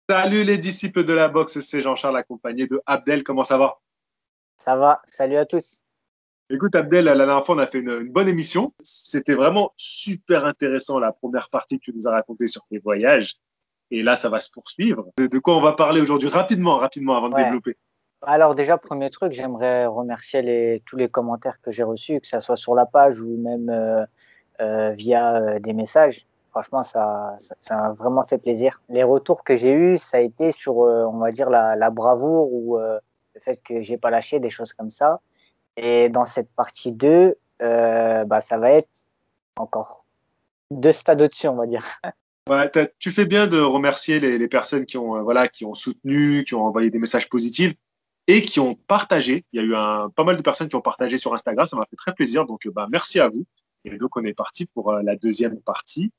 Salut les disciples de la boxe, c'est Jean-Charles accompagné de Abdel. Comment ça va? Ça va, salut à tous. Écoute Abdel, la dernière fois on a fait une bonne émission. C'était vraiment super intéressant la première partie que tu nous as racontée sur tes voyages. Et là, ça va se poursuivre. De quoi on va parler aujourd'hui? Rapidement, rapidement avant de Ouais. développer. Alors déjà, premier truc, j'aimerais remercier tous les commentaires que j'ai reçus, que ça soit sur la page ou même via des messages. Franchement, ça a vraiment fait plaisir. Les retours que j'ai eus, ça a été sur, on va dire, la bravoure ou le fait que j'ai pas lâché, des choses comme ça. Et dans cette partie 2, bah, ça va être encore deux stades au-dessus, on va dire. Ouais, tu fais bien de remercier les personnes qui ont, voilà, qui ont soutenu, qui ont envoyé des messages positifs et qui ont partagé. Il y a eu pas mal de personnes qui ont partagé sur Instagram. Ça m'a fait très plaisir. Donc, bah, merci à vous. Et donc, on est parti pour la deuxième partie.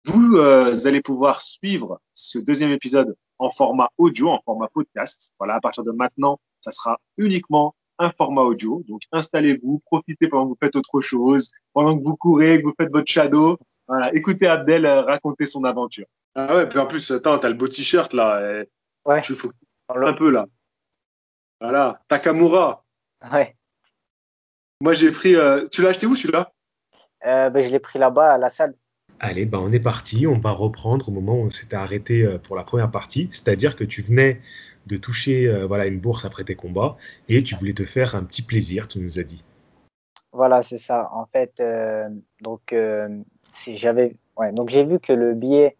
Vous allez pouvoir suivre ce deuxième épisode en format audio, en format podcast. Voilà, à partir de maintenant, ça sera uniquement un format audio. Donc, installez-vous, profitez pendant que vous faites autre chose, pendant que vous courez, que vous faites votre shadow. Voilà, écoutez Abdel raconter son aventure. Ah ouais, puis en plus, attends, t'as le beau t-shirt là. Ouais. Tu faut un peu là. Voilà, Takamura. Ouais. Moi, j'ai pris. Tu l'as acheté où celui-là? Ben, je l'ai pris là-bas à la salle. Allez, on est parti, on va reprendre au moment où on s'était arrêté pour la première partie, c'est-à-dire que tu venais de toucher voilà, une bourse après tes combats et tu voulais te faire un petit plaisir, tu nous as dit. Voilà, c'est ça. En fait, donc, si j'avais, ouais, donc j'ai vu que le billet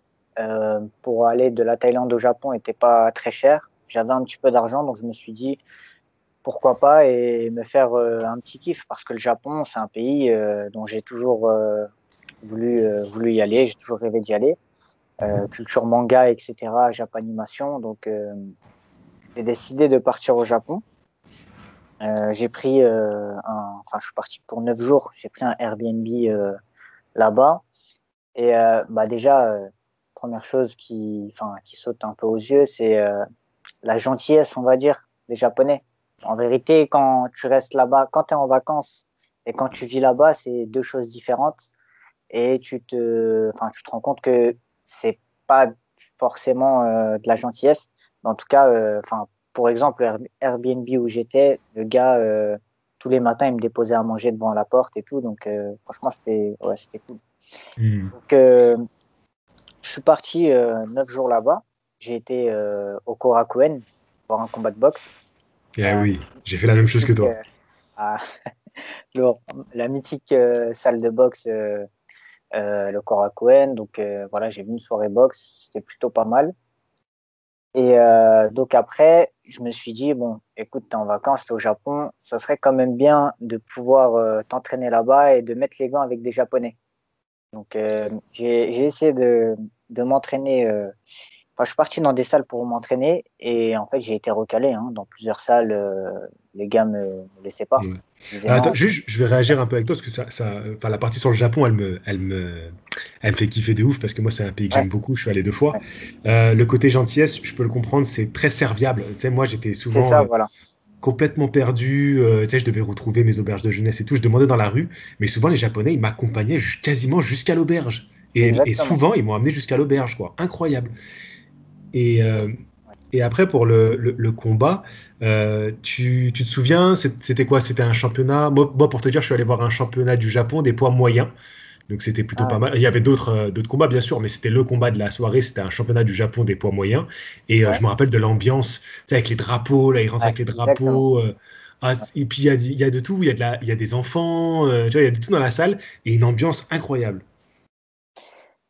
pour aller de la Thaïlande au Japon était pas très cher. J'avais un petit peu d'argent, donc je me suis dit pourquoi pas et me faire un petit kiff parce que le Japon, c'est un pays dont j'ai toujours voulu y aller. J'ai toujours rêvé d'y aller. Mhm. Culture manga, etc., Japanimation. Donc, j'ai décidé de partir au Japon. J'ai pris enfin, je suis parti pour 9 jours. J'ai pris un Airbnb là-bas. Et bah déjà, première chose enfin, qui saute un peu aux yeux, c'est la gentillesse, on va dire, des Japonais. En vérité, quand tu restes là-bas, quand tu es en vacances et quand tu vis là-bas, c'est deux choses différentes. Et enfin, tu te rends compte que c'est pas forcément de la gentillesse. Mais en tout cas, enfin, pour exemple, Airbnb où j'étais, le gars, tous les matins, il me déposait à manger devant la porte et tout. Donc, franchement, c'était cool. Hmm. Donc, je suis parti 9 jours là-bas. J'ai été au Korakuen voir un combat de boxe. Eh Euh, oui, j'ai fait la la même chose que mythique, toi. à- le- la mythique salle de boxe, le Korakuen. Donc voilà, j'ai vu une soirée boxe, c'était plutôt pas mal. Et donc après, je me suis dit, bon, écoute, t'es en vacances, t'es au Japon, ça serait quand même bien de pouvoir t'entraîner là-bas et de mettre les gants avec des Japonais. Donc, j'ai essayé de m'entraîner. Enfin, je suis parti dans des salles pour m'entraîner et en fait, j'ai été recalé hein, dans plusieurs salles. Les gars me laissaient pas. Ouais. Ils disaient Attends, non. juste, je vais réagir un peu avec toi parce que enfin, la partie sur le Japon, elle me fait kiffer de ouf parce que moi, c'est un pays que Ouais, j'aime beaucoup. Je suis allé 2 fois. ouais. Le côté gentillesse, je peux le comprendre, c'est très serviable. Tu sais, moi, j'étais C'est souvent ça, voilà. complètement perdu. Tu sais, je devais retrouver mes auberges de jeunesse et tout. Je demandais dans la rue, mais souvent les Japonais, ils m'accompagnaient quasiment jusqu'à l'auberge. Et Exactement. souvent, ils m'ont amené jusqu'à l'auberge, quoi. Incroyable. Et, C'est euh, ouais. et après, pour le combat, tu te souviens, c'était quoi? C'était un championnat. Moi, pour te dire, je suis allé voir un championnat du Japon des poids moyens. Donc c'était plutôt Ah, pas ouais. mal. Il y avait d'autres combats, bien sûr, mais c'était le combat de la soirée. C'était un championnat du Japon des poids moyens. Et je Ouais, me rappelle de l'ambiance, tu sais, avec les drapeaux. Là, ils rentrent ouais, avec les exactement. drapeaux. Ouais. Et puis il y a de tout. Il y a des enfants. Tu vois, il y a de tout dans la salle. Et une ambiance incroyable.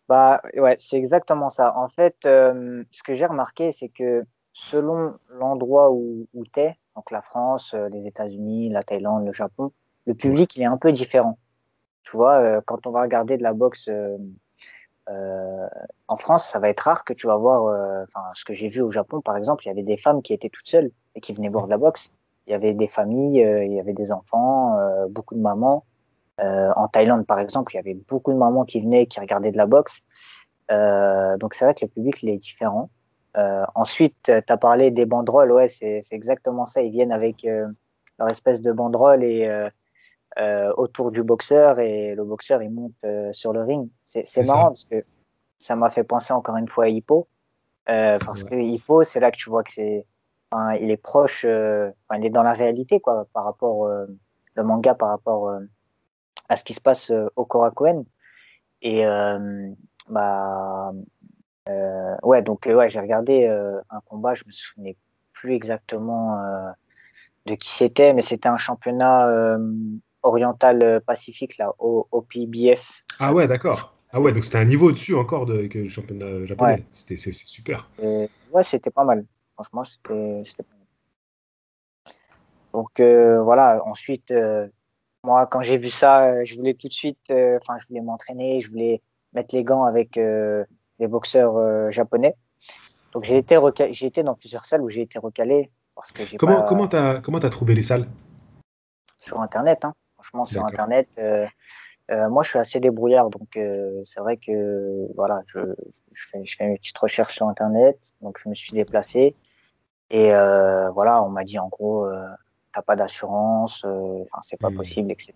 Bah ouais, c'est exactement ça. En fait, ce que j'ai remarqué, c'est que selon l'endroit où tu es, donc la France, les États-Unis, la Thaïlande, le Japon, le Ouais. public il est un peu différent. Tu vois, quand on va regarder de la boxe euh, en France, ça va être rare que tu vas voir, enfin, ce que j'ai vu au Japon, par exemple, il y avait des femmes qui étaient toutes seules et qui venaient voir de la boxe. Il y avait des familles, il y avait des enfants, beaucoup de mamans. En Thaïlande, par exemple, il y avait beaucoup de mamans qui venaient, qui regardaient de la boxe. Donc c'est vrai que le public, il est différent. Ensuite, tu as parlé des banderoles, ouais, c'est exactement ça. Ils viennent avec leur espèce de banderole et autour du boxeur et le boxeur, il monte sur le ring. C'est C'est ça. marrant parce que ça m'a fait penser encore une fois à Hippo. Parce Ouais. que Hippo, c'est là que tu vois que il est proche, il est dans la réalité, quoi, par rapport, le manga par rapport à ce qui se passe au Korakuen. Et, bah, ouais, donc, ouais, j'ai regardé un combat, je me souvenais plus exactement de qui c'était, mais c'était un championnat oriental Pacifique, là, au PBF. Ah ouais, d'accord. Ah ouais, donc c'était un niveau au-dessus encore que le championnat Ouais, japonais. C'est super. ouais, c'était pas mal. Franchement, c'était pas mal. Donc, voilà, ensuite, moi, quand j'ai vu ça, je voulais tout de suite, je voulais m'entraîner, je voulais mettre les gants avec les boxeurs japonais. Donc, j'ai été dans plusieurs salles où j'ai été recalé parce que j'ai pas Comment t'as trouvé les salles? sur Internet, hein. Franchement, sur D'accord. Internet, moi, je suis assez débrouillard, donc c'est vrai que voilà, je fais mes petites recherches sur Internet, donc je me suis déplacé et voilà, on m'a dit en gros, t'as pas d'assurance, c'est pas Hmm. possible, etc.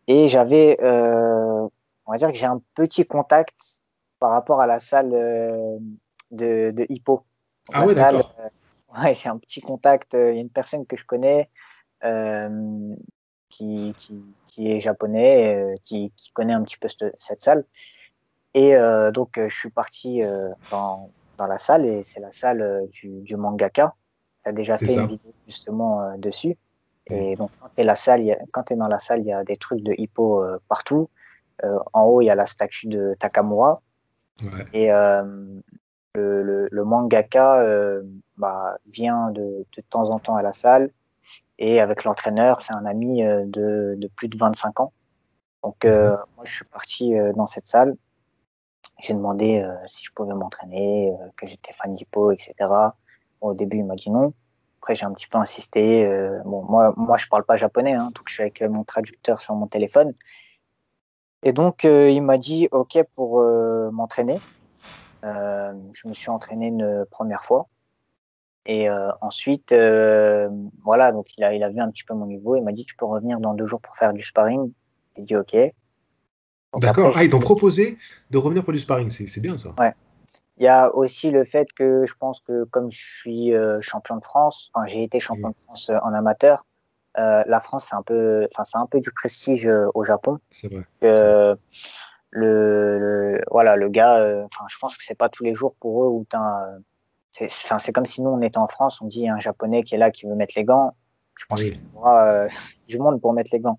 Et on va dire que j'ai un petit contact par rapport à la salle de Hippo. Donc Ah la ouais, salle, d'accord. ouais, j'ai un petit contact. Il y a une personne que je connais euh, qui est japonais, qui connaît un petit peu cette salle. Et donc je suis parti dans la salle et c'est la salle du mangaka. Tu as déjà C'est fait une ça. vidéo justement dessus. Hmm. Et donc, quand tu es dans la salle, il y a des trucs de hippo partout. En haut, il y a la statue de Takamura. Ouais. Et le mangaka vient de temps en temps à la salle. Et avec l'entraîneur, c'est un ami de plus de 25 ans. Donc, Mhm. moi, je suis parti dans cette salle. J'ai demandé si je pouvais m'entraîner, que j'étais fan d'hippo, etc. Bon, au début, il m'a dit non. Après, j'ai un petit peu insisté. Bon, moi, je parle pas japonais, hein, donc je suis avec mon traducteur sur mon téléphone. Et donc, il m'a dit OK pour m'entraîner. Je me suis entraîné une première fois. Et ensuite, voilà, donc il a vu un petit peu mon niveau. Il m'a dit, tu peux revenir dans 2 jours pour faire du sparring. J'ai dit OK. Donc après, D'accord. Ah, ils t'ont proposé de revenir pour du sparring. C'est bien ça. ouais. Il y a aussi le fait que je pense que comme je suis champion de France, enfin j'ai été champion Hmm. de France en amateur, la France c'est un peu du prestige au Japon. C'est vrai. C'est vrai. Euh, voilà, le gars, je pense que c'est pas tous les jours pour eux où c'est comme si nous on était en France, on dit un Japonais qui est là qui veut mettre les gants. Je pense qu'il Oui. trouvera du monde pour mettre les gants.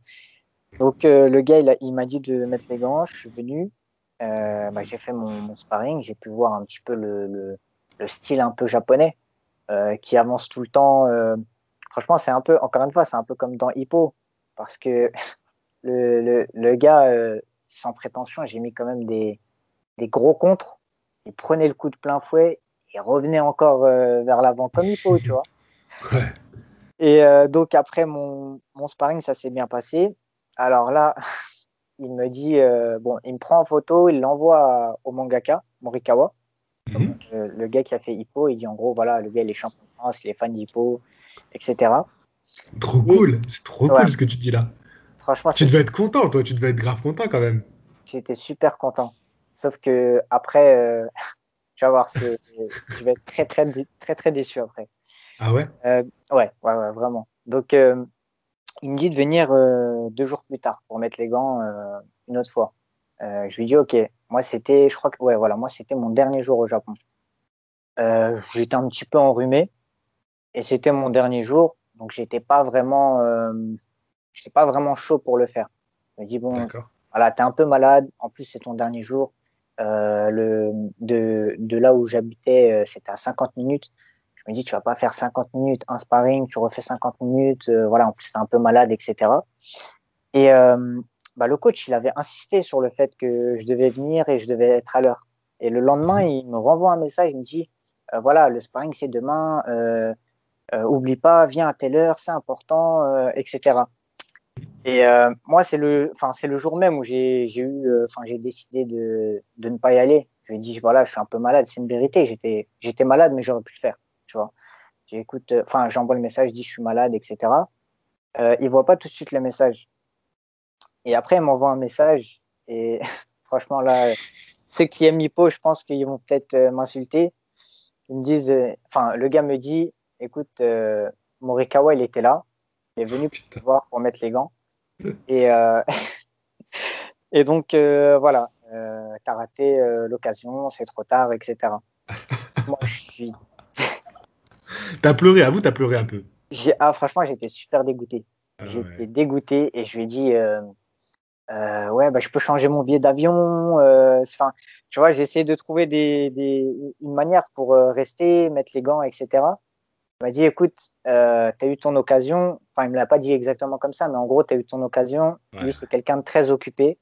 Donc le gars il m'a dit de mettre les gants, je suis venu, j'ai fait mon sparring, j'ai pu voir un petit peu le style un peu japonais qui avance tout le temps. Franchement, c'est un peu, encore une fois, c'est un peu comme dans Hippo, parce que le gars, sans prétention, j'ai mis quand même des gros contres, il prenait le coup de plein fouet et revenait encore vers l'avant comme Hippo, tu vois. Ouais. Et donc après mon sparring, ça s'est bien passé. Alors là, il me dit, bon, il me prend en photo, il l'envoie au mangaka, Morikawa, Mhm. le gars qui a fait Hippo. Il dit en gros, voilà, le gars, il est champion de France, il est fan d'Hippo, etc. Trop Et cool. C'est trop ouais, cool ce que tu dis là. franchement, Tu devais être content, toi. Tu devais être grave content quand même. j'étais super content. Sauf que après, tu vas voir, je vais être très, très déçu après. Ah ouais? Euh, ouais, vraiment. Donc, il me dit de venir 2 jours plus tard pour mettre les gants une autre fois. Je lui dis OK. Moi, je crois que, ouais, voilà, moi, c'était mon dernier jour au Japon. J'étais un petit peu enrhumé et c'était mon dernier jour, donc j'étais pas vraiment chaud pour le faire. Je me dis bon, D'accord. voilà, t'es un peu malade. En plus, c'est ton dernier jour. De là où j'habitais, c'était à 50 minutes. Je me dis, tu vas pas faire 50 minutes un sparring, tu refais 50 minutes. Voilà, en plus, t'es un peu malade, etc. Et le coach, il avait insisté sur le fait que je devais venir et je devais être à l'heure. Et le lendemain, Mhm. il me renvoie un message, il me dit, voilà, le sparring, c'est demain. Oublie pas, viens à telle heure, c'est important, etc. Et moi, c'est le jour même où j'ai décidé de ne pas y aller. Je lui ai dit, voilà, je suis un peu malade, c'est une vérité. J'étais malade, mais j'aurais pu le faire, tu vois. J'envoie le message, je dis, je suis malade, etc. Il voit pas tout de suite le message. Et après, il m'envoie un message. Et franchement, là, ceux qui aiment Hippo, je pense qu'ils vont peut-être m'insulter. Ils me disent, enfin, le gars me dit, écoute, Morikawa, il était là, il est venu pour te Putain. voir pour mettre les gants. Et, et donc, voilà, t'as raté l'occasion, c'est trop tard, etc. Moi, T'as pleuré, avoue, t'as pleuré un peu. franchement, j'étais super dégoûté. Ah J'étais ouais. dégoûté et je lui ai dit, ouais, bah, je peux changer mon billet d'avion. Enfin, tu vois, j'ai essayé de trouver une manière pour rester, mettre les gants, etc. Il m'a dit, écoute, tu as eu ton occasion. Enfin, il me l'a pas dit exactement comme ça, mais en gros, tu as eu ton occasion. Ouais. Lui, c'est quelqu'un de très occupé.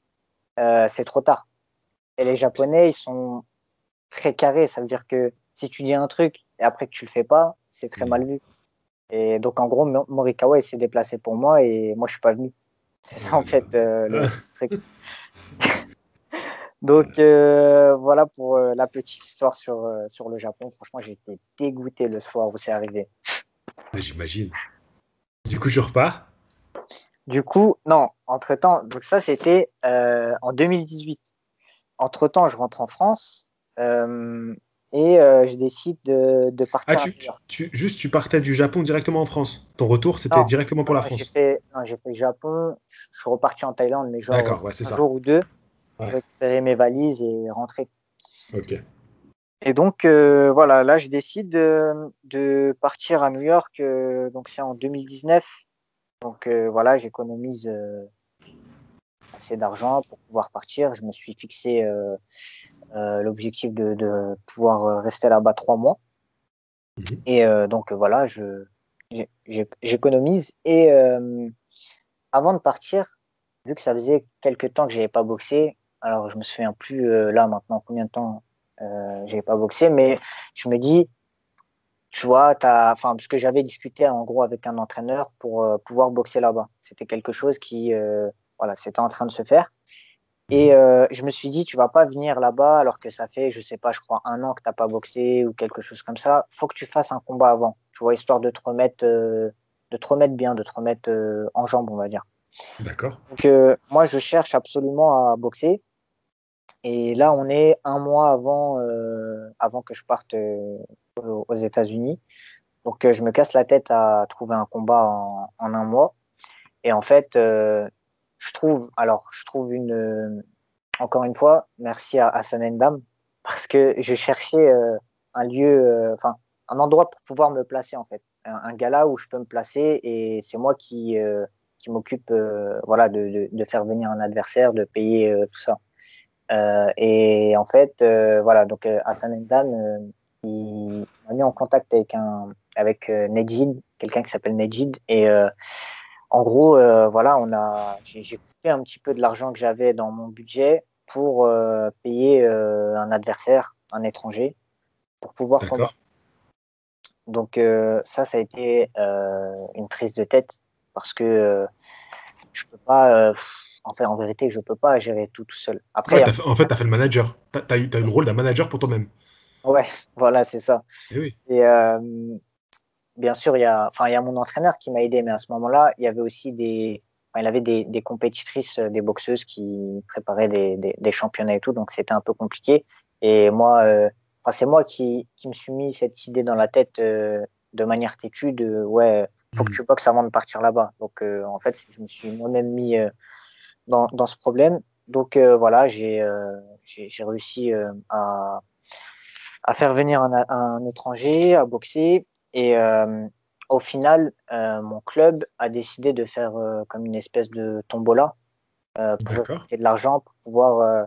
C'est trop tard. Et les Japonais, ils sont très carrés. Ça veut dire que si tu dis un truc et après que tu le fais pas, c'est très mal Mm. vu. Et donc, en gros, Morikawa, il s'est déplacé pour moi et moi, je suis pas venu. C'est Oh ça, en là fait, le là. truc. Donc, voilà pour la petite histoire sur le Japon. Franchement, j'ai été dégoûté le soir où c'est arrivé. J'imagine. Du coup, je repars. Du coup, non, entre-temps, donc ça, c'était en 2018. Entre-temps, je rentre en France et je décide de Ah, partir à New York. juste, tu partais du Japon directement en France. Ton retour, c'était Non, directement pour la France. non, j'ai fait le Japon. Je suis reparti en Thaïlande, mais genre D'accord, ouais, c'est un ça. jour ou deux pour Ouais, récupérer mes valises et rentrer. ok. Et donc, voilà, là, je décide de partir à New York. Donc, c'est en 2019. Donc, voilà, j'économise assez d'argent pour pouvoir partir. Je me suis fixé l'objectif de pouvoir rester là-bas 3 mois. Mhm. Et donc, voilà, j'économise. Et avant de partir, vu que ça faisait quelques temps que je n'avais pas boxé, alors je me souviens plus là maintenant combien de temps je n'avais pas boxé, mais je me dis, tu vois, enfin, parce que j'avais discuté en gros avec un entraîneur pour pouvoir boxer là-bas. C'était quelque chose qui, voilà, c'était en train de se faire. Et Mhm. je me suis dit, tu vas pas venir là-bas alors que ça fait, je sais pas, je crois 1 an que t'as pas boxé ou quelque chose comme ça. Faut que tu fasses un combat avant, tu vois, histoire de te remettre bien, de te remettre en jambes, on va dire. D'accord. Donc moi, je cherche absolument à boxer. Et là, on est 1 mois avant que je parte aux États-Unis. Donc, je me casse la tête à trouver un combat en 1 mois. Et en fait, je trouve encore une fois, merci à Hassan Ndam, parce que je cherchais un lieu, enfin, un endroit pour pouvoir me placer, en fait. Un gala où je peux me placer et c'est moi qui m'occupe, voilà, de faire venir un adversaire, de payer tout ça. Et en fait, voilà, donc Hassan Ndam, il m'a mis en contact avec Nejid, quelqu'un qui s'appelle Nejid. Et en gros, voilà, j'ai coupé un petit peu de l'argent que j'avais dans mon budget pour payer un adversaire, un étranger, pour pouvoir D'accord. combattre. Donc ça a été une prise de tête parce que je peux pas, en fait, en vérité, je peux pas gérer tout seul. Après, Ouais, en fait, t'as fait le manager. T'as eu le rôle d'un manager pour toi-même. ouais, voilà, c'est ça. Eh oui. Et bien sûr, il y a mon entraîneur qui m'a aidé, mais à ce moment-là, il y avait aussi enfin, il avait des compétitrices, des boxeuses qui préparaient des championnats et tout, donc c'était un peu compliqué. Et moi, enfin, c'est moi qui me suis mis cette idée dans la tête de manière têtue de ouais, faut que Mm. tu boxes avant de partir là-bas. Donc en fait, je me suis moi-même mis dans ce problème. Donc voilà, j'ai réussi à faire venir un étranger, à boxer. Et au final, mon club a décidé de faire comme une espèce de tombola pour D'accord. récolter de l'argent pour pouvoir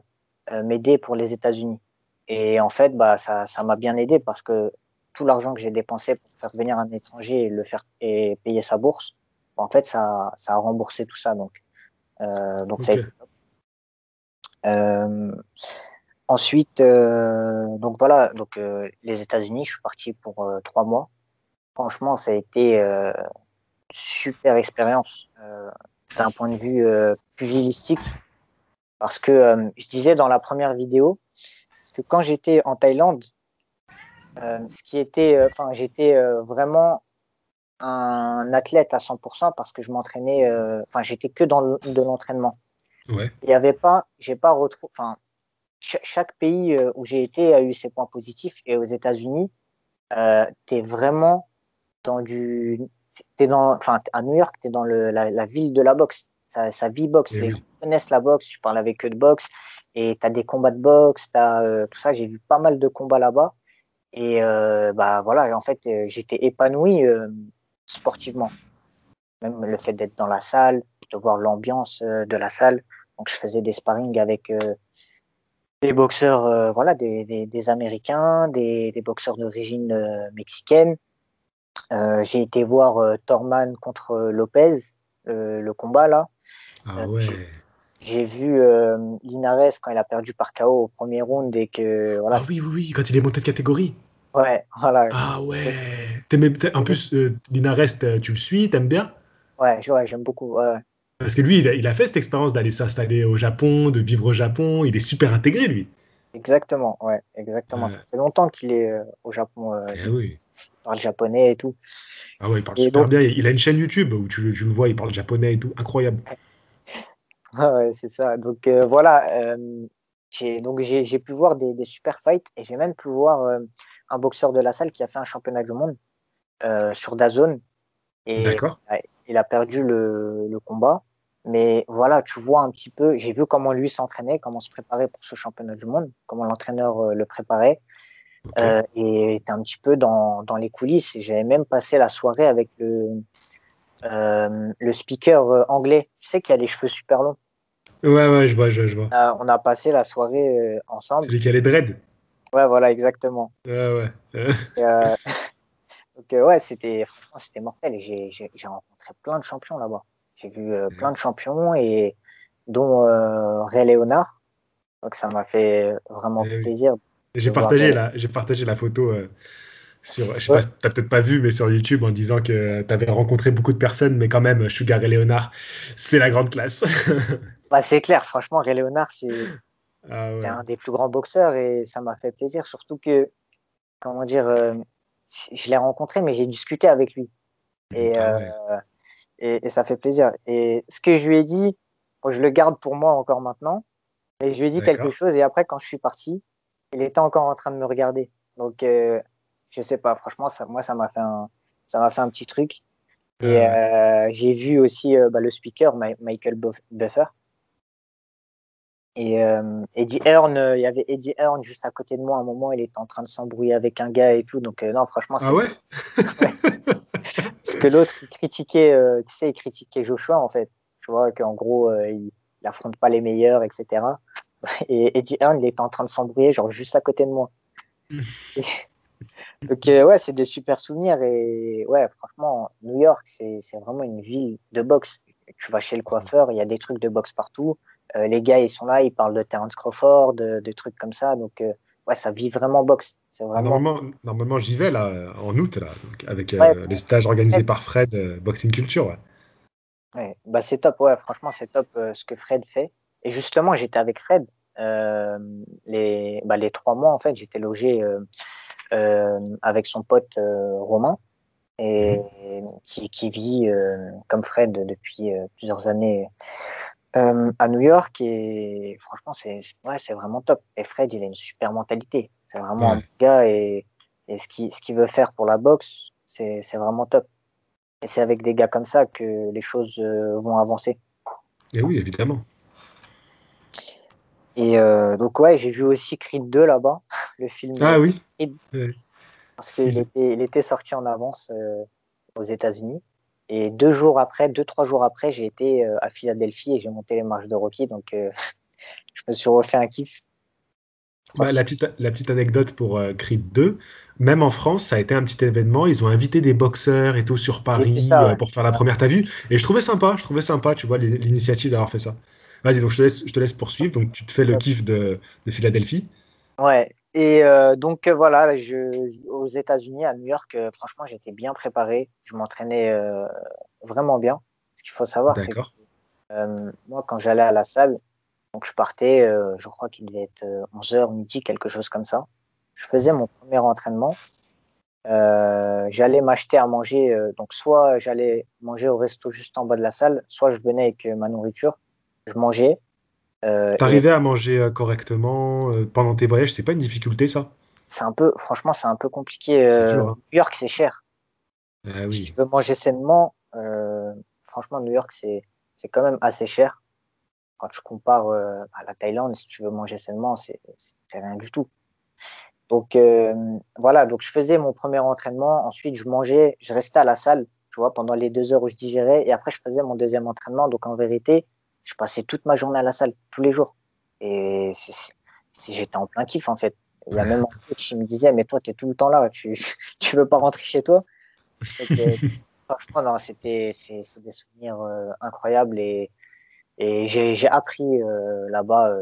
m'aider pour les États-Unis. Et en fait, bah, ça m'a bien aidé parce que tout l'argent que j'ai dépensé pour faire venir un étranger et le faire et payer sa bourse, en fait, ça a remboursé tout ça. Donc ça a Ok. été. Euh, Ensuite, donc voilà, donc les États-Unis, je suis parti pour 3 mois. Franchement, ça a été super expérience d'un point de vue pugilistique parce que je disais dans la première vidéo que quand j'étais en Thaïlande, ce qui était, enfin, j'étais vraiment un athlète à 100% parce que je m'entraînais, enfin, j'étais que de l'entraînement. Ouais. Il y avait pas, j'ai pas retrouvé, enfin, chaque pays où j'ai été a eu ses points positifs et aux États-Unis, t'es vraiment dans du. Enfin, à New York, t'es dans la ville de la boxe. Ça vit boxe. Et Les gens oui. connaissent la boxe. Je parle avec eux de boxe. Et t'as des combats de boxe, t'as tout ça. J'ai vu pas mal de combats là-bas. Et bah voilà, en fait, j'étais épanoui sportivement. Même le fait d'être dans la salle, de voir l'ambiance de la salle. Donc, je faisais des sparring avec des boxeurs, voilà, des Américains, des boxeurs d'origine mexicaine. J'ai été voir Thorman contre Lopez, le combat là. Ah Euh, j'ai ouais. j'ai vu Linares quand il a perdu par KO au premier round et que voilà, Ah oui, oui, oui, quand il est monté de catégorie. ouais, voilà. Ah Et- ouais. En et- plus, Linares, tu le suis, t'aimes bien? ouais, j'aime beaucoup. Ouais, ouais. Parce que lui, il a fait cette expérience d'aller s'installer au Japon, de vivre au Japon. Il est super intégré, lui. Exactement, ouais, exactement. Ça fait longtemps qu'il est au Japon. Eh Il oui. parle japonais et tout. Ah ouais, il parle Et super donc, bien. Il a une chaîne YouTube où tu le vois, il parle japonais et tout. Incroyable. ouais, ouais, c'est ça. Donc voilà, j'ai pu voir des super fights et j'ai même pu voir un boxeur de la salle qui a fait un championnat du monde sur DAZN et D'accord. il a perdu le combat. Mais voilà, tu vois un petit peu, j'ai vu comment lui s'entraînait, comment se préparer pour ce championnat du monde, comment l'entraîneur le préparait. Ok. Et était un petit peu dans les coulisses. Et j'avais même passé la soirée avec le speaker anglais. Tu sais qu'il a les cheveux super longs. Ouais, ouais, je vois. On a passé la soirée ensemble. Celui qui a les dreads. Ouais, voilà, exactement. Ouais, ouais. Et, donc, ouais, franchement, c'était mortel. Et j'ai rencontré plein de champions là-bas. J'ai vu plein de champions, et dont Ray Léonard. Donc, ça m'a fait vraiment Eh oui. plaisir de J'ai voir Ray partagé Léonard. j'ai partagé la photo sur, je sais Ouais. pas, t'as peut-être pas vu, mais sur YouTube en disant que tu avais rencontré beaucoup de personnes, mais quand même, Sugar et Léonard, c'est la grande classe. Bah, c'est clair, franchement, Ray Léonard, Ah c'est ouais. un des plus grands boxeurs et ça m'a fait plaisir. Surtout que, comment dire, je l'ai rencontré, mais j'ai discuté avec lui. Et, Ah euh, ouais. et ça fait plaisir. Et ce que je lui ai dit, bon, je le garde pour moi encore maintenant, mais je lui ai dit quelque D'accord. chose et après, quand je suis parti, il était encore en train de me regarder. Donc, je sais pas, franchement, moi, ça m'a fait un petit truc. Et Ah ouais. j'ai vu aussi bah, le speaker, Michael Buffer. Et Eddie Hearn, il y avait Eddie Hearn juste à côté de moi à un moment, il était en train de s'embrouiller avec un gars et tout. Donc, non, franchement, Ah c'était. ouais? Ouais. Parce que l'autre, il critiquait, tu sais, il critiquait Joshua, en fait. Tu vois, qu'en gros, il affronte pas les meilleurs, etc. Et Eddie Hearn, il était en train de s'embrouiller, genre juste à côté de moi. Et- donc, ouais, c'est des super souvenirs. Et ouais, franchement, New York, c'est vraiment une ville de boxe. Tu vas chez le coiffeur, il y a des trucs de boxe partout. Les gars, ils sont là, ils parlent de Terence Crawford, de trucs comme ça. Donc, ouais, ça vit vraiment boxe. C'est vraiment. Normalement, j'y vais là, en août, là, donc, avec Ouais, les stages organisés Fred, par Fred, Boxing Culture. Ouais. ouais. Bah, c'est top, ouais, franchement, c'est top ce que Fred fait. Et justement, j'étais avec Fred les 3 mois, en fait, j'étais logé avec son pote Romain, et Mhm. qui vit comme Fred depuis plusieurs années à New York. Et franchement, ouais, c'est vraiment top. Et Fred, il a une super mentalité. C'est vraiment un bon Ouais. gars, et ce qu'il veut faire pour la boxe, c'est vraiment top. Et c'est avec des gars comme ça que les choses vont avancer. Et oui, évidemment. Et donc, ouais, j'ai vu aussi Creed 2 là-bas, le film Ah oui. Creed, Ouais. parce qu'il Ils- était sorti en avance aux États-Unis. Et 2, 3 jours après, j'ai été à Philadelphie et j'ai monté les marches de Rocky. Donc, je me suis refait un kiff. Bah, Franchement, la petite anecdote pour Creed 2, même en France, ça a été un petit événement. Ils ont invité des boxeurs et tout sur j'ai vu Paris ça, ouais. pour faire la première. T'as vu? Et je trouvais sympa, tu vois, l'initiative d'avoir fait ça. Vas-y, donc je te laisse poursuivre. Donc tu te fais le kiff de Philadelphie. Ouais. Et donc, voilà, aux États-Unis, à New York, franchement, j'étais bien préparé. Je m'entraînais vraiment bien. Ce qu'il faut savoir, c'est que D'accord. moi, quand j'allais à la salle, donc je partais, je crois qu'il devait être 11h, midi, quelque chose comme ça. Je faisais mon premier entraînement. J'allais m'acheter à manger. Donc, soit j'allais manger au resto juste en bas de la salle, soit je venais avec ma nourriture. Je mangeais. Et T'arrivais à manger correctement pendant tes voyages, c'est pas une difficulté ça? franchement, c'est un peu compliqué. C'est dur, hein. New York, c'est cher. Ah Si tu oui. veux manger sainement, franchement, New York, c'est quand même assez cher. Quand tu compares à la Thaïlande, si tu veux manger sainement, c'est rien du tout. Donc voilà, donc je faisais mon premier entraînement, ensuite je mangeais, je restais à la salle, tu vois, pendant les 2 heures où je digérais, et après je faisais mon deuxième entraînement. Donc en vérité, je passais toute ma journée à la salle, tous les jours. Et j'étais en plein kiff en fait. Il y a même un coach qui me disait, mais toi, tu es tout le temps là, tu veux pas rentrer chez toi? Donc, franchement, non, c'est des souvenirs incroyables et j'ai appris là-bas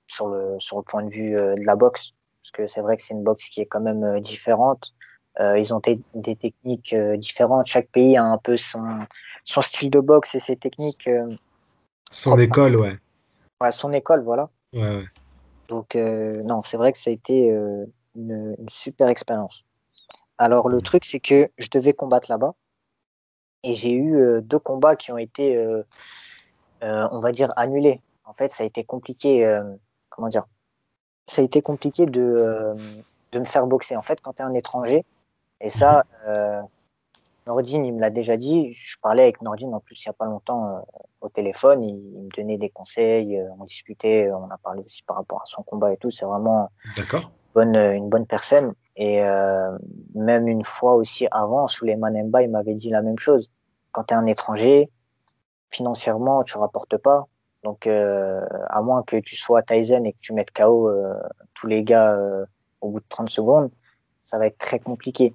sur le point de vue de la boxe, parce que c'est vrai que c'est une boxe qui est quand même différente. Ils ont des techniques différentes. Chaque pays a un peu son style de boxe et ses techniques Son propres école, ouais. à son école, voilà. Ouais, ouais. Donc, non, c'est vrai que ça a été une super expérience. Alors, le Mm. truc, c'est que je devais combattre là-bas et j'ai eu 2 combats qui ont été, on va dire, annulés. En fait, ça a été compliqué, comment dire, ça a été compliqué de me faire boxer. En fait, quand tu es un étranger, et Mhm. ça, Nordine, il me l'a déjà dit. Je parlais avec Nordine en plus il n'y a pas longtemps au téléphone. Il me donnait des conseils, on discutait, on a parlé aussi par rapport à son combat et tout. C'est vraiment D'accord. une bonne personne. Et même une fois aussi avant, Souleymane Emba, il m'avait dit la même chose. Quand tu es un étranger, financièrement, tu rapportes pas. Donc, à moins que tu sois Tyson et que tu mettes KO tous les gars au bout de 30 secondes, ça va être très compliqué.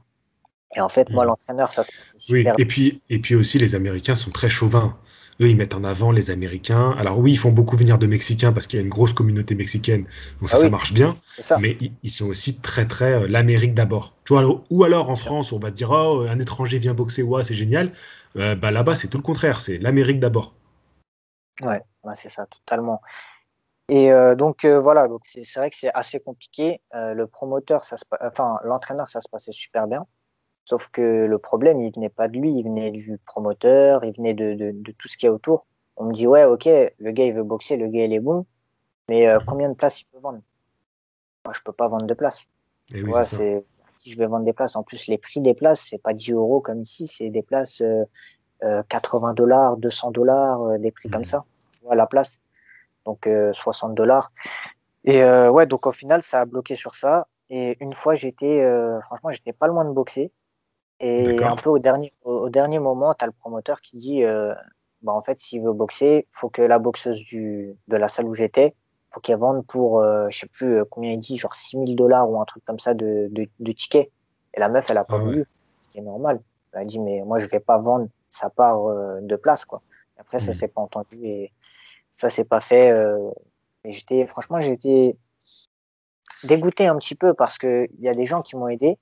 Et en fait, moi, Mm. l'entraîneur, ça se passe Oui, super. et puis aussi, les Américains sont très chauvins. Eux, ils mettent en avant les Américains. Alors oui, ils font beaucoup venir de Mexicains parce qu'il y a une grosse communauté mexicaine, donc Ah ça oui, marche bien. c'est ça. Mais ils sont aussi très, très l'Amérique d'abord. Tu vois, ou alors en Bien sûr. France, on va te dire, oh, un étranger vient boxer, ouais, c'est génial. Bah, là-bas, c'est tout le contraire, c'est l'Amérique d'abord. Ouais, c'est ça, totalement. Et donc, voilà, donc c'est vrai que c'est assez compliqué. Le promoteur, enfin, l'entraîneur, ça se passait super bien. Sauf que le problème, il venait pas de lui, il venait du promoteur, il venait de tout ce qu'il y a autour. On me dit, ouais, ok, le gars, il veut boxer, le gars, il est bon, mais Mhm. combien de places il peut vendre? Moi, je peux pas vendre de places. Et Tu oui, c'est vois, ça. c'est à qui je vais vendre des places. En plus, les prix des places, c'est pas 10 euros comme ici, c'est des places 80 $, 200 $, des prix comme Mhm. ça. Tu vois, la place. Donc 60 $. Et ouais, donc au final, ça a bloqué sur ça. Et une fois, franchement, j'étais pas loin de boxer. Et un D'accord. peu au dernier moment, tu as le promoteur qui dit bah, en fait, s'il veut boxer, faut que la boxeuse de la salle où j'étais, faut qu'elle vende pour, je sais plus combien il dit, genre 6 000 $ ou un truc comme ça de tickets. Et la meuf, elle a pas Ah ouais. voulu, ce qui est normal. Elle a dit, mais moi, je vais pas vendre sa part de place, quoi. Et après, ça Mhm. s'est pas entendu et ça s'est pas fait. Et franchement, j'étais dégoûté un petit peu parce que il y a des gens qui m'ont aidé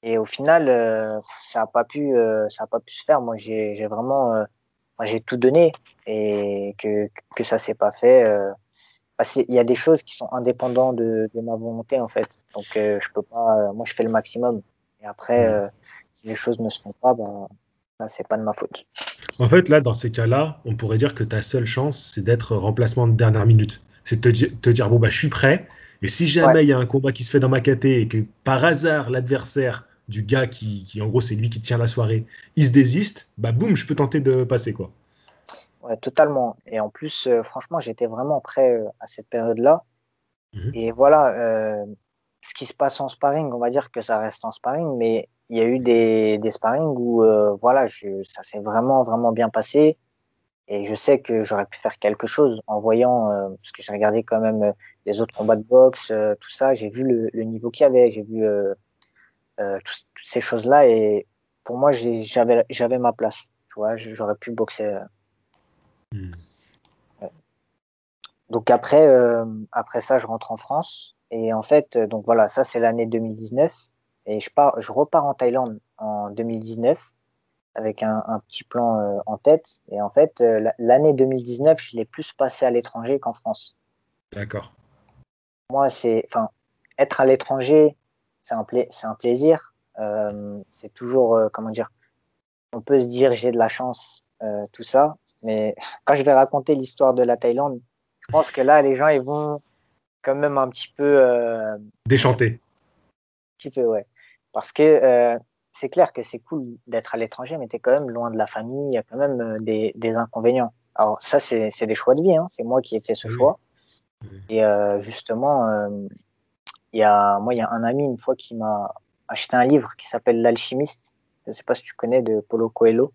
et au final, ça a pas pu se faire. Moi, j'ai vraiment, moi, j'ai tout donné et que ça s'est pas fait. Il y a des choses qui sont indépendantes de ma volonté en fait. Donc, je peux pas. Moi, je fais le maximum. Et après, Mhm. si les choses ne se font pas, ben, c'est pas de ma faute. En fait, là, dans ces cas-là, on pourrait dire que ta seule chance, c'est d'être remplacement de dernière minute. C'est de te dire, bon, bah, je suis prêt. Et si Ouais, jamais il y a un combat qui se fait dans ma caté et que par hasard, l'adversaire du gars qui, en gros, c'est lui qui tient la soirée, il se désiste, bah, boum, je peux tenter de passer, quoi. ouais, totalement. Et en plus, franchement, j'étais vraiment prêt à cette période-là. Mhm. Et voilà, ce qui se passe en sparring, on va dire que ça reste en sparring, mais il y a eu des sparring où voilà, ça s'est vraiment, vraiment bien passé. Et je sais que j'aurais pu faire quelque chose en voyant, parce que j'ai regardé quand même les autres combats de boxe, tout ça, j'ai vu le niveau qu'il y avait, j'ai vu toutes ces choses-là, et pour moi, j'avais ma place. Tu vois, j'aurais pu boxer. Mhm. Donc après ça, je rentre en France. Et en fait, donc voilà, ça c'est l'année 2019. Et je repars en Thaïlande en 2019 avec un petit plan en tête. Et en fait, l'année 2019, je l'ai plus passé à l'étranger qu'en France. D'accord. Moi, enfin, être à l'étranger, c'est un plaisir. C'est toujours, comment dire, on peut se dire j'ai de la chance, tout ça. Mais quand je vais raconter l'histoire de la Thaïlande, je pense que là, les gens, ils vont quand même un petit peu, comment dire, Déchanté. petit peu, ouais. Parce que c'est clair que c'est cool d'être à l'étranger, mais tu es quand même loin de la famille, il y a quand même des inconvénients. Alors ça, c'est des choix de vie, hein. C'est moi qui ai fait ce Ah oui. choix. Et justement, moi, il y a un ami une fois qui m'a acheté un livre qui s'appelle L'Alchimiste. Je ne sais pas si tu connais, de Paulo Coelho.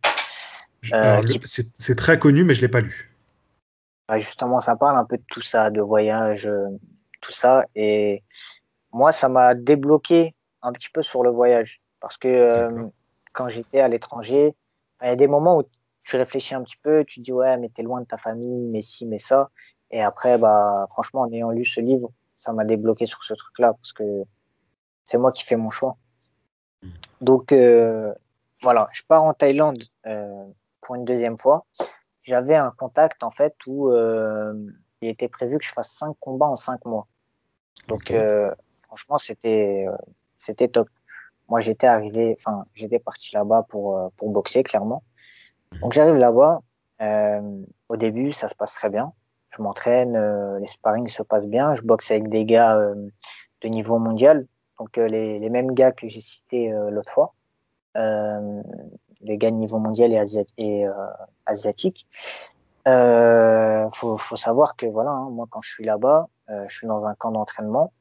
Alors, Qui c'est très connu, mais je l'ai pas lu. justement, ça parle un peu de tout ça, de voyage, tout ça. Et moi, ça m'a débloqué un petit peu sur le voyage. Parce que D'accord. quand j'étais à l'étranger, il y a des moments où tu réfléchis un petit peu, tu te dis, ouais, mais t'es loin de ta famille, mais ci, mais ça. Et après, bah, franchement, en ayant lu ce livre, ça m'a débloqué sur ce truc-là, parce que c'est moi qui fais mon choix. Donc, voilà, je pars en Thaïlande pour une deuxième fois. J'avais un contact, en fait, où il était prévu que je fasse 5 combats en 5 mois. Donc, Ok. franchement, c'était top. Moi, j'étais parti là-bas pour boxer, clairement. Mhm. Donc, j'arrive là-bas. Au début, ça se passe très bien. Je m'entraîne, les sparring se passent bien. Je boxe avec des gars de niveau mondial. Donc, les mêmes gars que j'ai cités l'autre fois. Euh, les gars de niveau mondial et asiatique. Faut savoir que voilà, hein, moi, quand je suis là-bas, je suis dans un camp d'entraînement.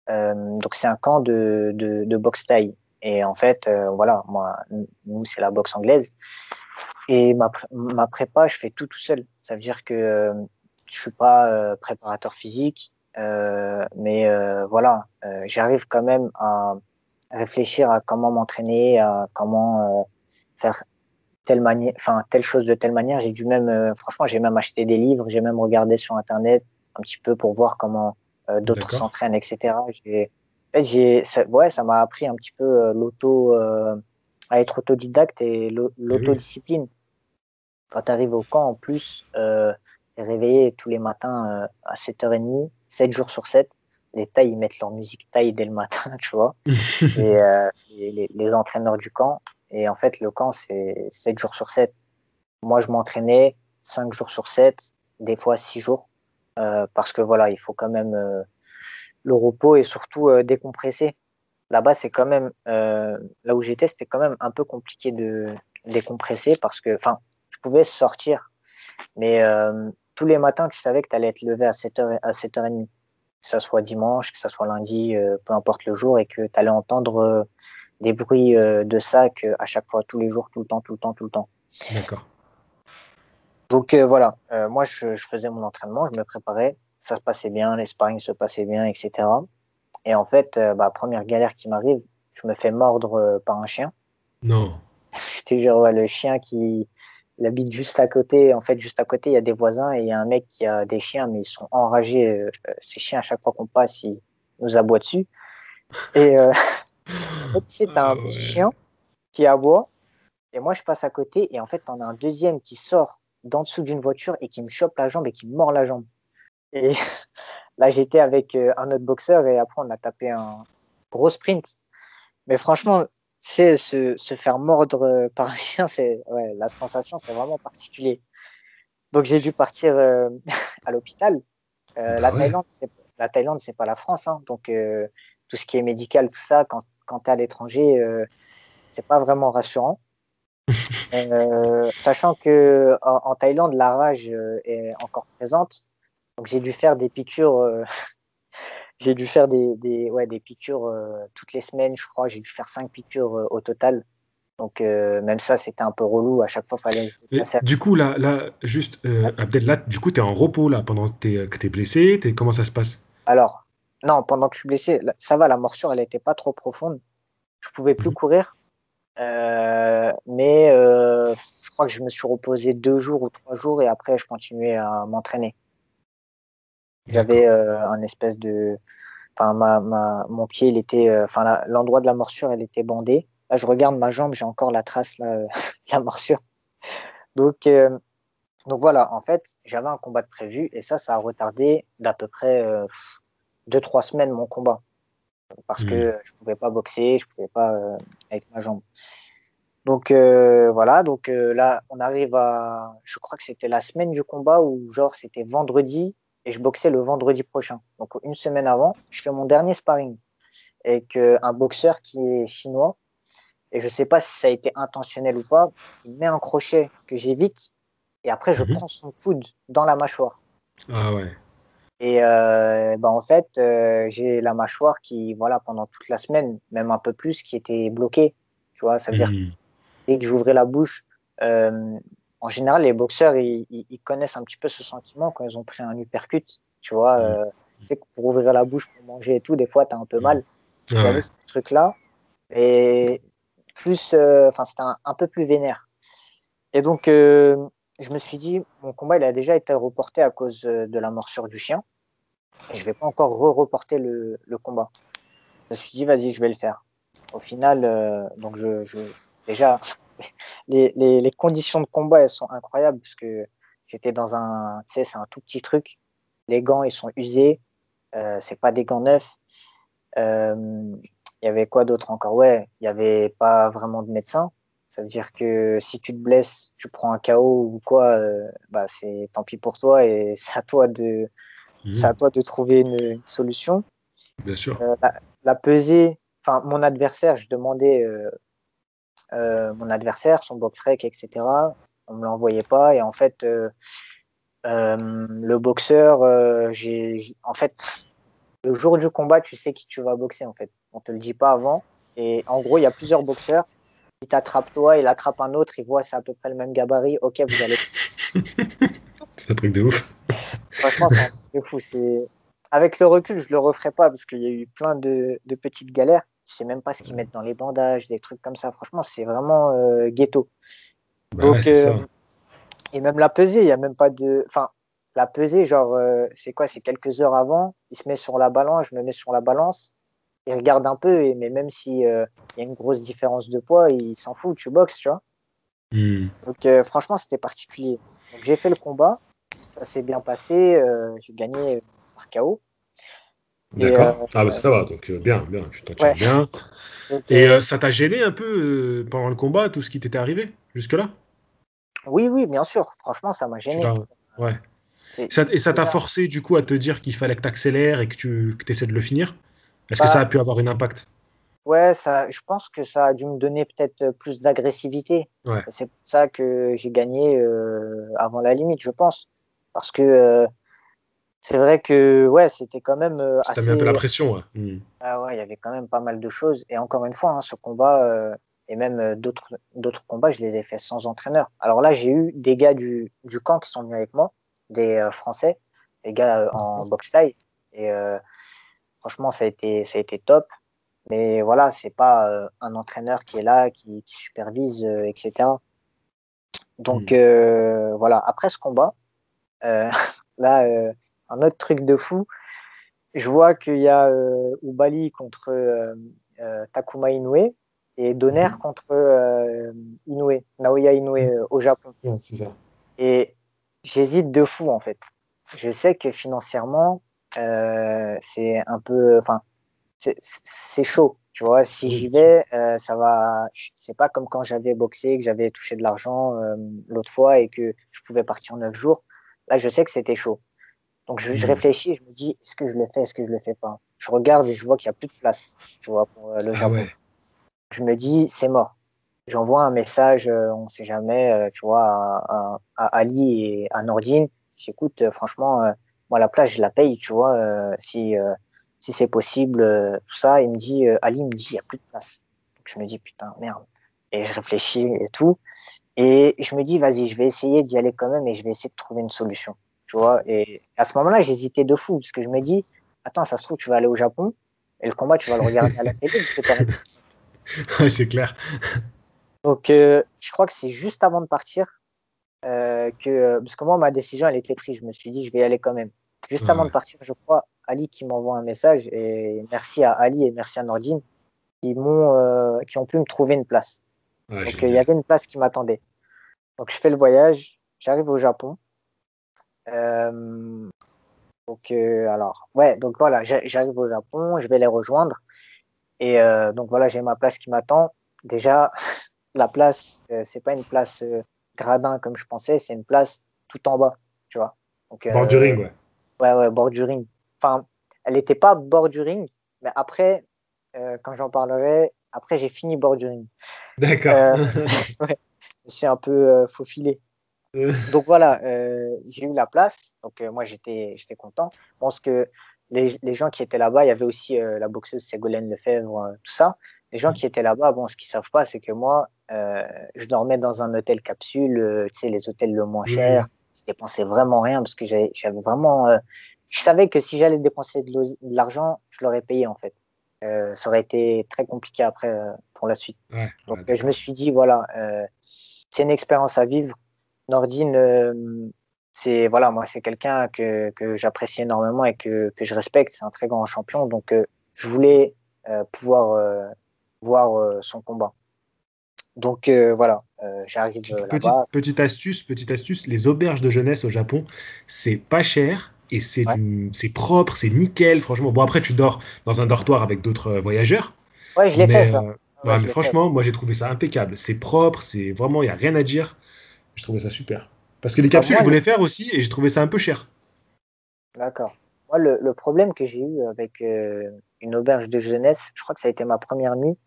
Donc c'est un camp de boxe thaï. Et en fait, voilà, moi, nous, c'est la boxe anglaise. Et ma prépa, je fais tout seul. Ça veut dire que je suis pas préparateur physique, mais voilà, j'arrive quand même à réfléchir à comment m'entraîner, à comment faire telle chose de telle manière. J'ai dû même, franchement, j'ai même acheté des livres, j'ai même regardé sur Internet un petit peu pour voir comment d'autres D'accord. s'entraînent, etc. En fait, ouais, ça m'a appris un petit peu à être autodidacte et Eh oui. l'autodiscipline. Quand tu arrives au camp, en plus, tu es réveillé tous les matins à 7h30, 7 jours sur 7. Les Thaïs, ils mettent leur musique Thaï dès le matin, tu vois, et les entraîneurs du camp. Et en fait, le camp, c'est 7 jours sur 7. Moi, je m'entraînais 5 jours sur 7, des fois 6 jours, parce que voilà, il faut quand même le repos et surtout décompresser. Là-bas, c'est quand même, là où j'étais, c'était quand même un peu compliqué de décompresser parce que, enfin, je pouvais sortir, mais tous les matins, tu savais que tu allais être levé à 7h30, que ça soit dimanche, que ça soit lundi, peu importe le jour, et que tu allais entendre des bruits de sac à chaque fois, tous les jours, tout le temps, tout le temps, tout le temps. D'accord. Donc voilà, moi je faisais mon entraînement, je me préparais, ça se passait bien, les sparring se passaient bien, etc. Et en fait, première galère qui m'arrive, je me fais mordre par un chien. Non. C'était genre ouais, le chien qui il habite juste à côté. En fait, juste à côté, il y a des voisins et il y a un mec qui a des chiens, mais ils sont enragés. Ces chiens, à chaque fois qu'on passe, ils nous aboient dessus. Et en fait, tu sais, t'as Ah un petit ouais. chien qui aboie, et moi je passe à côté, et en fait, t'en as un deuxième qui sort d'en dessous d'une voiture et qui me chope la jambe et qui me mord la jambe. Et là, j'étais avec un autre boxeur et après, on a tapé un gros sprint. Mais franchement, c'est se faire mordre par un chien, ouais, la sensation, c'est vraiment particulier. Donc, j'ai dû partir à l'hôpital. Bah ouais. La Thaïlande, c'est pas la France, hein. Donc, tout ce qui est médical, tout ça, quand tu es à l'étranger, c'est pas vraiment rassurant. Sachant que en Thaïlande, la rage est encore présente. Donc, j'ai dû faire des piqûres. J'ai dû faire ouais, des piqûres toutes les semaines, je crois. J'ai dû faire 5 piqûres au total. Donc, même ça, c'était un peu relou. À chaque fois, il fallait que je Mais déplace. du coup, là, juste, Abdel, là, du coup, t'es en repos, là, pendant que t'es blessé. Comment ça se passe? Alors, non, pendant que je suis blessé, ça va, la morsure, elle n'était pas trop profonde. Je pouvais plus Mhm. courir. Mais je crois que je me suis reposé 2 jours ou 3 jours et après, je continuais à m'entraîner. J'avais D'accord. un espèce de. Enfin, mon pied, il était. Enfin, l'endroit de la morsure, elle était bandée. Là, je regarde ma jambe, j'ai encore la trace là, de la morsure. Donc, voilà, en fait, j'avais un combat de prévu et ça a retardé d'à peu près 2, 3 semaines mon combat parce Hmm. que je pouvais pas boxer, je pouvais pas avec ma jambe. Donc voilà, donc là, on arrive je crois que c'était la semaine du combat où genre c'était vendredi et je boxais le vendredi prochain. Donc une semaine avant, je fais mon dernier sparring. et qu'un boxeur qui est chinois, et je sais pas si ça a été intentionnel ou pas, il met un crochet que j'évite et après je Mhm. prends son coude dans la mâchoire. Ah ouais. Et en fait, j'ai la mâchoire qui, voilà, pendant toute la semaine, même un peu plus, qui était bloquée. Tu vois, ça veut dire que Mhm. dès que j'ouvrais la bouche, euh, en général, les boxeurs, ils connaissent un petit peu ce sentiment quand ils ont pris un uppercut. Tu vois, Mhm. c'est que pour ouvrir la bouche, pour manger et tout, des fois, tu as un peu Mhm. mal. Ah J'avais ouais. ce truc-là, et plus, enfin, c'était un peu plus vénère. Et donc, je me suis dit, mon combat, il a déjà été reporté à cause de la morsure du chien. Et je vais pas encore re-reporter le combat. Je me suis dit, vas-y, je vais le faire. Au final, donc déjà, les conditions de combat, elles sont incroyables parce que j'étais dans un, tu sais, c'est un tout petit truc. Les gants, ils sont usés. C'est pas des gants neufs. Euh, Il y avait quoi d'autre encore? Ouais, il y avait pas vraiment de médecin. Ça veut dire que si tu te blesses, tu prends un KO ou quoi, bah c'est tant pis pour toi et c'est à Mhm. toi de trouver une solution. Bien sûr. La pesée, enfin mon adversaire, je demandais mon adversaire, son box rec, etc. On me l'envoyait pas et en fait le boxeur, en fait le jour du combat, tu sais qui tu vas boxer en fait. On te le dit pas avant. Et en gros, il y a plusieurs boxeurs. Il t'attrape toi, il attrape un autre, il voit c'est à peu près le même gabarit. Ok, vous allez. C'est un truc de ouf. Franchement, c'est un truc de fou. Avec le recul, je le referai pas parce qu'il y a eu plein de petites galères. Je sais même pas ce qu'ils mettent dans les bandages, des trucs comme ça. Franchement, c'est vraiment ghetto. Bah ouais, Donc, c'est ça. et même la pesée, il y a même pas de. Enfin, la pesée, genre, c'est quoi? C'est quelques heures avant. Il se met sur la balance, je me mets sur la balance. Il regarde un peu, mais même si il y a une grosse différence de poids, il s'en fout. Tu boxes, tu vois. Mhm. Donc, franchement, c'était particulier. Donc, j'ai fait le combat. Ça s'est bien passé. J'ai gagné par KO. Et D'accord. Ah bah ça va, donc bien, bien, tu t'en tires ouais, bien. donc, Et ça t'a gêné un peu pendant le combat, tout ce qui t'était arrivé jusque-là? oui, oui, bien sûr. Franchement, ça m'a Tu gêné. l'as. Ouais. C'est Et ça t'a déjà. forcé du coup à te dire qu'il fallait que tu accélères et que tu essaies de le finir? Est-ce que ça Bah, a pu avoir un impact? ouais, ça, je pense que ça a dû me donner peut-être plus d'agressivité. Ouais. Et c'est pour ça que j'ai gagné avant la limite, je pense. Parce que c'est vrai que ouais, c'était quand même Ça t'a mis un peu la assez. pression, ouais. Mhm. Ah ouais, il y avait quand même pas mal de choses. Et encore une fois, hein, ce combat et même d'autres combats, je les ai faits sans entraîneur. Alors là, j'ai eu des gars du camp qui sont venus avec moi, des Français, des gars en D'accord. boxe thaï. Et franchement, ça a été top. Mais voilà, c'est pas un entraîneur qui est là, qui supervise, etc. Donc Mhm. voilà, après ce combat, euh, là, un autre truc de fou, je vois qu'il y a Ubali contre Takuma Inoue et Donner Mhm. contre Inoue, Naoya Inoue au Japon. Ouais, c'est ça. Et j'hésite de fou en fait. Je sais que financièrement, c'est un peu, enfin, c'est chaud, tu vois. Si Oui, j'y bien sûr. vais, ça va. C'est pas comme quand j'avais boxé, que j'avais touché de l'argent l'autre fois et que je pouvais partir en 9 jours. Là, je sais que c'était chaud. Donc, je Mhm. réfléchis, je me dis, est-ce que je le fais, est-ce que je le fais pas? Je regarde et je vois qu'il n'y a plus de place, tu vois, pour le Ah Japon. ouais. Je me dis, c'est mort. J'envoie un message, on ne sait jamais, tu vois, à Ali et à Nordine. J'écoute, franchement, moi, la place, je la paye, tu vois, si c'est possible, tout ça. Ali me dit, il n'y a plus de place. Donc, je me dis, putain, merde. Et je réfléchis et tout. Et je me dis, vas-y, je vais essayer d'y aller quand même et je vais essayer de trouver une solution. Tu vois, et à ce moment-là, j'hésitais de fou parce que je me dis, attends, ça se trouve, tu vas aller au Japon et le combat, tu vas le regarder à la télé parce que tu auras. Ouais, c'est clair. Donc, je crois que c'est juste avant de partir parce que moi, ma décision, elle était prise. Je me suis dit, je vais y aller quand même. Juste Ah avant de ouais. partir, je crois, Ali qui m'envoie un message et merci à Ali et merci à Nordine qui ont pu me trouver une place. Ah, Donc, il y génial. avait une place qui m'attendait. Donc, je fais le voyage, j'arrive au Japon. Euh, donc, alors, ouais, donc voilà, j'arrive au Japon, je vais les rejoindre. Et donc voilà, j'ai ma place qui m'attend. Déjà, la place, c'est pas une place gradin comme je pensais, c'est une place tout en bas, tu vois. Donc, Bord du ring, ouais. ouais, ouais, bord du ring. Enfin, elle n'était pas bord du ring, mais après, quand j'en parlerai. Après, j'ai fini bord du ring. D'accord. Euh, ouais, je me suis un peu faufilé. Donc voilà, j'ai eu la place. Donc moi, j'étais content. Je pense que les gens qui étaient là-bas, il y avait aussi la boxeuse Ségolène Lefebvre, tout ça. Les gens qui étaient là-bas, bon, ce qu'ils savent pas, c'est que moi, je dormais dans un hôtel capsule, tu sais, les hôtels le moins Oui, chers. oui. Je dépensais vraiment rien parce que j'avais vraiment. Je savais que si j'allais dépenser de l'argent, je l'aurais payé en fait. Ça aurait été très compliqué après pour la suite. Ouais, Donc ouais, je me d'accord. suis dit, voilà, c'est une expérience à vivre. Nordine, c'est voilà, moi c'est quelqu'un que j'apprécie énormément et que je respecte. C'est un très grand champion, donc je voulais pouvoir voir son combat. Donc voilà, j'arrive là-bas. Petite astuce, les auberges de jeunesse au Japon, c'est pas cher et Ouais, c'est propre, c'est nickel, franchement. Bon, après, tu dors dans un dortoir avec d'autres voyageurs, ouais, je l'ai fait mais, ça. Ouais, ouais, je mais l'ai fait. franchement, moi, j'ai trouvé ça impeccable. C'est propre, c'est vraiment, il n'y a rien à dire. Je trouvais ça super. Parce que les Bah, capsules, moi, je voulais faire aussi et j'ai trouvé ça un peu cher. d'accord. Moi, le problème que j'ai eu avec une auberge de jeunesse, je crois que ça a été ma première nuit.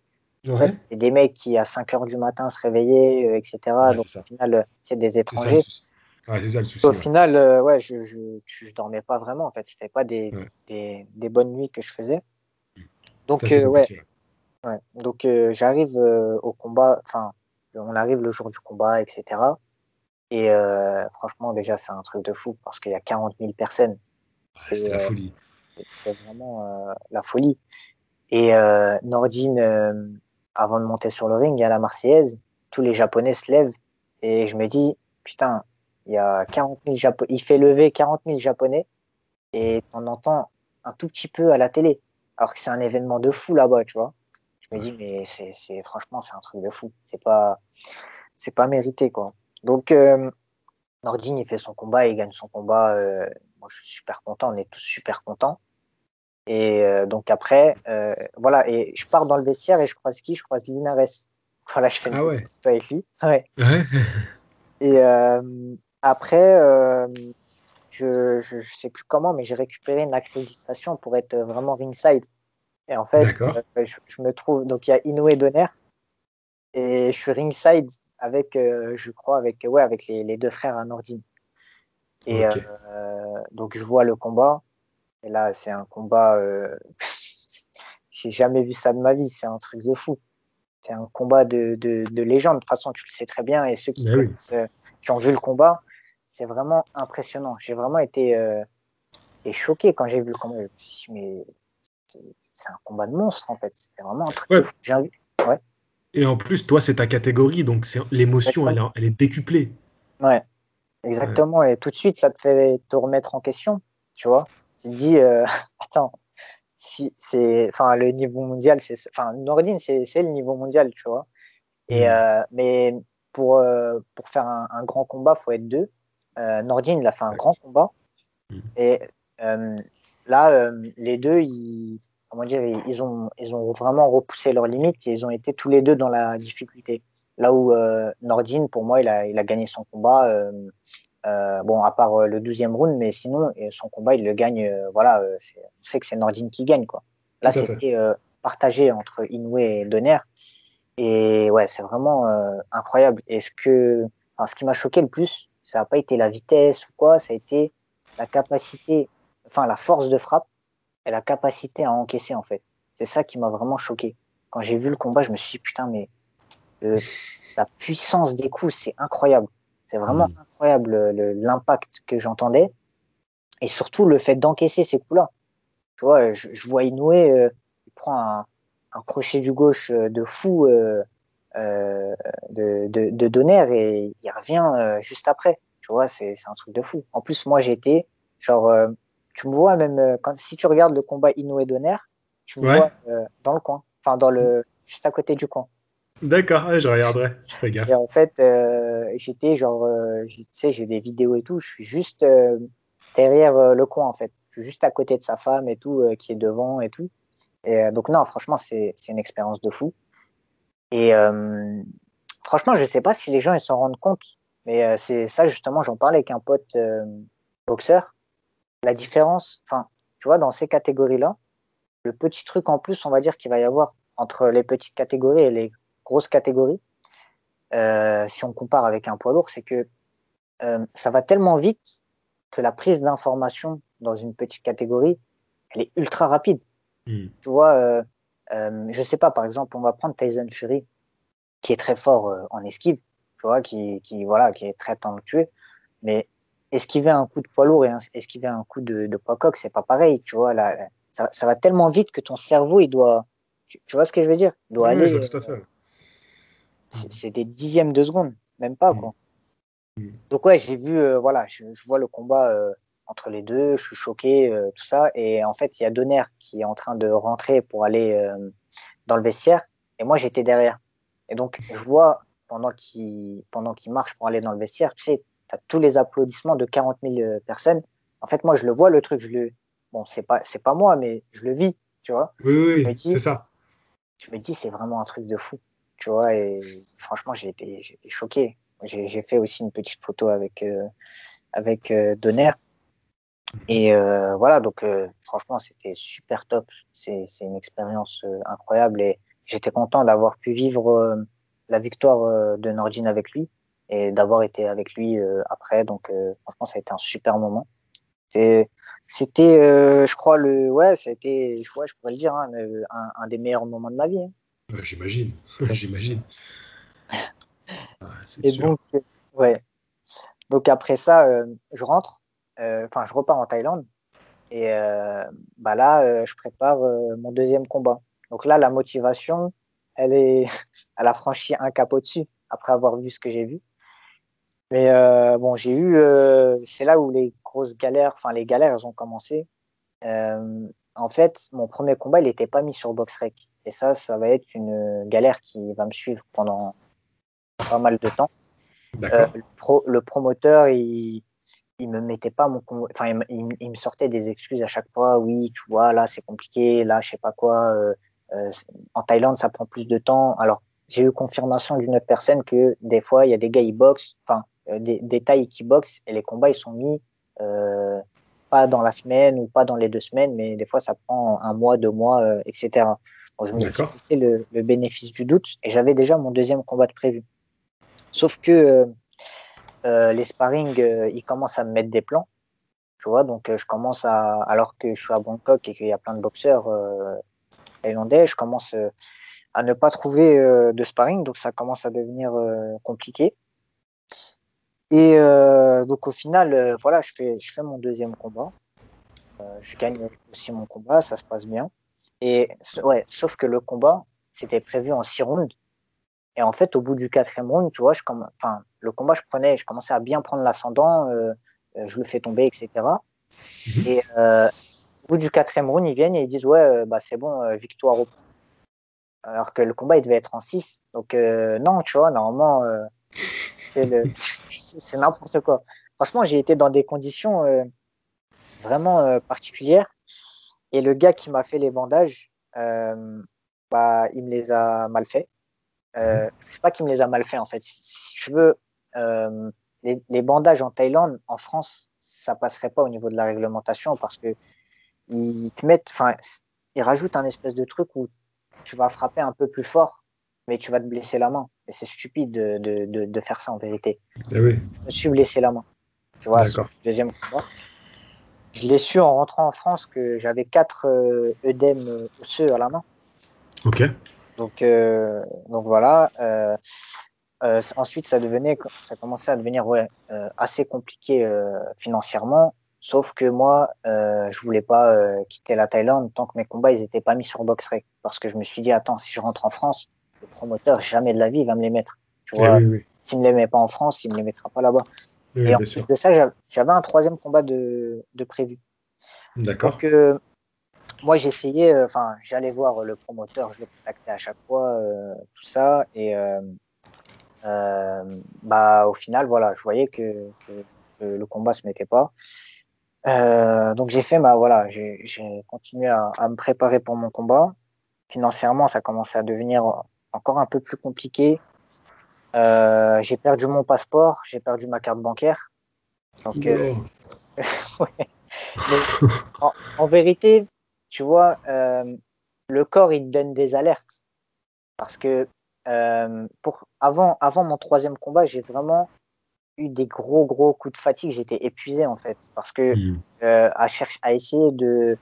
En fait, Ouais, c'est des mecs qui, à 5 heures du matin, se réveillaient, etc. ouais, Donc, c'est au ça. final, c'est des C'est ça le étrangers. souci. Ouais, c'est ça le Au souci, ouais. final, ouais, je dormais pas vraiment, en fait. C'était pas Ouais. des bonnes nuits que je faisais. Ça, Donc, c'est ouais, compliqué. Ouais. ouais. Donc, j'arrive au combat, enfin, on arrive le jour du combat, etc. Et franchement, déjà, c'est un truc de fou parce qu'il y a 40 000 personnes. Ouais, c'était la folie. C'est vraiment la folie. Et Nordine, avant de monter sur le ring, il y a la Marseillaise. Tous les Japonais se lèvent. Et je me dis, putain, il y a 40 000 Japonais. Il fait lever 40 000 Japonais. Et t'en entends un tout petit peu à la télé. Alors que c'est un événement de fou là-bas, tu vois. Je me dis, Ouais. mais franchement, c'est un truc de fou. C'est pas mérité, quoi. Donc, Nordine, il fait son combat, il gagne son combat. Moi, je suis super content. On est tous super contents. Et donc après, voilà, et je pars dans le vestiaire et je croise qui? Je croise Linares. Voilà, je fais une Ah petite ouais. photo avec lui. Ouais. Ouais. Et après, je sais plus comment, mais j'ai récupéré une accréditation pour être vraiment ringside. Et en fait, D'accord. je me trouve, donc il y a Inoue Donner et je suis ringside avec, je crois, ouais, avec les deux frères à Nordine. Et Ok. donc je vois le combat. Et là, c'est un combat, j'ai jamais vu ça de ma vie. C'est un truc de fou. C'est un combat de légende. De toute façon, tu le sais très bien. Et ceux qui Ah oui. connaissent, qui ont vu le combat, c'est vraiment impressionnant. J'ai vraiment été choqué quand j'ai vu le combat. Je me suis dit, mais c'est un combat de monstre, en fait. C'était vraiment un truc de Ouais. fou. J'ai vu. Ouais, Et en plus, toi, c'est ta catégorie, donc l'émotion, exactement. elle est décuplée. Ouais, Ouais. exactement. Et tout de suite, ça te fait te remettre en question. Tu vois, tu te dis, attends, si c'est, enfin, le niveau mondial, enfin, Nordine, c'est le niveau mondial, tu vois. Et, Hmm. mais pour faire un grand combat, faut être deux. Nordine, il a fait un grand Exact. combat. Hmm. Et là, les deux, comment dire, ils ont vraiment repoussé leurs limites et ils ont été tous les deux dans la difficulté. Là où Nordine, pour moi, il a gagné son combat. Bon, à part le 12e round, mais sinon, son combat, il le gagne. Voilà, on sait que c'est Nordine qui gagne, quoi. Là, Tout à fait. c'était partagé entre Inoue et Donner. Et ouais, c'est vraiment incroyable. Enfin, ce qui m'a choqué le plus, ça n'a pas été la vitesse ou quoi, ça a été la capacité, enfin la force de frappe et la capacité à encaisser en fait. C'est ça qui m'a vraiment choqué. Quand j'ai vu le combat, je me suis dit putain, mais euh, la puissance des coups, c'est incroyable. C'est vraiment Hmm. incroyable l'impact que j'entendais et surtout le fait d'encaisser ces coups-là. Tu vois, je vois Inoue, il prend un crochet du gauche de fou de Donner et il revient juste après. Tu vois, c'est un truc de fou. En plus, moi, j'étais genre, tu me vois même si tu regardes le combat Inoue Donner, tu me Ouais. vois dans le coin, enfin juste à côté du coin. D'accord, ouais, je regarderai. Je ferai Et gaffe. en fait, j'étais genre, tu sais, j'ai des vidéos et tout, je suis juste derrière le coin en fait. Je suis juste à côté de sa femme et tout, qui est devant et tout. Et donc non, franchement, c'est une expérience de fou. Et franchement, je sais pas si les gens ils s'en rendent compte, mais c'est ça justement, j'en parlais avec un pote boxeur. La différence, enfin, tu vois, dans ces catégories-là, le petit truc en plus, on va dire, qu'il va y avoir entre les petites catégories et les grosses catégories, si on compare avec un poids lourd, c'est que ça va tellement vite que la prise d'information dans une petite catégorie, elle est ultra rapide. Mm. Tu vois, je sais pas, par exemple, on va prendre Tyson Fury, qui est très fort en esquive, tu vois, voilà, qui est très talentueux, mais esquiver un coup de poids lourd et esquiver un coup de poids coq, c'est pas pareil, tu vois, là, ça va tellement vite que ton cerveau, il doit, tu vois ce que je veux dire? Il doit Ouais, je aller, vois tout à fait. c'est des dixièmes de seconde, même pas, Mm. quoi. Mm. Donc ouais, j'ai vu, voilà, je vois le combat entre les deux, je suis choqué, tout ça, et en fait, il y a Donner qui est en train de rentrer pour aller dans le vestiaire, et moi j'étais derrière. Et donc je vois pendant qu'il marche pour aller dans le vestiaire, tu sais, tu as tous les applaudissements de 40 000 personnes. En fait, moi je le vois le truc, bon, c'est pas moi, mais je le vis, tu vois. Oui, oui, Je me oui, c'est dis, ça. c'est vraiment un truc de fou, tu vois. Et franchement, j'ai été choqué. J'ai fait aussi une petite photo avec Donner. Et voilà, donc franchement, c'était super top. C'est une expérience incroyable et j'étais content d'avoir pu vivre la victoire de Nordine avec lui et d'avoir été avec lui après. Donc franchement, ça a été un super moment. C'était, je crois, ouais, ça a été, ouais, je pourrais le dire, hein, un des meilleurs moments de ma vie, hein. J'imagine, j'imagine. Ah, c'est Et sûr. donc, ouais. Donc après ça, je rentre, enfin, je repars en Thaïlande. Et bah là, je prépare mon deuxième combat. Donc là, la motivation, elle a franchi un cap au-dessus après avoir vu ce que j'ai vu. Mais bon, c'est là où les grosses galères, enfin les galères, elles ont commencé. En fait, mon premier combat, il n'était pas mis sur BoxRec. Et ça va être une galère qui va me suivre pendant pas mal de temps. D'accord. Le promoteur, il me mettait pas enfin il me sortait des excuses à chaque fois. Oui, tu vois, là c'est compliqué, là je sais pas quoi. En Thaïlande ça prend plus de temps. Alors j'ai eu confirmation d'une autre personne que des fois il y a des gars ils boxent, enfin des Thaïs qui boxent et les combats ils sont mis pas dans la semaine ou pas dans les 2 semaines, mais des fois ça prend un mois, 2 mois, etc. Bon, j'ai D'accord. laissé le bénéfice du doute et j'avais déjà mon deuxième combat de prévu. Sauf que les sparring, ils commencent à me mettre des plans, tu vois, donc alors que je suis à Bangkok et qu'il y a plein de boxeurs thaïlandais, je commence à ne pas trouver de sparring, donc ça commence à devenir compliqué. Et donc au final, voilà, je fais mon deuxième combat, je gagne aussi mon combat, ça se passe bien. Et ouais, sauf que le combat, c'était prévu en 6 rounds. Et en fait, au bout du quatrième round, tu vois, enfin, le combat, je commençais à bien prendre l'ascendant, je le fais tomber, etc. Mhm. Et au bout du quatrième round, ils viennent et ils disent, ouais, bah, c'est bon, victoire au point. Alors que le combat, il devait être en 6. Donc, non, tu vois, normalement, c'est n'importe quoi. Franchement, j'ai été dans des conditions vraiment particulières. Et le gars qui m'a fait les bandages, bah, il me les a mal fait. C'est pas qu'il me les a mal fait en fait. Si tu veux, les bandages en Thaïlande, en France, ça passerait pas au niveau de la réglementation parce que ils te mettent, enfin, ils rajoutent un espèce de truc où tu vas frapper un peu plus fort, mais tu vas te blesser la main. Et c'est stupide de faire ça en vérité. Eh oui, Je me suis blessé la main, tu vois, sur d'accord. le deuxième combat. Je l'ai su en rentrant en France que j'avais 4 œdèmes osseux à la main. Ok. Donc voilà. Ensuite, ça commençait à devenir ouais, assez compliqué financièrement. Sauf que moi, je voulais pas quitter la Thaïlande tant que mes combats ils étaient pas mis sur BoxRec. Parce que je me suis dit, attends, si je rentre en France, le promoteur, jamais de la vie, il va me les mettre. Tu Eh vois, oui, oui. s'il me les met pas en France, il me les mettra pas là-bas. Oui, Et en bien plus sûr. de ça, j'avais un troisième combat de prévu. D'accord. Donc, moi, j'essayais, enfin, j'allais voir le promoteur, je le contactais à chaque fois, tout ça. Et bah, au final, voilà, je voyais que le combat se mettait pas. Donc voilà, j'ai continué à me préparer pour mon combat. Financièrement, ça commençait à devenir encore un peu plus compliqué. J'ai perdu mon passeport, j'ai perdu ma carte bancaire. Donc, Oula. ouais. Mais en vérité, tu vois, le corps, il te donne des alertes. Parce que avant mon troisième combat, j'ai vraiment eu des gros coups de fatigue. J'étais épuisé, en fait. Parce que Hmm. à essayer de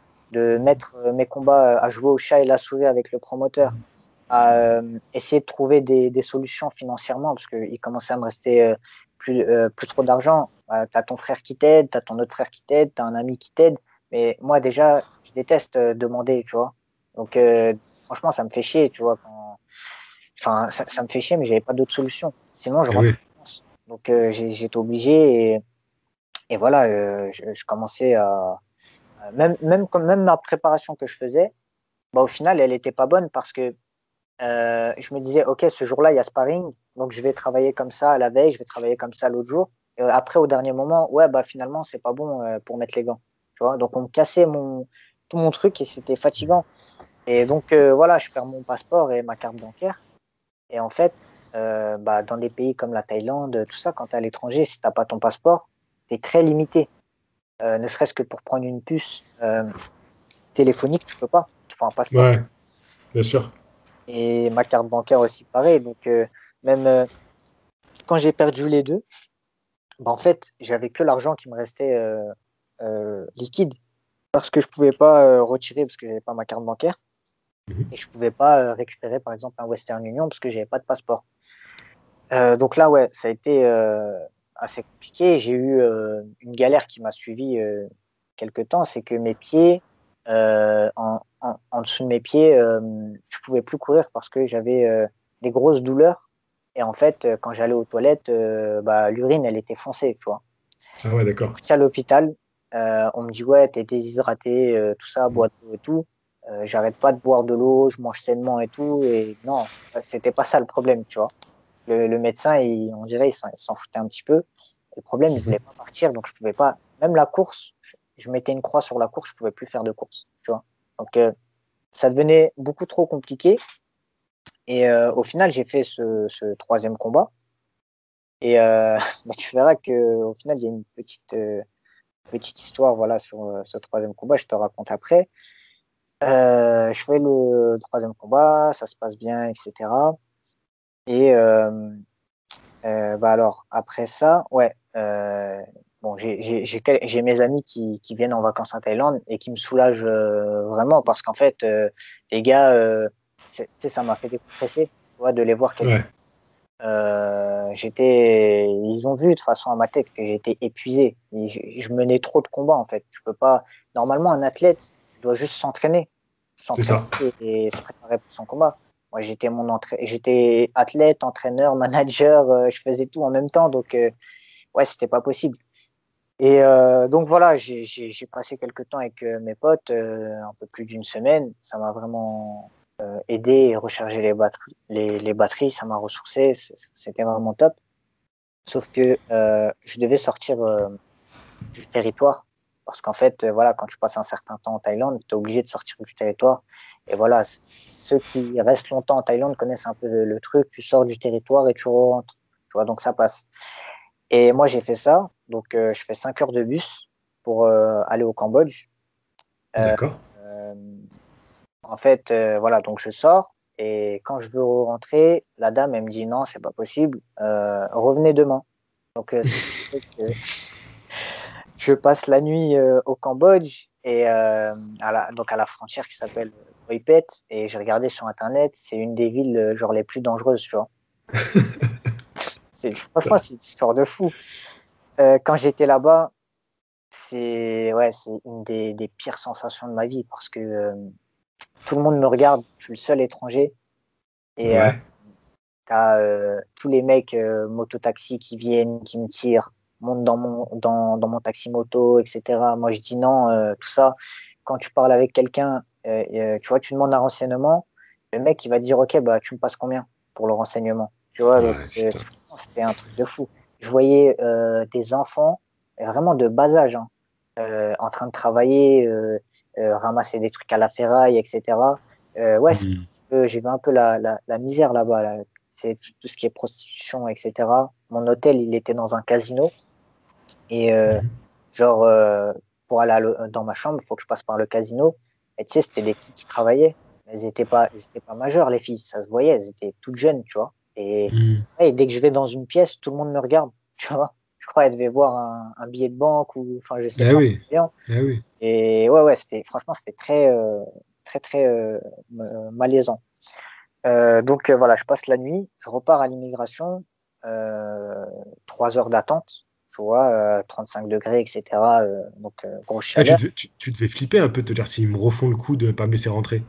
mettre mes combats à jouer au chat et la souris avec le promoteur, à essayer de trouver des solutions financièrement, parce qu'il commençait à me rester plus trop d'argent. Tu as ton frère qui t'aide, tu as ton autre frère qui t'aide, tu as un ami qui t'aide. Mais moi, déjà, je déteste demander, tu vois. Donc, franchement, ça me fait chier, tu vois. Enfin, ça me fait chier, mais j'avais pas d'autre solution. Sinon, je Ah oui. rentrais en France. Donc, j'étais obligé et voilà, je commençais même ma préparation que je faisais, bah, au final, elle était pas bonne parce que je me disais, OK, ce jour-là, il y a sparring, donc je vais travailler comme ça la veille, je vais travailler comme ça l'autre jour. Et après, au dernier moment, ouais, bah finalement, c'est pas bon pour mettre les gants. Tu vois, donc on me cassait tout mon truc et c'était fatigant. Et donc, voilà, je perds mon passeport et ma carte bancaire. Et en fait, bah, dans des pays comme la Thaïlande, tout ça, quand tu es à l'étranger, si tu n'as pas ton passeport, tu es très limité. Ne serait-ce que pour prendre une puce téléphonique, tu peux pas. Il faut un passeport. Ouais, bien sûr. Et ma carte bancaire aussi, pareil. Donc, même quand j'ai perdu les deux, bah, en fait, j'avais que l'argent qui me restait liquide parce que je pouvais pas retirer parce que j'avais pas ma carte bancaire Mhm. et je pouvais pas récupérer par exemple un Western Union parce que j'avais pas de passeport. Donc là, ouais, ça a été assez compliqué. J'ai eu une galère qui m'a suivi quelque temps, c'est que mes pieds, en dessous de mes pieds, je pouvais plus courir parce que j'avais des grosses douleurs. Et en fait, quand j'allais aux toilettes, bah, l'urine, elle était foncée, tu vois. Ah ouais, d'accord. Parti à l'hôpital, on me dit, ouais, t'es déshydraté, tout ça, bois de l'eau et tout. J'arrête pas de boire de l'eau, je mange sainement et tout. Et non, c'était pas ça le problème, tu vois. Le médecin, on dirait, il s'en foutait un petit peu. Le problème, il voulait Mhm. pas partir, donc je pouvais pas. Même la course, je mettais une croix sur la course, je pouvais plus faire de course, tu vois. Donc ça devenait beaucoup trop compliqué. Et au final, j'ai fait ce troisième combat. Et bah, tu verras que au final, il y a une petite histoire, voilà, sur ce troisième combat. Je te raconte après. Je fais le troisième combat, ça se passe bien, etc. Et bah alors, après ça, ouais, bon, j'ai mes amis qui viennent en vacances en Thaïlande et qui me soulagent vraiment parce qu'en fait, les gars, tu sais, ça m'a fait décompresser, tu vois, de les voir quelques. Ouais, Ils ont vu de toute façon à ma tête que j'étais épuisé. Et je menais trop de combats en fait. Tu peux pas. Normalement, un athlète doit juste c'est s'entraîner ça. et se préparer pour son combat. Moi, j'étais athlète, entraîneur, manager. Je faisais tout en même temps, donc ouais, c'était pas possible. Et donc voilà, j'ai passé quelques temps avec mes potes, un peu plus d'une semaine. Ça m'a vraiment aidé et rechargé les batteries. Ça m'a ressourcé. C'était vraiment top. Sauf que je devais sortir du territoire. Parce qu'en fait, voilà, quand tu passes un certain temps en Thaïlande, tu es obligé de sortir du territoire. Et voilà, ceux qui restent longtemps en Thaïlande connaissent un peu le truc. Tu sors du territoire et tu rentres. Tu vois, donc ça passe. Et moi, j'ai fait ça. Donc, je fais 5 heures de bus pour aller au Cambodge. Euh, D'accord. euh, En fait, voilà, donc je sors. Et quand je veux rentrer, la dame, elle me dit non, c'est pas possible. Revenez demain. Donc, ce qui fait que je passe la nuit au Cambodge et donc à la frontière qui s'appelle Hoi Pet. Et j'ai regardé sur Internet, c'est une des villes genre les plus dangereuses, tu vois. Franchement, c'est une histoire de fou. Quand j'étais là-bas, c'est une des pires sensations de ma vie parce que tout le monde me regarde, je suis le seul étranger et Ouais. t'as tous les mecs moto-taxi qui viennent, qui me tirent, montent dans mon taxi moto, etc. Moi, je dis non, tout ça. Quand tu parles avec quelqu'un, tu vois, tu demandes un renseignement, le mec, il va te dire, OK, bah, tu me passes combien pour le renseignement? Tu vois, donc Ouais, putain. c'était un truc de fou. Je voyais des enfants, vraiment de bas âge, hein, en train de travailler, ramasser des trucs à la ferraille, etc. Ouais, Mhm. j'ai vu un peu la misère là-bas, là. C'est tout ce qui est prostitution, etc. Mon hôtel, il était dans un casino. Et Mhm. genre, pour aller dans ma chambre, il faut que je passe par le casino. Et tu sais, c'était des filles qui travaillaient. Elles étaient pas majeures, les filles. Ça se voyait, elles étaient toutes jeunes, tu vois. Hmm. Et dès que je vais dans une pièce, tout le monde me regarde, tu vois. Je crois qu'elles devaient voir un billet de banque ou, enfin, je sais Ah pas. oui, ah oui. Et ouais, franchement, c'était très, très, très malaisant. Donc voilà, je passe la nuit, je repars à l'immigration, 3 heures d'attente, tu vois, 35 degrés, etc. Donc grosse Ah, chaleur, tu devais flipper un peu, te dire s'ils me refont le coup de ne pas me laisser rentrer.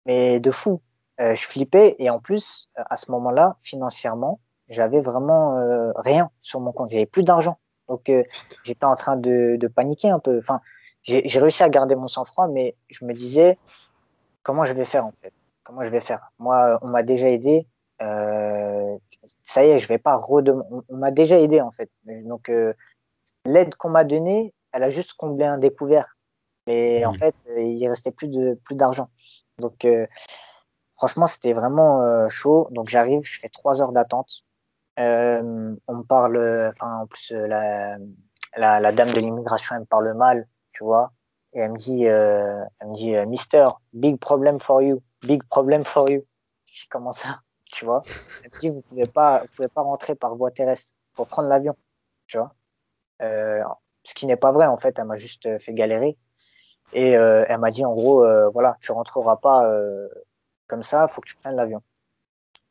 mais de fou. Je flippais et en plus, à ce moment-là, financièrement, j'avais vraiment rien sur mon compte, j'avais plus d'argent. Donc Putain. j'étais en train de paniquer un peu. Enfin, j'ai réussi à garder mon sang-froid, mais je me disais, comment je vais faire en fait? Comment je vais faire? Moi, on m'a déjà aidé. Euh, Ça y est, je vais pas redemander. On m'a déjà aidé en fait. Donc l'aide qu'on m'a donnée, elle a juste comblé un découvert. Mais en Hmm. fait, il restait plus d'argent. Donc franchement, c'était vraiment chaud. Donc j'arrive, je fais 3 heures d'attente. On me parle, enfin en plus la dame de l'immigration, elle me parle mal, tu vois. Et elle me dit, Mister, big problem for you, big problem for you. Je dis, comment ça, tu vois? Elle me dit, vous pouvez pas rentrer par voie terrestre, faut prendre l'avion, tu vois. Euh, Ce qui n'est pas vrai en fait, elle m'a juste fait galérer. Et elle m'a dit en gros, voilà, tu rentreras pas comme ça, faut que tu prennes l'avion.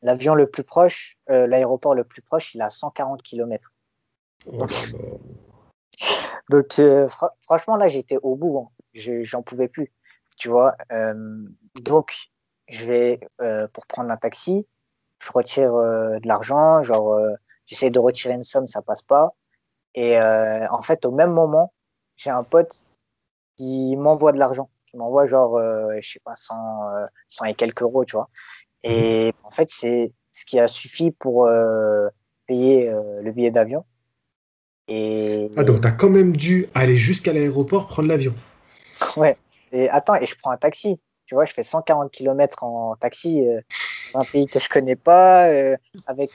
L'avion le plus proche, l'aéroport le plus proche, il a 140 kilomètres. Oh Donc, là là. donc franchement, là, j'étais au bout, hein. J'en pouvais plus, tu vois. Donc, je vais pour prendre un taxi, je retire de l'argent, genre, j'essaie de retirer une somme, ça passe pas. Et en fait, au même moment, j'ai un pote qui m'envoie de l'argent, qui m'envoie genre, je sais pas, 100 et quelques euros, tu vois. Mhm. Et en fait, c'est ce qui a suffi pour payer le billet d'avion. Ah, Et donc t'as quand même dû aller jusqu'à l'aéroport prendre l'avion. ouais. Et attends, et je prends un taxi. Tu vois, je fais 140 kilomètres en taxi dans un pays que je connais pas, avec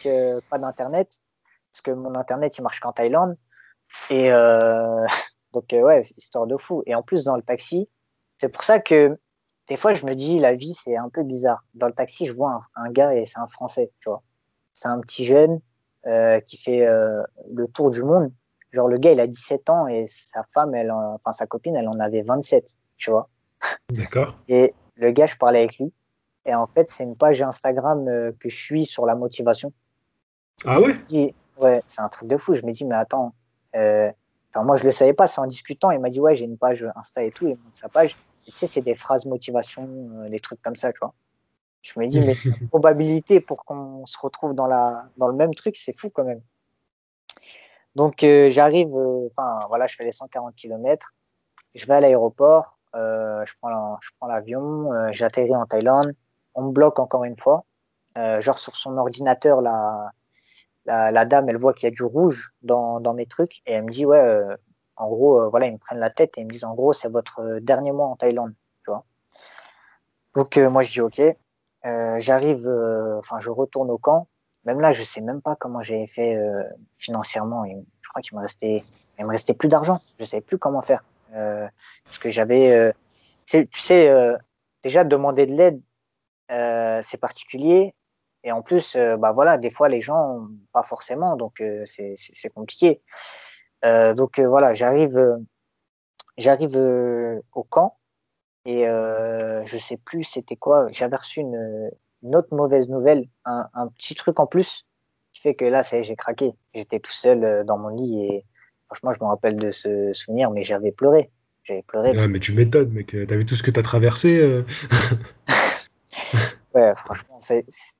pas d'internet, parce que mon internet il marche qu'en Thaïlande. Et donc ouais, c'est histoire de fou. Et en plus dans le taxi, c'est pour ça que des fois je me dis la vie c'est un peu bizarre. Dans le taxi, je vois un gars et c'est un Français, tu vois. C'est un petit jeune qui fait le tour du monde. Genre, le gars, il a 17 ans et sa femme, enfin, sa copine, elle en avait 27, tu vois. D'accord. Et le gars, je parlais avec lui. Et en fait, c'est une page Instagram que je suis sur la motivation. Ah Et je ouais? me dis, ouais, c'est un truc de fou. Je me dis, mais attends, euh, enfin, moi, je le savais pas, c'est en discutant. Il m'a dit, ouais, j'ai une page Insta et tout. Il montre sa page. Et tu sais, c'est des phrases motivation, des trucs comme ça, tu vois. Je me dis, mais la probabilité pour qu'on se retrouve dans le même truc, c'est fou quand même. Donc j'arrive, enfin voilà, je fais les 140 kilomètres, je vais à l'aéroport, je prends l'avion, j'atterris en Thaïlande, on me bloque encore une fois. Genre sur son ordinateur, la dame, elle voit qu'il y a du rouge dans mes trucs et elle me dit, ouais, en gros, voilà, ils me prennent la tête et ils me disent, en gros, c'est votre dernier mois en Thaïlande, tu vois. Donc moi je dis, ok. J'arrive, enfin je retourne au camp. Même là, je sais même pas comment j'ai fait financièrement. Je crois qu'il me restait plus d'argent. Je savais plus comment faire. Parce que j'avais, tu sais, déjà demander de l'aide, c'est particulier. Et en plus, bah voilà, des fois les gens, pas forcément, donc c'est compliqué. Donc voilà, j'arrive au camp. Et je sais plus c'était quoi. J'avais reçu une autre mauvaise nouvelle, un petit truc en plus qui fait que là, ça y est, j'ai craqué. J'étais tout seul dans mon lit et franchement, je me rappelle de ce souvenir, mais j'avais pleuré. J'avais pleuré Ah, parce mais tu m'étonnes, mec. T'as vu tout ce que t'as traversé? que ouais, franchement,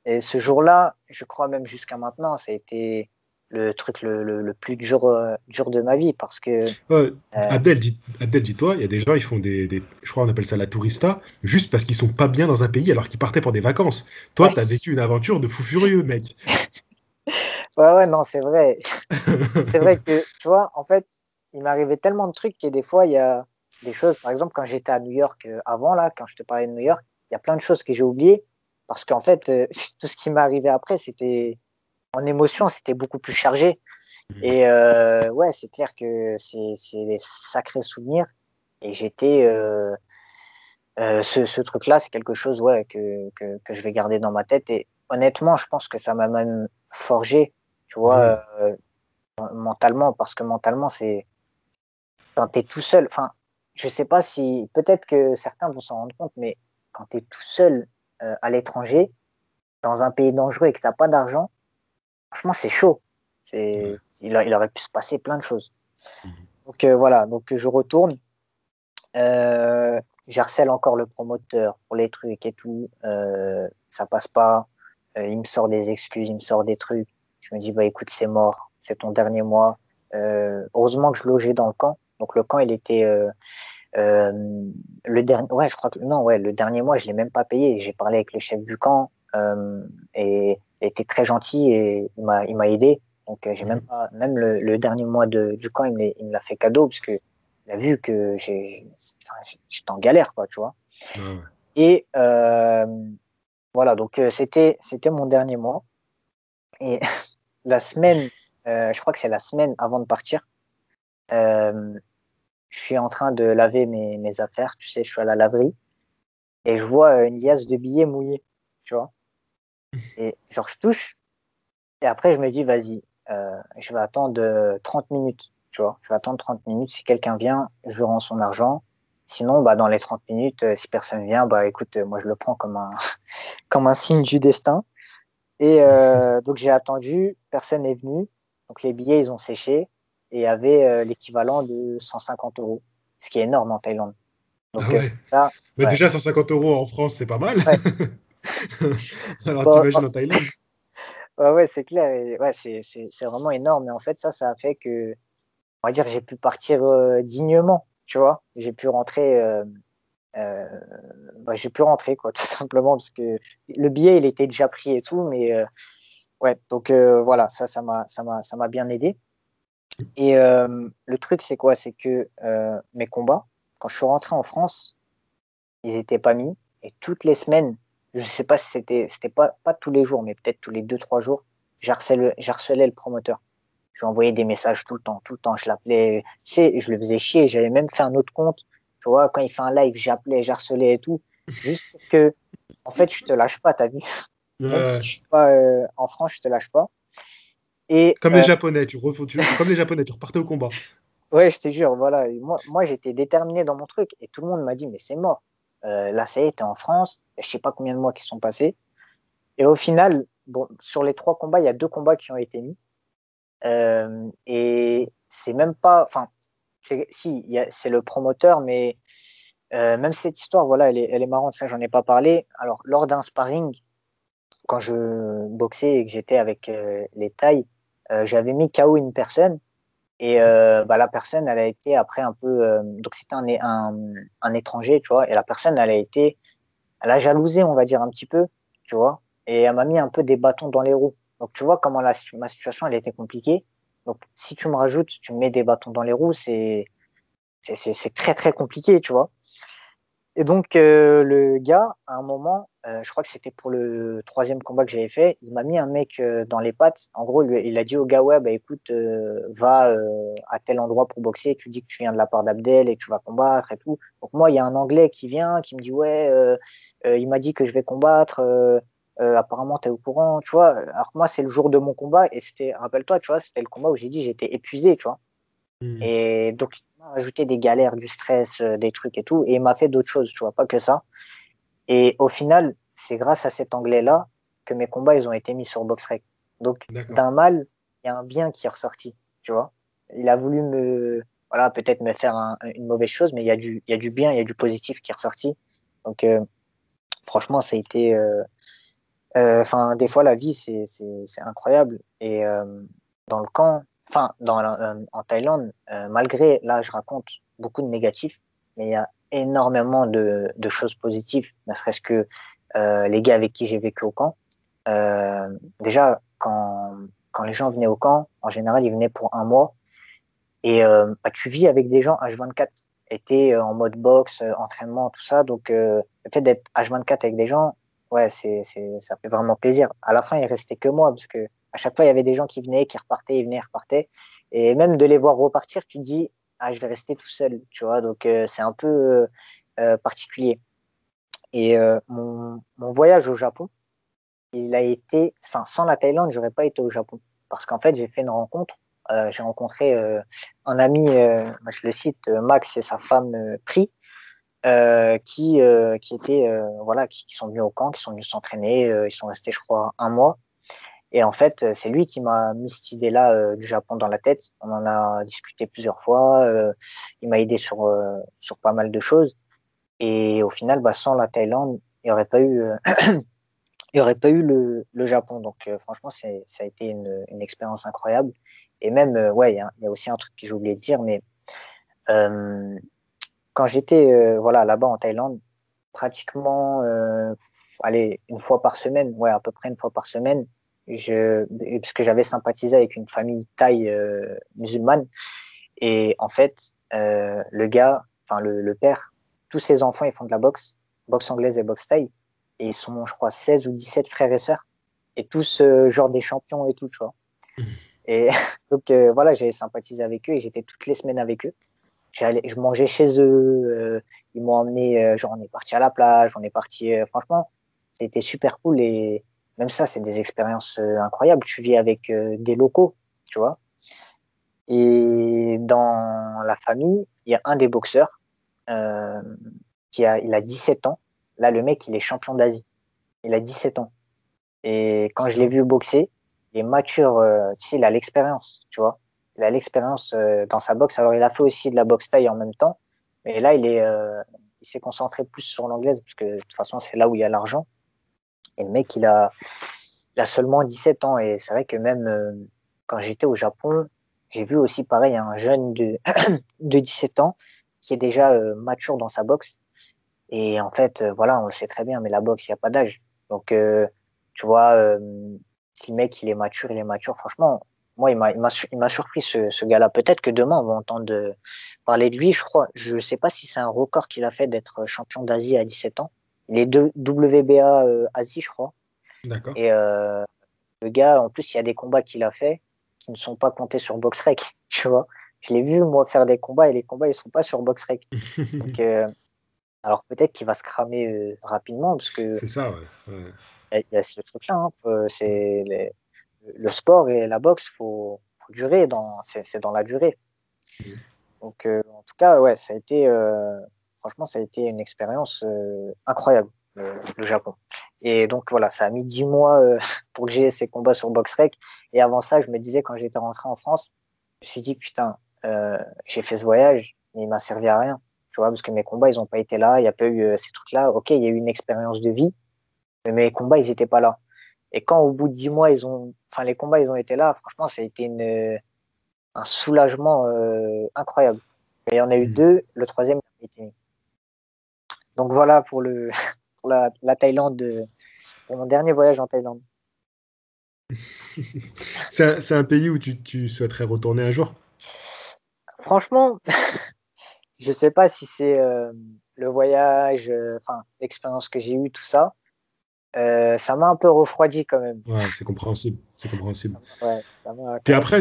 et ce jour-là, je crois même jusqu'à maintenant, ça a été le truc le plus dur de ma vie parce que Ouais, euh, Abdel, dis-toi, il y a des gens, ils font je crois on appelle ça la tourista, juste parce qu'ils sont pas bien dans un pays alors qu'ils partaient pour des vacances. Toi, ouais, t'as vécu une aventure de fou furieux, mec. ouais, ouais, non, c'est vrai. C'est vrai que, tu vois, en fait, il m'arrivait tellement de trucs que des fois, il y a des choses, par exemple, quand j'étais à New York avant, là, quand je te parlais de New York, il y a plein de choses que j'ai oubliées parce qu'en fait, tout ce qui m'est arrivé après, c'était en émotion, c'était beaucoup plus chargé. Et ouais, c'est clair que c'est des sacrés souvenirs. Et Ce truc-là, c'est quelque chose ouais, que je vais garder dans ma tête. Et honnêtement, je pense que ça m'a même forgé, tu Ah oui. vois, mentalement, parce que mentalement, c'est quand tu es tout seul. Enfin, je sais pas si, peut-être que certains vont s'en rendre compte, mais quand tu es tout seul à l'étranger, dans un pays dangereux et que tu n'as pas d'argent, franchement, c'est chaud. Ouais. Il aurait pu se passer plein de choses. Mhm. Donc voilà, donc je retourne. J'harcèle encore le promoteur pour les trucs et tout. Ça passe pas. Il me sort des excuses, il me sort des trucs. Je me dis, bah écoute, c'est mort. C'est ton dernier mois. Heureusement que je logeais dans le camp. Donc le camp, il était euh, le dernier. Ouais, je crois que non, ouais, le dernier mois, je l'ai même pas payé. J'ai parlé avec le chef du camp et il était très gentil et il m'a aidé. Donc j'ai même Mhm. pas, même le dernier mois du camp, il me l'a fait cadeau parce que il a vu que enfin, j'étais en galère, quoi, tu vois. Ah ouais. Et voilà, donc c'était mon dernier mois. Et la semaine, je crois que c'est la semaine avant de partir, euh, je suis en train de laver mes affaires, tu sais, je suis à la laverie et je vois une liasse de billets mouillés, tu vois. Et genre, je touche et après, je me dis, vas-y, je vais attendre 30 minutes, tu vois. Je vais attendre 30 minutes. Si quelqu'un vient, je lui rends son argent. Sinon, bah, dans les 30 minutes, si personne vient, bah, écoute, moi, je le prends comme un signe du destin. Et donc, j'ai attendu, personne n'est venu. Donc, les billets, ils ont séché et il y avait l'équivalent de 150 euros, ce qui est énorme en Thaïlande. Ah Donc, ouais. ça, Mais ouais, déjà, 150 euros en France, c'est pas mal. ouais. Alors, Bon, t'imagines en Thaïlande? ouais, ouais, c'est clair. Et ouais, c'est vraiment énorme. Et en fait, ça a fait que, on va dire, j'ai pu partir dignement, tu vois. Euh, j'ai pu rentrer, quoi, tout simplement, parce que le billet, il était déjà pris et tout. Mais ouais, donc voilà, ça m'a bien aidé. Et le truc, c'est quoi? C'est que mes combats, quand je suis rentré en France, ils n'étaient pas mis. Et toutes les semaines, je sais pas si c'était pas tous les jours, mais peut-être tous les 2, 3 jours, j'harcelais le promoteur. Je lui envoyais des messages tout le temps, tout le temps. Je l'appelais, tu sais, je le faisais chier. J'avais même fait un autre compte. Tu vois, quand il fait un live, j'appelais, j'harcelais et tout. Juste pour que, en fait, je te lâche pas, t'as vu. Même si Ouais. je suis pas en France, je te lâche pas. Et Comme les Japonais, comme les Japonais, tu repartais au combat. ouais, je te jure, voilà. Et moi j'étais déterminé dans mon truc et tout le monde m'a dit, mais c'est mort. Là, ça y est, t'es en France. Je sais pas combien de mois qui se sont passés. Et au final, bon, sur les 3 combats, il y a 2 combats qui ont été mis. Et c'est même pas, enfin, si, c'est le promoteur, mais même cette histoire, voilà, elle est marrante. Ça, j'en ai pas parlé. Alors, lors d'un sparring, quand je boxais et que j'étais avec les Thaïs, j'avais mis KO une personne. Et bah, la personne, elle a été après un peu. Donc, c'était un étranger, tu vois. Et la personne, elle a jalousé, on va dire, un petit peu, tu vois. Et elle m'a mis un peu des bâtons dans les roues. Donc, tu vois comment ma situation, elle était compliquée. Donc, si tu me rajoutes, tu me mets des bâtons dans les roues, c'est très, très compliqué, tu vois. Et donc, le gars, à un moment, je crois que c'était pour le troisième combat que j'avais fait, il m'a mis un mec dans les pattes. En gros, il a dit au gars, ouais, bah écoute, va à tel endroit pour boxer, tu dis que tu viens de la part d'Abdel et que tu vas combattre et tout. Donc moi, il y a un Anglais qui vient, qui me dit, ouais, il m'a dit que je vais combattre, apparemment, tu es au courant, tu vois. Alors que moi, c'est le jour de mon combat et c'était, rappelle-toi, tu vois, c'était le combat où j'ai dit j'étais épuisé, tu vois. Hmm. Et donc, il m'a rajouté des galères, du stress, des trucs et tout. Et il m'a fait d'autres choses, tu vois, pas que ça. Et au final, c'est grâce à cet anglais-là que mes combats, ils ont été mis sur BoxRec. Donc, D'accord. d'un mal, il y a un bien qui est ressorti, tu vois. Il a voulu voilà, peut-être me faire une mauvaise chose, mais il y a du bien, il y a du positif qui est ressorti. Donc, franchement, ça a été, enfin, des fois, la vie, c'est incroyable. Et dans le camp, enfin, en Thaïlande, malgré, là, je raconte beaucoup de négatifs, mais il y a énormément de choses positives, ne serait-ce que les gars avec qui j'ai vécu au camp. Déjà, quand les gens venaient au camp, en général, ils venaient pour un mois. Et bah, tu vis avec des gens H24. Et t'es en mode boxe, entraînement, tout ça. Donc, le fait d'être H24 avec des gens, ouais, ça fait vraiment plaisir. À la fin, il restait que moi, parce que à chaque fois, il y avait des gens qui venaient, qui repartaient, ils venaient, ils repartaient. Et même de les voir repartir, tu te dis, ah, je vais rester tout seul, tu vois. Donc, c'est un peu particulier. Et mon voyage au Japon, il a été, enfin, sans la Thaïlande, j'aurais pas été au Japon. Parce qu'en fait, j'ai fait une rencontre. J'ai rencontré un ami, je le cite, Max et sa femme Pri, qui étaient, voilà, qui sont venus au camp, qui sont venus s'entraîner. Ils sont restés, je crois, un mois. Et en fait, c'est lui qui m'a mis cette idée-là du Japon dans la tête. On en a discuté plusieurs fois. Il m'a aidé sur pas mal de choses. Et au final, bah, sans la Thaïlande, il n'y aurait pas eu, il y aurait pas eu le Japon. Donc, franchement, ça a été une expérience incroyable. Et même, ouais, il y a aussi un truc que j'ai oublié de dire, mais euh, quand j'étais voilà, là-bas en Thaïlande, pratiquement allez, une fois par semaine, ouais, à peu près une fois par semaine, parce que j'avais sympathisé avec une famille thaï musulmane. Et en fait, le gars, enfin le père, tous ses enfants, ils font de la boxe, boxe anglaise et boxe thaï. Et ils sont, je crois, 16 ou 17 frères et sœurs. Et tous genre des champions et tout, tu vois. Et donc voilà, j'ai sympathisé avec eux et j'étais toutes les semaines avec eux. Je mangeais chez eux, ils m'ont emmené, genre on est parti à la plage, on est parti, franchement, c'était super cool et même ça, c'est des expériences incroyables. Tu vis avec des locaux, tu vois. Et dans la famille, il y a un des boxeurs il a 17 ans. Là, le mec, il est champion d'Asie. Il a 17 ans. Et quand je l'ai vu boxer, il est mature, tu sais, il a l'expérience, tu vois. Il a l'expérience dans sa boxe. Alors, il a fait aussi de la boxe thaï en même temps. Mais là, il s'est concentré plus sur l'anglaise, parce que de toute façon, c'est là où il y a l'argent. Et le mec, il a seulement 17 ans. Et c'est vrai que même quand j'étais au Japon, j'ai vu aussi pareil un jeune de 17 ans qui est déjà mature dans sa boxe. Et en fait, voilà, on le sait très bien, mais la boxe, il n'y a pas d'âge. Donc, tu vois, si le mec, il est mature, il est mature. Franchement, moi, il m'a surpris, ce gars-là. Peut-être que demain, on va entendre parler de lui. Je crois, je sais pas si c'est un record qu'il a fait d'être champion d'Asie à 17 ans. Il est de WBA Asie, je crois. D'accord. Et le gars, en plus, il y a des combats qu'il a fait qui ne sont pas comptés sur BoxRec, tu vois. Je l'ai vu, moi, faire des combats et les combats, ils sont pas sur BoxRec. Donc, alors peut-être qu'il va se cramer rapidement parce que C'est ça, ouais. Ouais. il y a ce truc-là. Hein, le sport et la boxe, faut durer. C'est dans la durée. Mhm. Donc, en tout cas, ouais, franchement, ça a été une expérience incroyable, le Japon. Et donc, voilà, ça a mis 10 mois pour que j'ai ces combats sur BoxRec. Et avant ça, je me disais, quand j'étais rentré en France, je me suis dit, putain, j'ai fait ce voyage, mais il m'a servi à rien. Tu vois, parce que mes combats, ils n'ont pas été là. Il n'y a pas eu ces trucs-là. Ok, il y a eu une expérience de vie, mais mes combats, ils n'étaient pas là. Et quand, au bout de 10 mois, enfin, les combats, ils ont été là, franchement, ça a été un soulagement incroyable. Et il y en a eu Mhm. deux, le troisième a été mis. Donc voilà pour pour la Thaïlande, pour mon dernier voyage en Thaïlande. C'est un pays où tu souhaiterais retourner un jour? Franchement, je sais pas si c'est le voyage, enfin l'expérience que j'ai eue, tout ça. Ça m'a un peu refroidi quand même. Ouais, c'est compréhensible. C'est compréhensible. Ouais, ça m'a Puis quand même. après,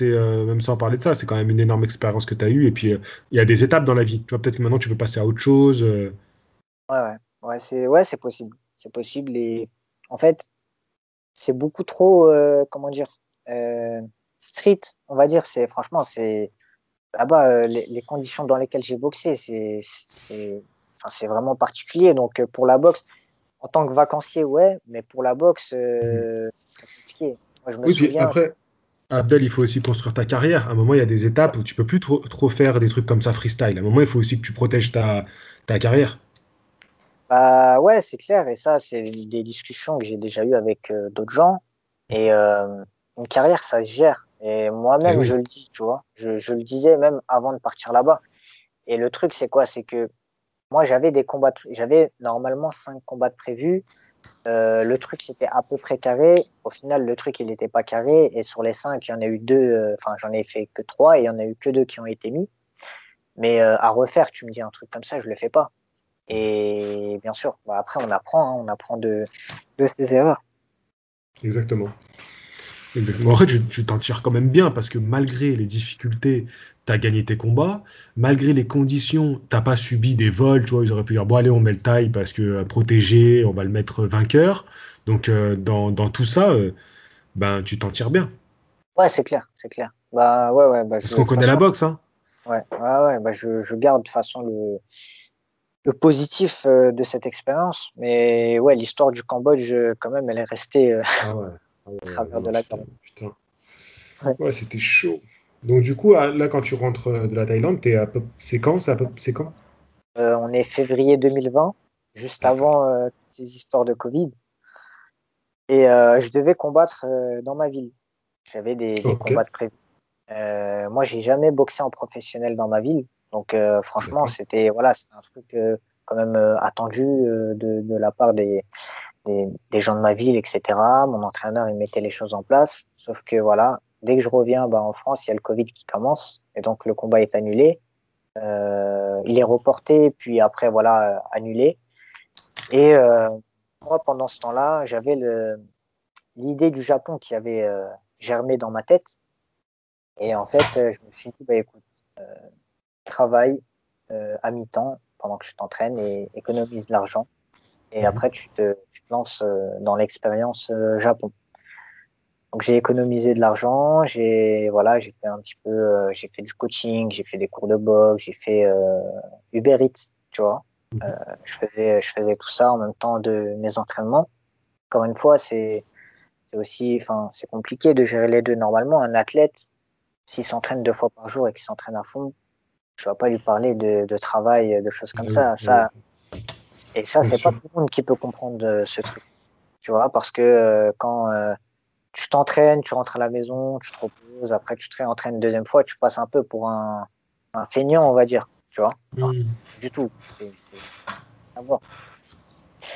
même sans parler de ça, c'est quand même une énorme expérience que tu as eue. Et puis, il y a des étapes dans la vie. Tu vois, peut-être que maintenant, tu peux passer à autre chose. Ouais, ouais, ouais, c'est possible. C'est possible. Et en fait, c'est beaucoup trop, comment dire, euh, street, on va dire. Franchement, c'est là-bas, les conditions dans lesquelles j'ai boxé, enfin, c'est vraiment particulier. Donc, pour la boxe, en tant que vacancier, ouais, mais pour la boxe, Mhm. c'est compliqué. Moi, je me Oui, puis souviens, après, Abdel, il faut aussi construire ta carrière. À un moment, il y a des étapes où tu peux plus trop faire des trucs comme ça freestyle. À un moment, il faut aussi que tu protèges ta carrière. bah, ouais, c'est clair. Et ça, c'est des discussions que j'ai déjà eues avec d'autres gens. Et une carrière, ça se gère. Et Eh moi-même, je oui. le dis, tu vois. Je le disais même avant de partir là-bas. Et le truc, c'est quoi? C'est que moi, j'avais normalement 5 combats de prévus. Le truc, c'était à peu près carré. Au final, le truc, il n'était pas carré. Et sur les 5, il y en a eu deux. Enfin, j'en ai fait que 3 et il y en a eu que 2 qui ont été mis. Mais à refaire, tu me dis un truc comme ça, je le fais pas. Et bien sûr, bah, après, on apprend, hein, on apprend de ses erreurs. Exactement. Exactement. En fait, tu t'en tires quand même bien parce que malgré les difficultés, tu as gagné tes combats. Malgré les conditions, t'as pas subi des vols. Tu vois, ils auraient pu dire, bon, allez, on met le taille parce que protégé, on va le mettre vainqueur. Donc, dans tout ça, ben, tu t'en tires bien. Ouais, c'est clair, c'est clair. Bah ouais, ouais, bah Parce de qu'on toute connaît la façon, boxe, hein. ouais, ouais, ouais, bah je garde de toute façon le positif de cette expérience. Mais ouais, l'histoire du Cambodge, quand même, elle est restée Ah ouais. Ah ouais, au ouais, travers non, de la putain, gorge. putain. Ouais. Ouais, c'était chaud. Donc, du coup, là, quand tu rentres de la Thaïlande, c'est quand? C'est quand? On est février 2020, juste D'accord. avant ces histoires de Covid. Et je devais combattre dans ma ville. J'avais des Ok, combats de prévus. Moi, j'ai jamais boxé en professionnel dans ma ville. Donc, franchement, d'accord. c'était un truc quand même attendu de la part des gens de ma ville, etc. Mon entraîneur, il mettait les choses en place. Sauf que voilà, dès que je reviens bah, en France, il y a le Covid qui commence. Et donc, le combat est annulé. Il est reporté, puis après, voilà, annulé. Et moi, pendant ce temps-là, j'avais l'idée du Japon qui avait germé dans ma tête. Et en fait, je me suis dit, bah, écoute, travaille à mi-temps pendant que tu t'entraînes et économise de l'argent. Et Mhm. après, tu te lances dans l'expérience Japon. Donc, j'ai économisé de l'argent, j'ai fait un petit peu, j'ai fait du coaching, j'ai fait des cours de boxe, j'ai fait Uber Eats, tu vois. Euh, Mhm. je faisais tout ça en même temps de mes entraînements. Encore une fois, c'est aussi, enfin, c'est compliqué de gérer les deux. Normalement, un athlète, s'il s'entraîne 2 fois par jour et qu'il s'entraîne à fond, je ne vais pas lui parler de travail, de choses Ah comme oui, ça. ah oui, Et ça, bien c'est pas sûr. tout le monde qui peut comprendre ce truc, tu vois, parce que quand tu t'entraînes, tu rentres à la maison, tu te reposes, après tu te réentraînes une deuxième fois, tu passes un peu pour un feignant, on va dire, tu vois. Alors, Mhm. du tout, c'est à voir.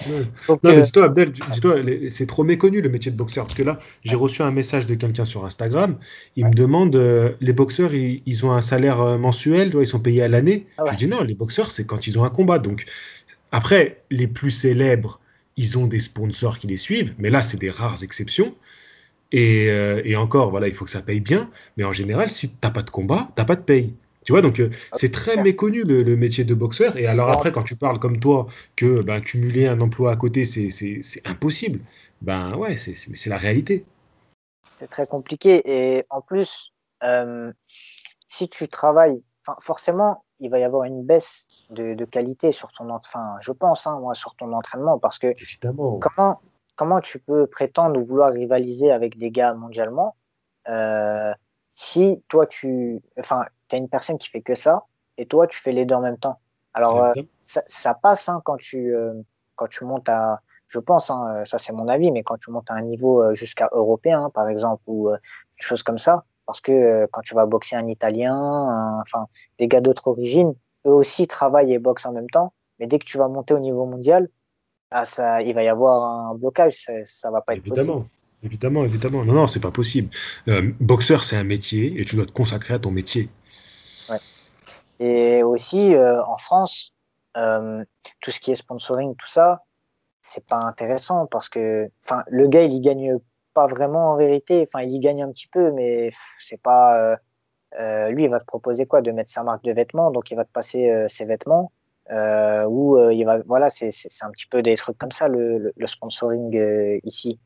Ouais. Donc, Non, mais dis-toi, Abdel, dis-toi, c'est trop méconnu le métier de boxeur. Parce que là, j'ai reçu un message de quelqu'un sur Instagram. Il ouais, me demande, les boxeurs, ils ont un salaire mensuel, tu vois, ils sont payés à l'année. ah Je ouais, lui dis non, les boxeurs, c'est quand ils ont un combat. Donc, après, les plus célèbres, ils ont des sponsors qui les suivent. Mais là, c'est des rares exceptions. Et encore, voilà, il faut que ça paye bien. Mais en général, si t'as pas de combat, t'as pas de paye. Tu vois, donc c'est c'est très clair. méconnu le métier de boxeur. Et alors Et en après, quand tu parles comme toi, que ben, cumuler un emploi à côté, c'est impossible. Ben ouais, c'est la réalité. c'est très compliqué. Et en plus, euh, si tu travailles, enfin, forcément, il va y avoir une baisse de qualité sur enfin, je pense, hein, moi, sur ton entraînement, parce que Évidemment. comment, comment tu peux prétendre ou vouloir rivaliser avec des gars mondialement euh, si toi, enfin, t'as une personne qui fait que ça et toi, tu fais les deux en même temps. Alors, Évidemment. ça passe hein, quand tu montes je pense, hein, ça c'est mon avis, mais quand tu montes à un niveau jusqu'à européen, par exemple, ou des choses comme ça, parce que quand tu vas boxer un Italien, enfin, des gars d'autres origines, eux aussi travaillent et boxent en même temps, mais dès que tu vas monter au niveau mondial, ah, il va y avoir un blocage, ça va pas être possible. Évidemment. Évidemment, évidemment. Non, non, c'est pas possible. Boxeur, c'est un métier et tu dois te consacrer à ton métier. Ouais. Et aussi, en France, euh, tout ce qui est sponsoring, tout ça, c'est pas intéressant parce que, enfin, le gars, il y gagne pas vraiment en vérité. Enfin, il y gagne un petit peu, mais c'est pas. Lui, il va te proposer quoi? De mettre sa marque de vêtements, donc il va te passer ses vêtements. Ou voilà, c'est un petit peu des trucs comme ça, le sponsoring ici.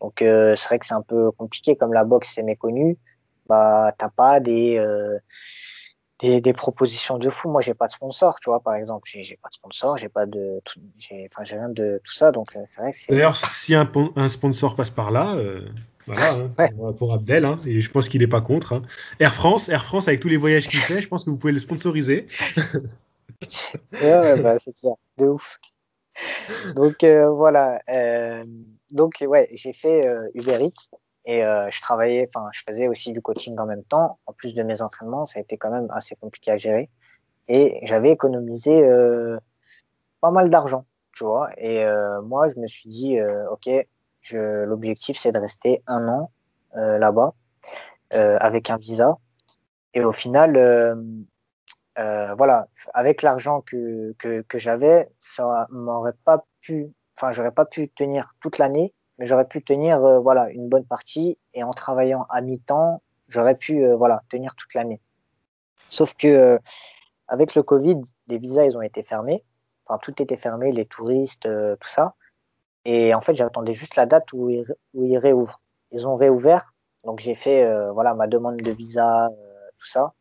Donc, c'est vrai que c'est un peu compliqué, comme la boxe, c'est méconnu. Bah, t'as pas des propositions de fou. Moi, j'ai pas de sponsor, tu vois, par exemple. J'ai pas de sponsor, j'ai pas de, enfin, j'ai rien de tout ça. Donc, c'est vrai que c'est. D'ailleurs, si un sponsor passe par là, voilà, hein, Ouais, pour Abdel, hein, et je pense qu'il n'est pas contre, hein. Air France, avec tous les voyages qu'il fait, je pense que vous pouvez le sponsoriser. ouais, ouais, bah, c'est clair, de ouf. Donc, voilà. Donc, ouais, j'ai fait Uber Eats et je travaillais, enfin, je faisais aussi du coaching en même temps. En plus de mes entraînements, ça a été quand même assez compliqué à gérer. Et j'avais économisé pas mal d'argent, tu vois. Et moi, je me suis dit, OK, l'objectif, c'est de rester 1 an là-bas avec un visa. Et au final, voilà, avec l'argent que j'avais, ça m'aurait pas pu, enfin, j'aurais pas pu tenir toute l'année. mais j'aurais pu tenir voilà, une bonne partie. Et en travaillant à mi-temps, j'aurais pu voilà, tenir toute l'année. Sauf que avec le Covid, les visas, ils ont été fermés. Enfin, tout était fermé, les touristes, tout ça. Et en fait, j'attendais juste la date où ils réouvrent. Ils ont réouvert. Donc, j'ai fait voilà, ma demande de visa, tout ça.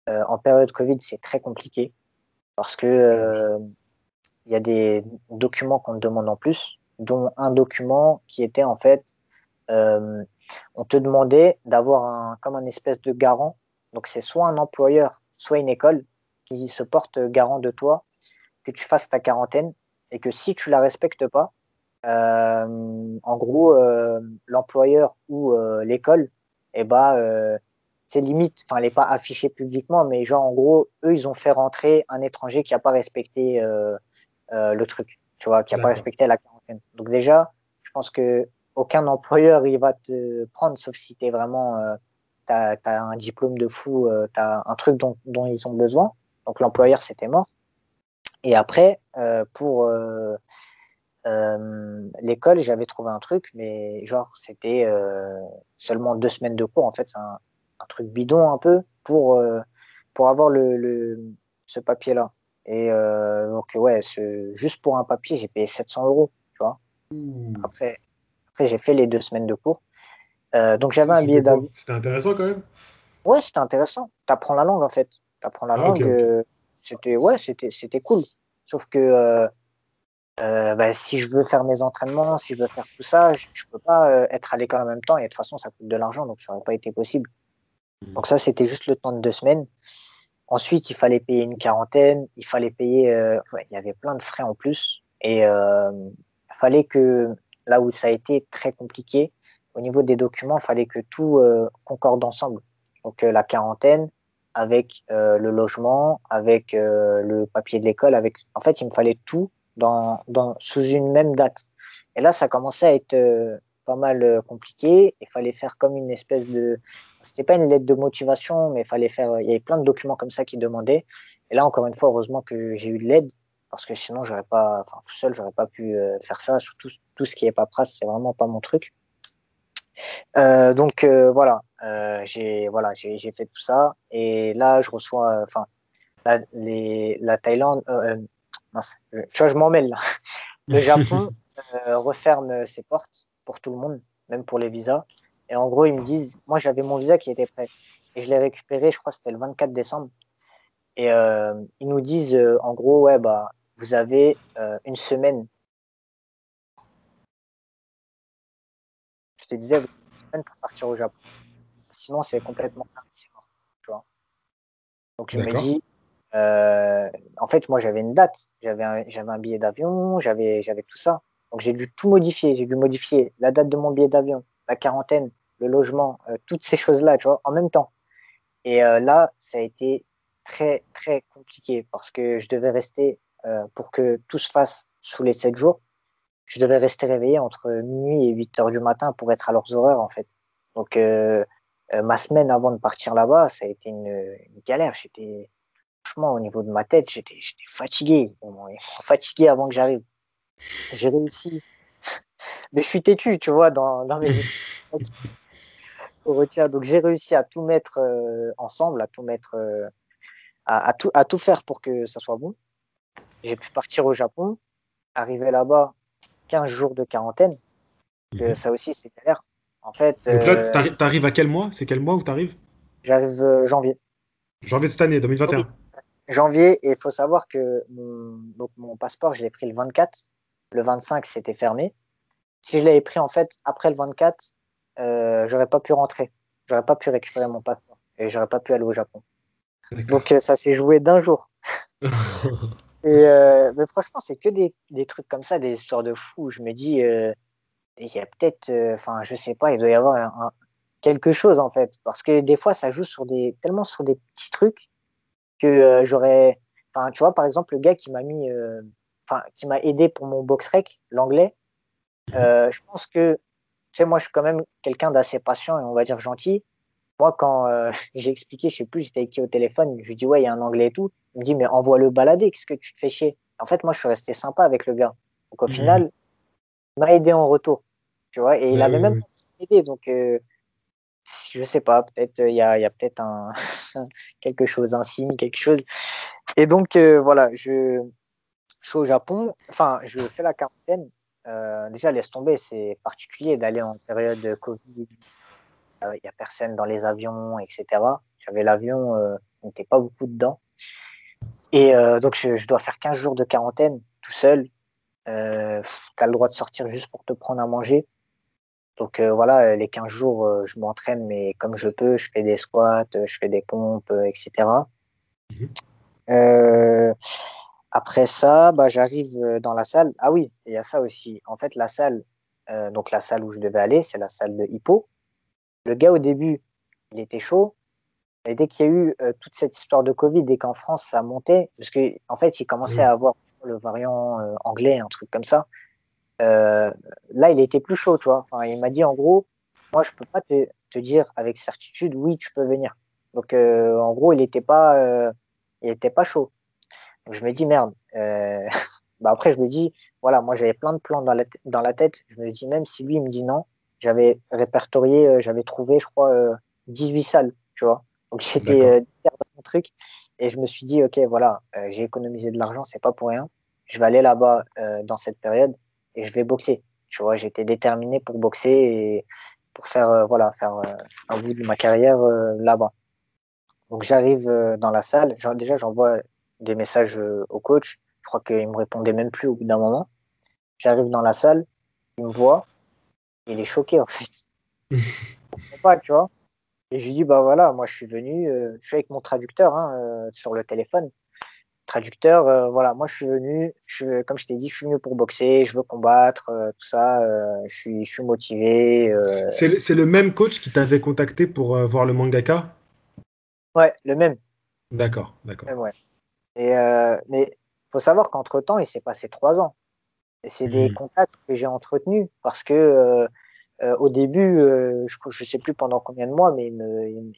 En période Covid, c'est très compliqué parce que il y a des documents qu'on te demande en plus, dont un document qui était en fait, euh, on te demandait d'avoir comme un espèce de garant. Donc, c'est soit un employeur, soit une école qui se porte garant de toi, que tu fasses ta quarantaine et que si tu la respectes pas, en gros, l'employeur ou l'école, eh ben, c'est limite, enfin, elle n'est pas affichée publiquement, mais genre, en gros, eux, ils ont fait rentrer un étranger qui n'a pas respecté le truc, tu vois, qui n'a pas D'accord. respecté la quarantaine. Donc déjà, je pense que aucun employeur, il va te prendre, sauf si tu es vraiment, t'as un diplôme de fou, tu as un truc dont ils ont besoin. Donc l'employeur, c'était mort. Et après, pour l'école, j'avais trouvé un truc, mais genre, c'était seulement 2 semaines de cours. En fait, c'est un truc bidon un peu pour avoir ce papier-là. Et donc, ouais, juste pour un papier, j'ai payé 700 euros, tu vois. Ouh. Après, j'ai fait les 2 semaines de cours. Donc, j'avais un billet C'était quoi? d'avion. C'était intéressant quand même? Ouais, c'était intéressant. Tu apprends la langue, en fait. Tu apprends la Ah, ok, langue. ok. Ouais, c'était cool. Sauf que bah, si je veux faire mes entraînements, si je veux faire tout ça, je peux pas être à l'école en même temps et de toute façon, ça coûte de l'argent, donc ça n'aurait pas été possible. Donc ça, c'était juste le temps de 2 semaines. Ensuite, il fallait payer une quarantaine, il fallait payer, ouais, il y avait plein de frais en plus. Et il fallait que, là où ça a été très compliqué, au niveau des documents, il fallait que tout concorde ensemble. Donc la quarantaine, avec le logement, avec le papier de l'école, en fait, il me fallait tout sous une même date. Et là, ça commençait à être pas mal compliqué. Il fallait faire comme une espèce de, c'était pas une lettre de motivation, mais il fallait faire. Il y avait plein de documents comme ça qui demandaient. Et là, encore une fois, heureusement que j'ai eu de l'aide, parce que sinon, j'aurais pas, enfin, tout seul, j'aurais pas pu faire ça. Surtout tout ce qui est paperasse, c'est vraiment pas mon truc. Donc voilà, j'ai fait tout ça. Et là, je reçois, enfin, la Thaïlande, mince, tu vois, je m'en mêle là. Le Japon referme ses portes pour tout le monde, même pour les visas. Et en gros, ils me disent, moi j'avais mon visa qui était prêt. Et je l'ai récupéré, je crois que c'était le 24 décembre. Et ils nous disent, en gros, ouais, bah, vous avez une semaine. Je te disais, vous avez une semaine pour partir au Japon. Sinon, c'est complètement fermé, c'est mort. Tu vois. Donc je me D'accord. dis, en fait, moi j'avais une date, j'avais un billet d'avion, j'avais tout ça. Donc j'ai dû tout modifier. J'ai dû modifier la date de mon billet d'avion, la quarantaine, le logement, toutes ces choses-là, tu vois, en même temps. Et là, ça a été très, très compliqué parce que je devais rester, pour que tout se fasse sous les 7 jours, je devais rester réveillé entre minuit et 8 heures du matin pour être à leurs horaires, en fait. Donc, ma semaine avant de partir là-bas, ça a été une galère. Franchement, au niveau de ma tête, j'étais fatigué. Ils m'ont fatigué avant que j'arrive. J'ai réussi. Mais je suis têtu, tu vois, dans mes au retien. Donc, j'ai réussi à tout mettre ensemble, à tout mettre, à tout faire pour que ça soit bon. J'ai pu partir au Japon, arriver là-bas, 15 jours de quarantaine, que Mhm. ça aussi, c'est galère. En fait, Donc là, t'arrives à quel mois? C'est quel mois où t'arrives? j'arrive janvier. Janvier de cette année, 2021. Janvier, et il faut savoir que donc mon passeport, je l'ai pris le 24. Le 25, c'était fermé. Si je l'avais pris en fait après le 24, j'aurais pas pu rentrer. J'aurais pas pu récupérer mon passeport et j'aurais pas pu aller au Japon. D'accord. Donc ça s'est joué d'un jour. Et mais franchement, c'est que des trucs comme ça, des histoires de fous. Je me dis, il y a peut-être, enfin, je sais pas, il doit y avoir quelque chose en fait, parce que des fois, ça joue tellement sur des petits trucs que enfin, tu vois, par exemple, le gars qui m'a mis, enfin, qui m'a aidé pour mon box rec, l'anglais. Mhm. Je pense que, tu sais, moi, je suis quand même quelqu'un d'assez patient et on va dire gentil. Moi, quand j'ai expliqué, je sais plus, j'étais avec qui au téléphone, je lui dis, ouais, il y a un anglais et tout. Il me dit, mais envoie-le balader, qu'est-ce que tu te fais chier? En fait, moi, je suis resté sympa avec le gars. Donc, au Mhm. final, il m'a aidé en retour. tu vois, et il Ouais, avait ouais, même ouais. pas aidé, donc je sais pas, peut-être il y a peut-être un quelque chose, un signe, quelque chose. Et donc voilà, je suis au Japon, enfin, je fais la quarantaine. Déjà, laisse tomber, c'est particulier d'aller en période de Covid. Il y a personne dans les avions, etc. J'avais l'avion, on n'était pas beaucoup dedans. Et donc, je dois faire 15 jours de quarantaine tout seul. Tu as le droit de sortir juste pour te prendre à manger. Donc voilà, les 15 jours, je m'entraîne, mais comme je peux, je fais des squats, je fais des pompes, etc. Mhm. Euh, Après ça, bah, j'arrive dans la salle. Ah oui, il y a ça aussi. En fait, la salle, donc la salle où je devais aller, c'est la salle de Hippo. Le gars, au début, il était chaud. Et dès qu'il y a eu toute cette histoire de Covid, dès qu'en France, ça montait, parce qu'en en fait, il commençait Oui. à avoir le variant anglais, un truc comme ça. Euh, Là, il était plus chaud, tu vois. Enfin, il m'a dit, en gros, moi, je peux pas te dire avec certitude, oui, tu peux venir. Donc, en gros, il était pas chaud. Donc, je me dis, merde. Bah, après, je me dis, voilà, moi, j'avais plein de plans dans la tête. Je me dis, même si lui, il me dit non, j'avais répertorié, j'avais trouvé, je crois, 18 salles, tu vois. Donc, j'étais D'accord. derrière mon truc. Et je me suis dit, OK, voilà, j'ai économisé de l'argent, c'est pas pour rien. Je vais aller là-bas dans cette période et je vais boxer. Tu vois, j'étais déterminé pour boxer et pour faire, voilà, faire un bout de ma carrière là-bas. Donc j'arrive dans la salle, déjà j'envoie des messages au coach, je crois qu'il me répondait même plus au bout d'un moment. J'arrive dans la salle, il me voit, il est choqué en fait. Je comprends pas, tu vois. Et je lui dis bah voilà, moi je suis venu, je suis avec mon traducteur hein, sur le téléphone. Traducteur, voilà, moi je suis venu, comme je t'ai dit, je suis venu pour boxer, je veux combattre, tout ça, je suis motivé. C'est le même coach qui t'avait contacté pour voir le mangaka? Ouais, le même, D'accord, d'accord. ouais. Et, mais faut savoir qu'entre-temps, il s'est passé 3 ans. Et c'est des Hmm. contacts que j'ai entretenus parce que au début, je sais plus pendant combien de mois, mais il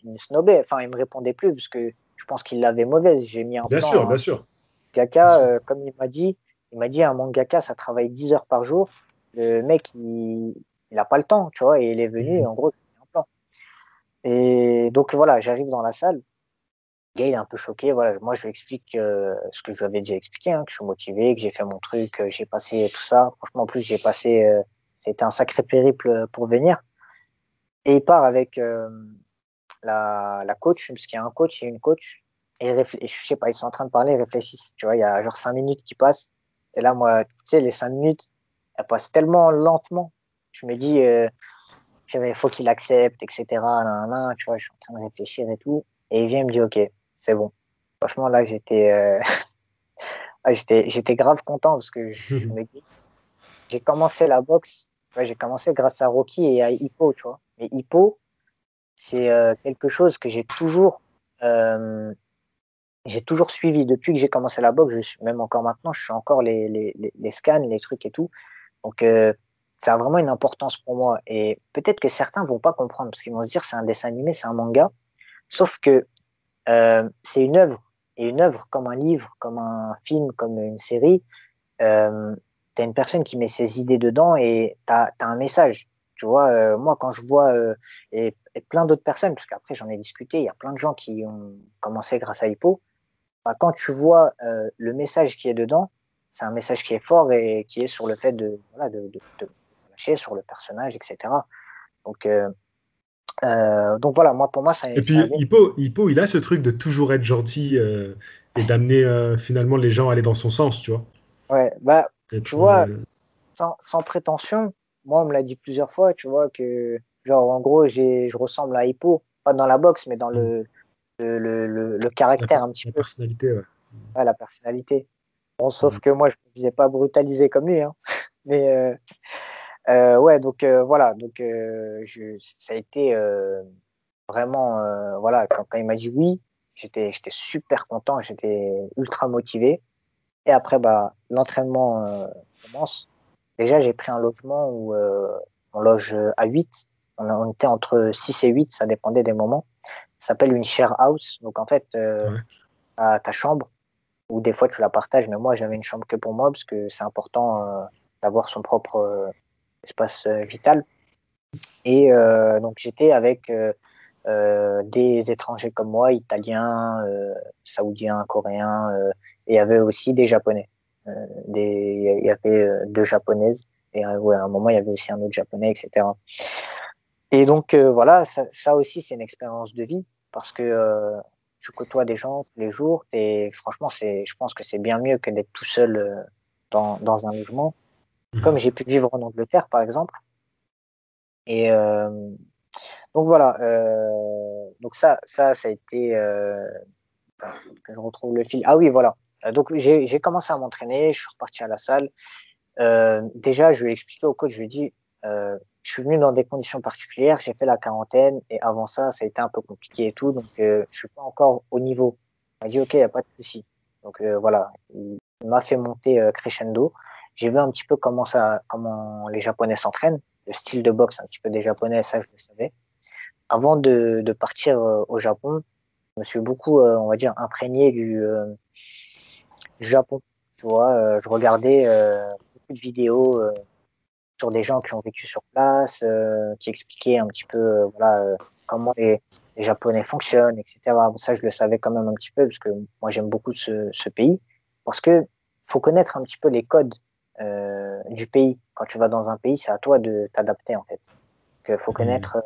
me snobait. Enfin, il me répondait plus parce que je pense qu'il l'avait mauvaise. J'ai mis un Bien plan sûr, à un bien sûr, bien mangaka, sûr. comme il m'a dit un mangaka, ça travaille 10 heures par jour. Le mec, il a pas le temps, tu vois, et il est venu, et Hmm. en gros, j'ai mis un plan. Et donc voilà, j'arrive dans la salle. Le gars, il est un peu choqué. Voilà, moi, je lui explique ce que je lui avais déjà expliqué, hein, que je suis motivé, que j'ai fait mon truc, j'ai passé tout ça. Franchement, en plus, c'était un sacré périple pour venir. Et il part avec la coach, parce qu'il y a un coach et une coach. Et, et je sais pas, ils sont en train de parler, ils réfléchissent. Tu vois, il y a genre 5 minutes qui passent. Et là, moi, tu sais, les 5 minutes, elles passent tellement lentement. Je me dis, il faut qu'il accepte, etc. Nan, nan, nan, tu vois, je suis en train de réfléchir et tout. Et il vient et me dit, OK, c'est bon. Franchement, là, j'étais grave content parce que je me dis, j'ai commencé la boxe, ouais, j'ai commencé grâce à Rocky et à Hippo, tu vois. Mais Hippo, c'est quelque chose que euh, j'ai toujours suivi depuis que j'ai commencé la boxe, même encore maintenant, je suis encore les scans, les trucs et tout. Donc, ça a vraiment une importance pour moi. Et peut-être que certains vont pas comprendre parce qu'ils vont se dire c'est un dessin animé, c'est un manga. Sauf que c'est une œuvre. Et une œuvre, comme un livre, comme un film, comme une série, tu as une personne qui met ses idées dedans et tu as un message. Tu vois, moi, quand je vois, et plein d'autres personnes, parce qu'après j'en ai discuté, il y a plein de gens qui ont commencé grâce à Hippo. Bah, quand tu vois le message qui est dedans, c'est un message qui est fort et qui est sur le fait voilà, de lâcher sur le personnage, etc. Donc, donc voilà, moi, pour moi, Et ça puis avait. Hippo, il a ce truc de toujours être gentil et d'amener finalement les gens à aller dans son sens, tu vois. Ouais, bah, tu Être, vois, sans prétention, moi, on me l'a dit plusieurs fois, tu vois, que, genre, en gros, je ressemble à Hippo, pas dans la boxe, mais dans le caractère un petit la peu, personnalité, ouais. ouais, la personnalité. Bon, sauf Mm. que moi, je ne me disais pas brutalisé comme lui, hein. Mais ouais, donc voilà, donc ça a été vraiment, voilà, quand il m'a dit oui, j'étais super content, j'étais ultra motivé. Et après, bah, l'entraînement commence. Déjà, j'ai pris un logement où on loge à 8. On était entre 6 et 8, ça dépendait des moments. Ça s'appelle une share house. Donc, en fait, Ouais. ta chambre, ou des fois tu la partages, mais moi, j'avais une chambre que pour moi, parce que c'est important d'avoir son propre espace vital. Et donc j'étais avec des étrangers comme moi, italiens, saoudiens, coréens, et il y avait aussi des japonais. Il y avait deux japonaises, et ouais, à un moment il y avait aussi un autre japonais, etc. Et donc voilà, ça aussi c'est une expérience de vie, parce que tu côtoies des gens tous les jours, et franchement je pense que c'est bien mieux que d'être tout seul dans un logement, comme j'ai pu vivre en Angleterre par exemple. Et donc voilà, donc ça a été. Attends, que je retrouve le fil. Ah oui, voilà. Donc j'ai commencé à m'entraîner, je suis reparti à la salle. Déjà, je lui ai expliqué au coach, je lui ai dit, je suis venu dans des conditions particulières, j'ai fait la quarantaine, et avant ça, ça a été un peu compliqué et tout, donc je suis pas encore au niveau. Il m'a dit, ok, il n'y a pas de souci. Donc voilà, il m'a fait monter crescendo. J'ai vu un petit peu comment les Japonais s'entraînent, le style de boxe un petit peu des Japonais, ça je le savais. Avant de partir au Japon, je me suis beaucoup, on va dire, imprégné du Japon. Tu vois, je regardais beaucoup de vidéos sur des gens qui ont vécu sur place, qui expliquaient un petit peu voilà, comment les Japonais fonctionnent, etc. Bon, ça, je le savais quand même un petit peu, parce que moi, j'aime beaucoup ce pays. Parce que faut connaître un petit peu les codes du pays. Quand tu vas dans un pays, c'est à toi de t'adapter, en fait. Donc, faut connaître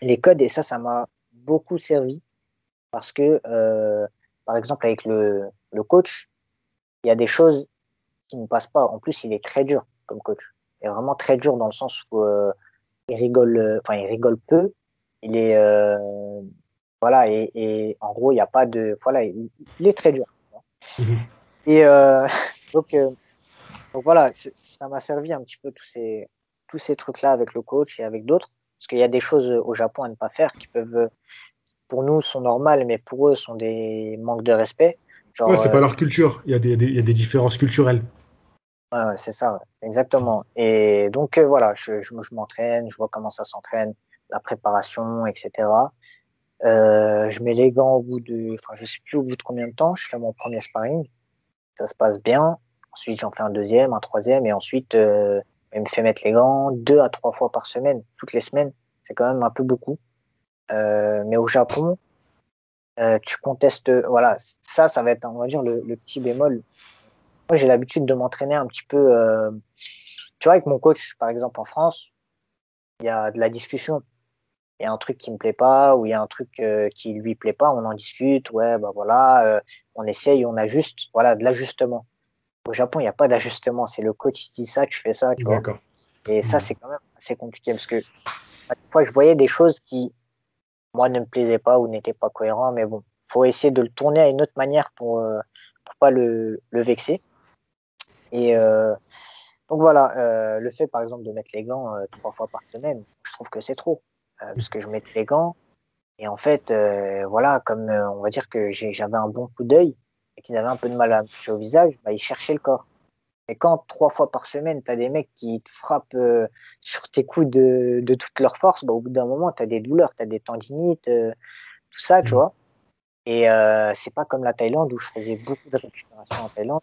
les codes, et ça m'a beaucoup servi, parce que, par exemple, avec le coach, il y a des choses qui ne passent pas. En plus, il est très dur comme coach. Il est vraiment très dur dans le sens où il rigole, enfin, il rigole peu. Il est, voilà, et en gros, il n'y a pas de, voilà, il est très dur. Et donc, euh, donc voilà, ça m'a servi un petit peu tous ces trucs-là avec le coach et avec d'autres. Parce qu'il y a des choses au Japon à ne pas faire qui peuvent, pour nous, sont normales, mais pour eux, sont des manques de respect. Ouais, Genre, c'est pas leur culture. Il y a des différences culturelles. ouais, c'est ça, ouais, exactement. Et donc, voilà, je m'entraîne, je vois comment ça s'entraîne, la préparation, etc. Je mets les gants au bout enfin, je sais plus au bout de combien de temps, je fais mon premier sparring, ça se passe bien. Ensuite, j'en fais un deuxième, un troisième, et ensuite, il me fait mettre les gants 2 à 3 fois par semaine, toutes les semaines. C'est quand même un peu beaucoup. Mais au Japon, tu contestes, voilà, ça va être, on va dire, le petit bémol. Moi, j'ai l'habitude de m'entraîner un petit peu, tu vois, avec mon coach, par exemple, en France, il y a de la discussion. Il y a un truc qui me plaît pas, ou il y a un truc qui lui plaît pas, on en discute, ouais, bah voilà, on essaye, on ajuste, voilà, de l'ajustement. Au Japon, il n'y a pas d'ajustement, c'est le coach qui dit ça, tu fais ça, tu vois. D'accord. Et ça, c'est quand même assez compliqué, parce que à chaque fois, je voyais des choses qui, moi, ne me plaisaient pas ou n'étaient pas cohérents, mais bon, faut essayer de le tourner à une autre manière pour pas le vexer. Et donc voilà, le fait, par exemple, de mettre les gants 3 fois par semaine, je trouve que c'est trop. Parce que je mets les gants, et en fait, voilà, comme on va dire que j'avais un bon coup d'œil et qu'ils avaient un peu de mal à me toucher au visage, bah, ils cherchaient le corps. Et quand 3 fois par semaine, tu as des mecs qui te frappent sur tes coups de toute leur force, bah, au bout d'un moment, tu as des douleurs, tu as des tendinites, tout ça, tu vois. Et c'est pas comme la Thaïlande où je faisais beaucoup de récupération en Thaïlande.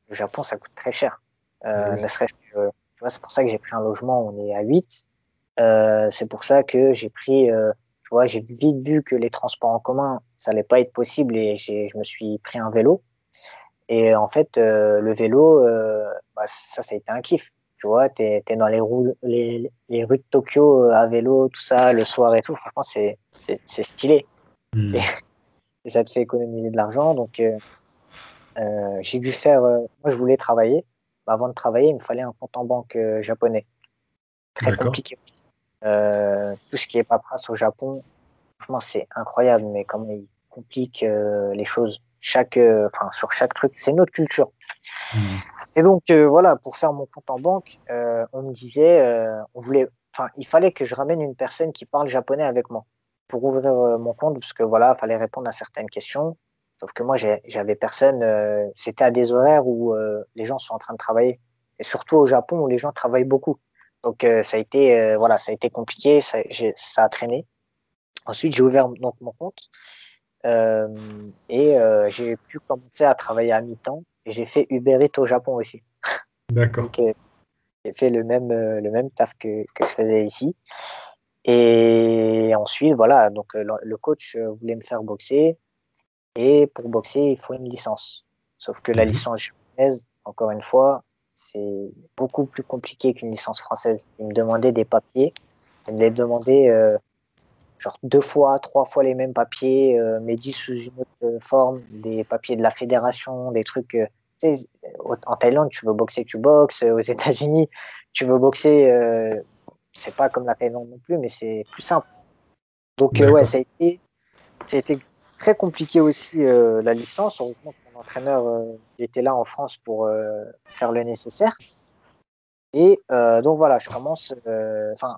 Le Japon, ça coûte très cher. Ne serait-ce que, tu vois, c'est pour ça que j'ai pris un logement, on est à 8. C'est pour ça que j'ai pris, tu vois, j'ai vite vu que les transports en commun, ça allait pas être possible, et je me suis pris un vélo. Et en fait, le vélo, bah, ça a été un kiff. Tu vois, t'es dans les rues de Tokyo à vélo, tout ça, le soir et tout. Franchement, c'est stylé. Et, et ça te fait économiser de l'argent. Donc, j'ai dû faire. Moi, je voulais travailler. Bah, avant de travailler, il me fallait un compte en banque japonais. Très D'accord. compliqué. Tout ce qui est paperasse au Japon, franchement, c'est incroyable, mais comment ils compliquent les choses. Enfin, sur chaque truc, c'est notre culture. Et donc, voilà, pour faire mon compte en banque, on me disait, enfin, il fallait que je ramène une personne qui parle japonais avec moi pour ouvrir mon compte, parce que voilà, il fallait répondre à certaines questions. Sauf que moi, j'avais personne. C'était à des horaires où les gens sont en train de travailler. Et surtout au Japon, où les gens travaillent beaucoup. Donc, voilà, ça a été compliqué, ça a traîné. Ensuite, j'ai ouvert donc mon compte, et j'ai pu commencer à travailler à mi-temps. Et j'ai fait Uber Eats au Japon aussi. D'accord. Donc, J'ai fait le même taf que je faisais ici. Et ensuite, voilà, donc le coach voulait me faire boxer. Et pour boxer, il faut une licence. Sauf que la Mhm. licence japonaise, encore une fois, c'est beaucoup plus compliqué qu'une licence française. Il me demandait des papiers. Il me les demandait genre 2 fois, 3 fois les mêmes papiers, mais dit sous une autre forme, des papiers de la fédération, des trucs. Tu sais, en Thaïlande, tu veux boxer, tu boxes. Aux États-Unis, tu veux boxer, c'est pas comme la Thaïlande non plus, mais c'est plus simple. Donc, ouais, D'accord. ça a été très compliqué aussi la licence. Heureusement que mon entraîneur il était là en France pour faire le nécessaire. Et donc voilà, je commence. Enfin,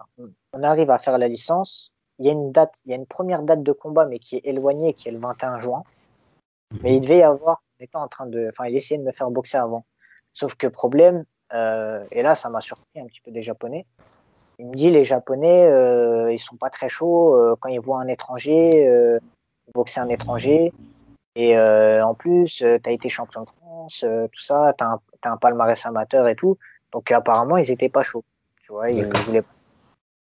on arrive à faire la licence. Il y a une date, il y a une première date de combat, mais qui est éloignée, qui est le 21 juin. Mais il Mhm. devait y avoir, on était en train de, enfin, il essayait de me faire boxer avant. Sauf que problème, et là, ça m'a surpris un petit peu des Japonais. Il me dit les Japonais, ils sont pas très chauds quand ils voient un étranger boxer un étranger. Et en plus, tu as été champion de France, tout ça, t'as un palmarès amateur et tout. Donc apparemment, ils étaient pas chauds. Tu vois, ils D'accord. voulaient pas.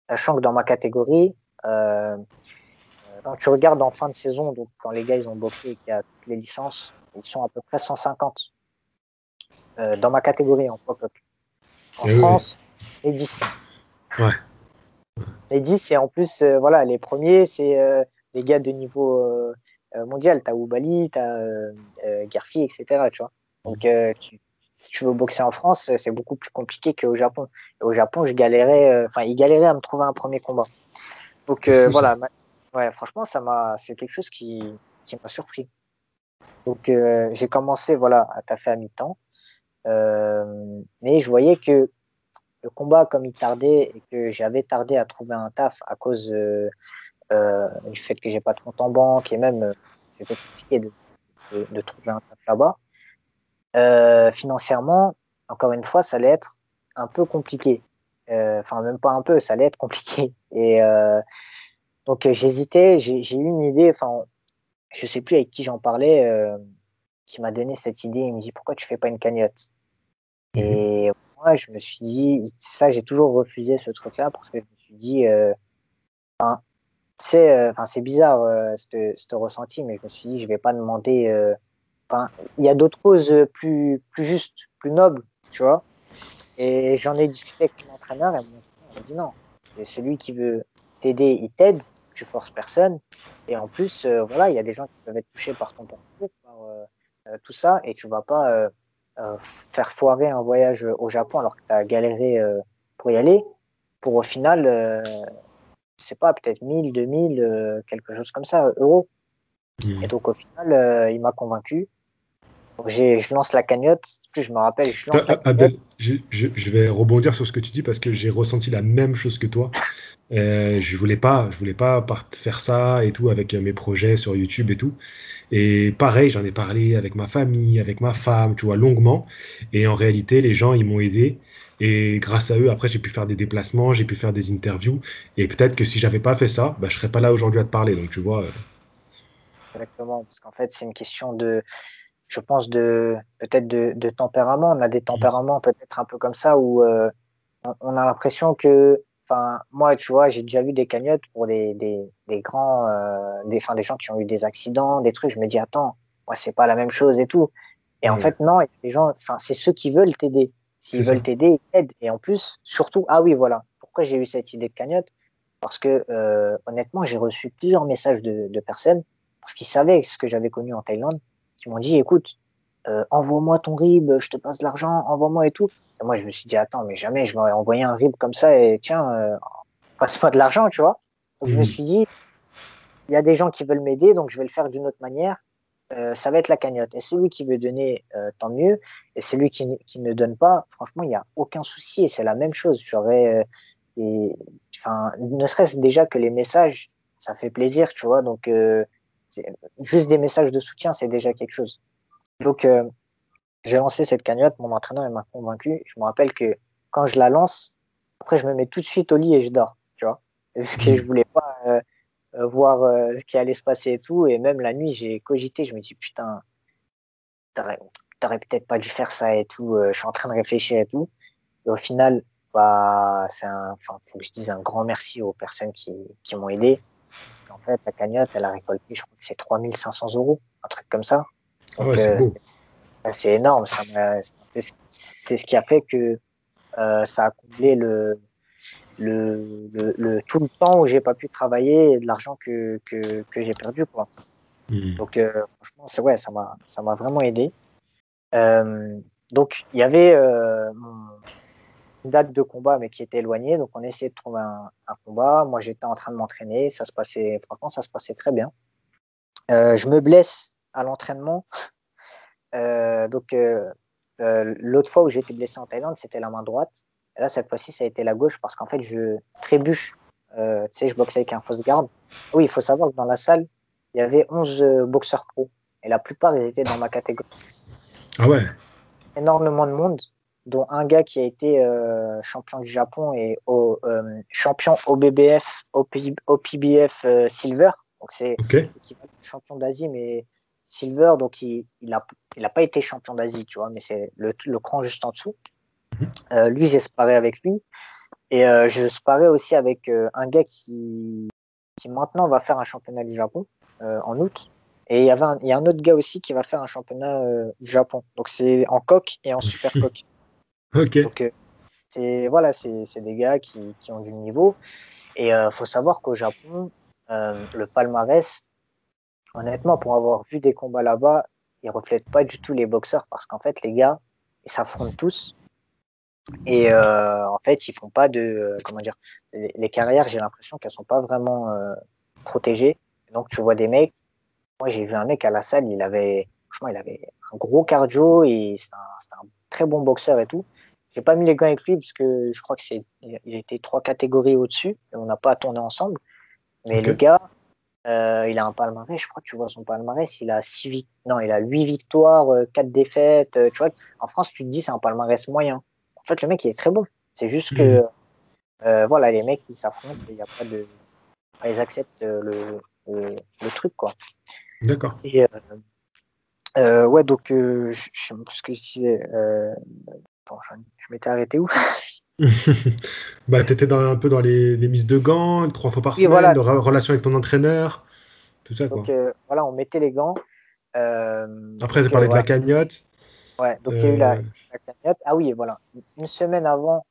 Sachant que dans ma catégorie, quand tu regardes en fin de saison, donc quand les gars ils ont boxé et qu'il y a toutes les licences, ils sont à peu près 150 dans ma catégorie en pop-up. En Eh oui, France, les 10. oui. Ouais. Les 10, et en plus, voilà, les premiers, c'est des gars de niveau mondial. T'as Oubali, t'as Garfi, etc. Tu vois. Donc, si tu veux boxer en France, c'est beaucoup plus compliqué qu'au Japon. Et au Japon, je galérais, enfin, ils galéraient à me trouver un premier combat. Donc, C'est fou ça. voilà, ouais, franchement, c'est quelque chose qui m'a surpris. Donc, j'ai commencé, voilà, à taffer à mi-temps. Mais je voyais que le combat, comme il tardait et que j'avais tardé à trouver un taf à cause du fait que j'ai pas de compte en banque et même c'était compliqué de trouver un taf là-bas. Financièrement, encore une fois, ça allait être un peu compliqué. Enfin, même pas un peu, ça allait être compliqué. Et donc, j'hésitais, j'ai eu une idée, enfin, je sais plus avec qui j'en parlais, qui m'a donné cette idée. Il me dit, pourquoi tu fais pas une cagnotte? Mhm. Et moi, je me suis dit, ça, j'ai toujours refusé ce truc-là parce que je me suis dit, hein, enfin, c'est bizarre, ce ressenti, mais je me suis dit, je vais pas demander. Enfin, il y a d'autres causes plus justes, plus nobles, tu vois. Et j'en ai discuté avec mon entraîneur et mon entraîneur m'a dit non. C'est celui qui veut t'aider, il t'aide, tu forces personne. Et en plus, voilà, il y a des gens qui peuvent être touchés par ton parcours, par tout ça, et tu vas pas faire foirer un voyage au Japon alors que tu as galéré pour y aller, pour au final, je sais pas, peut-être 1000, 2000, quelque chose comme ça, euros. Et Mhm. donc au final, il m'a convaincu. Donc, je lance la cagnotte. Plus je me rappelle, je lance la cagnotte. Abdel, je vais rebondir sur ce que tu dis parce que j'ai ressenti la même chose que toi. Je voulais pas faire ça et tout avec mes projets sur YouTube et tout. Et pareil, j'en ai parlé avec ma famille, avec ma femme, tu vois, longuement. Et en réalité, les gens, ils m'ont aidé. Et grâce à eux, après, j'ai pu faire des déplacements, j'ai pu faire des interviews. Et peut-être que si j'avais pas fait ça, bah, je serais pas là aujourd'hui à te parler. Donc, tu vois. Exactement, parce qu'en fait, c'est une question de, je pense, peut-être de tempérament. On a des tempéraments peut-être un peu comme ça où on a l'impression que, enfin, moi, tu vois, j'ai déjà vu des cagnottes pour des grands, enfin, des gens qui ont eu des accidents, des trucs. Je me dis, attends, moi, c'est pas la même chose et tout. Et en Ouais, fait, non, il y a des gens, enfin, c'est ceux qui veulent t'aider. c'est S'ils veulent ça. t'aider, ils t'aident. Et en plus, surtout, ah oui, voilà. Pourquoi j'ai eu cette idée de cagnotte? Parce que, honnêtement, j'ai reçu plusieurs messages de personnes, parce qu'ils savaient ce que j'avais connu en Thaïlande, qui m'ont dit, écoute, envoie-moi ton RIB, je te passe de l'argent, envoie-moi et tout. Et moi, je me suis dit, attends, mais jamais je vais envoyer un RIB comme ça et tiens, passe-moi de l'argent, tu vois. Donc, je me Mhm. suis dit, il y a des gens qui veulent m'aider, donc je vais le faire d'une autre manière. Ça va être la cagnotte. Et celui qui veut donner, tant mieux. Et celui qui ne donne pas, franchement, il n'y a aucun souci. Et c'est la même chose. Enfin, ne serait-ce déjà que les messages, ça fait plaisir, tu vois. Donc, juste des messages de soutien, c'est déjà quelque chose. Donc, j'ai lancé cette cagnotte. Mon entraîneur il m'a convaincu. Je me rappelle que quand je la lance, après, je me mets tout de suite au lit et je dors, tu vois. Parce que je Mhm. voulais pas voir ce qui allait se passer et tout. Et même la nuit, j'ai cogité. Je me dis, putain, t'aurais, t'aurais peut-être pas dû faire ça et tout. Je suis en train de réfléchir et tout. Et au final, bah, faut que je dise un grand merci aux personnes qui m'ont aidé. En fait, la cagnotte, elle a récolté, je crois que c'est 3 500 €, un truc comme ça. Ah ouais, Donc, c'est beau. c'est énorme. C'est ce qui a fait que ça a comblé tout le temps où j'ai pas pu travailler et de l'argent que j'ai perdu, quoi. Donc, franchement, ouais, ça m'a vraiment aidé. Donc, il y avait une date de combat, mais qui était éloignée. Donc, on essayait de trouver un combat. Moi, j'étais en train de m'entraîner. Franchement, ça se passait très bien. Je me blesse à l'entraînement. L'autre fois où j'ai été blessé en Thaïlande, c'était la main droite. Et là, cette fois-ci, ça a été la gauche parce qu'en fait, je trébuche. Tu sais, je boxe avec un fausse garde. Oui, il faut savoir que dans la salle, il y avait 11 boxeurs pro. Et la plupart, ils étaient dans ma catégorie. Ah ouais. Énormément de monde, dont un gars qui a été champion du Japon et champion OBBF, OPBF Silver. Donc, c'est Ok. l'équivalent de champion d'Asie, mais Silver. Donc, il a pas été champion d'Asie, tu vois, mais c'est le cran juste en dessous. Lui, j'ai sparé avec lui. Et je sparais aussi avec un gars qui maintenant va faire un championnat du Japon en août. Et il y a un autre gars aussi qui va faire un championnat du Japon. Donc c'est en coq et en super coq. Ok. Donc c'est des gars qui ont du niveau. Et faut savoir qu'au Japon, le palmarès, honnêtement, pour avoir vu des combats là-bas, ils reflètent pas du tout les boxeurs parce qu'en fait, les gars, ils s'affrontent tous. Et en fait, ils font pas comment dire, les carrières, j'ai l'impression qu'elles sont pas vraiment protégées. Donc, tu vois des mecs. Moi, j'ai vu un mec à la salle, franchement, il avait un gros cardio et c'était un très bon boxeur et tout. J'ai pas mis les gants avec lui parce que je crois que il était 3 catégories au-dessus et on n'a pas tourné ensemble. Mais Ok. le gars, il a un palmarès, je crois que tu vois son palmarès, non, il a 8 victoires, 4 défaites. Tu vois, en France, tu te dis c'est un palmarès moyen. En fait, le mec, il est très bon. C'est juste que, voilà, les mecs, ils s'affrontent et il y a pas de. Ils acceptent le truc, quoi. D'accord. Et ouais, donc, je sais même plus ce que je disais. Attends, je m'étais arrêté où? Bah, t'étais un peu dans les mises de gants, 3 fois par Oui, semaine, voilà. de relation avec ton entraîneur, tout ça, quoi. Donc, voilà, on mettait les gants. Après, j'ai parlé de la Voilà. cagnotte. Ouais, donc il y a eu Euh, la cagnotte. Ah oui, et voilà. Une semaine avant.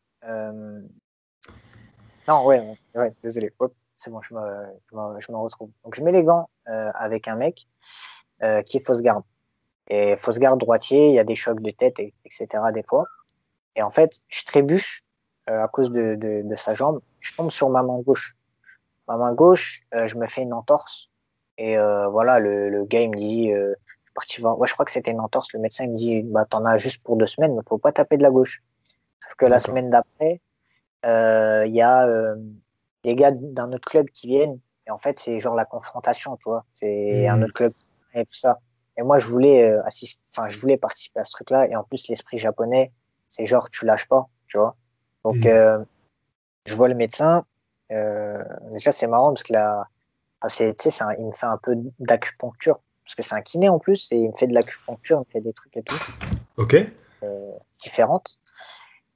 Non, ouais, ouais, désolé. Hop, c'est bon, je me retrouve. Donc, je mets les gants avec un mec qui est fausse garde. Et fausse garde droitier, il y a des chocs de tête, etc. des fois. Et en fait, je trébuche à cause de sa jambe. Je tombe sur ma main gauche. Ma main gauche, je me fais une entorse. Et voilà, le gars, il me dit, je suis parti voir. Ouais, je crois que c'était une entorse. Le médecin, il me dit, bah, t'en as juste pour 2 semaines, mais faut pas taper de la gauche. Sauf que la d'accord. semaine d'après, il y a des gars d'un autre club qui viennent. Et en fait, c'est genre la confrontation, tu vois. C'est un Hmm. autre club et tout ça. Et moi, je voulais enfin, je voulais participer à ce truc-là. Et en plus, l'esprit japonais, c'est genre, tu lâches pas, tu vois. Donc, Hmm. je vois le médecin. Déjà, c'est marrant parce que là, enfin, tu sais, il me fait un peu d'acupuncture. Parce que c'est un kiné en plus. Et il me fait de l'acupuncture, il me fait des trucs et tout, Ok. différentes.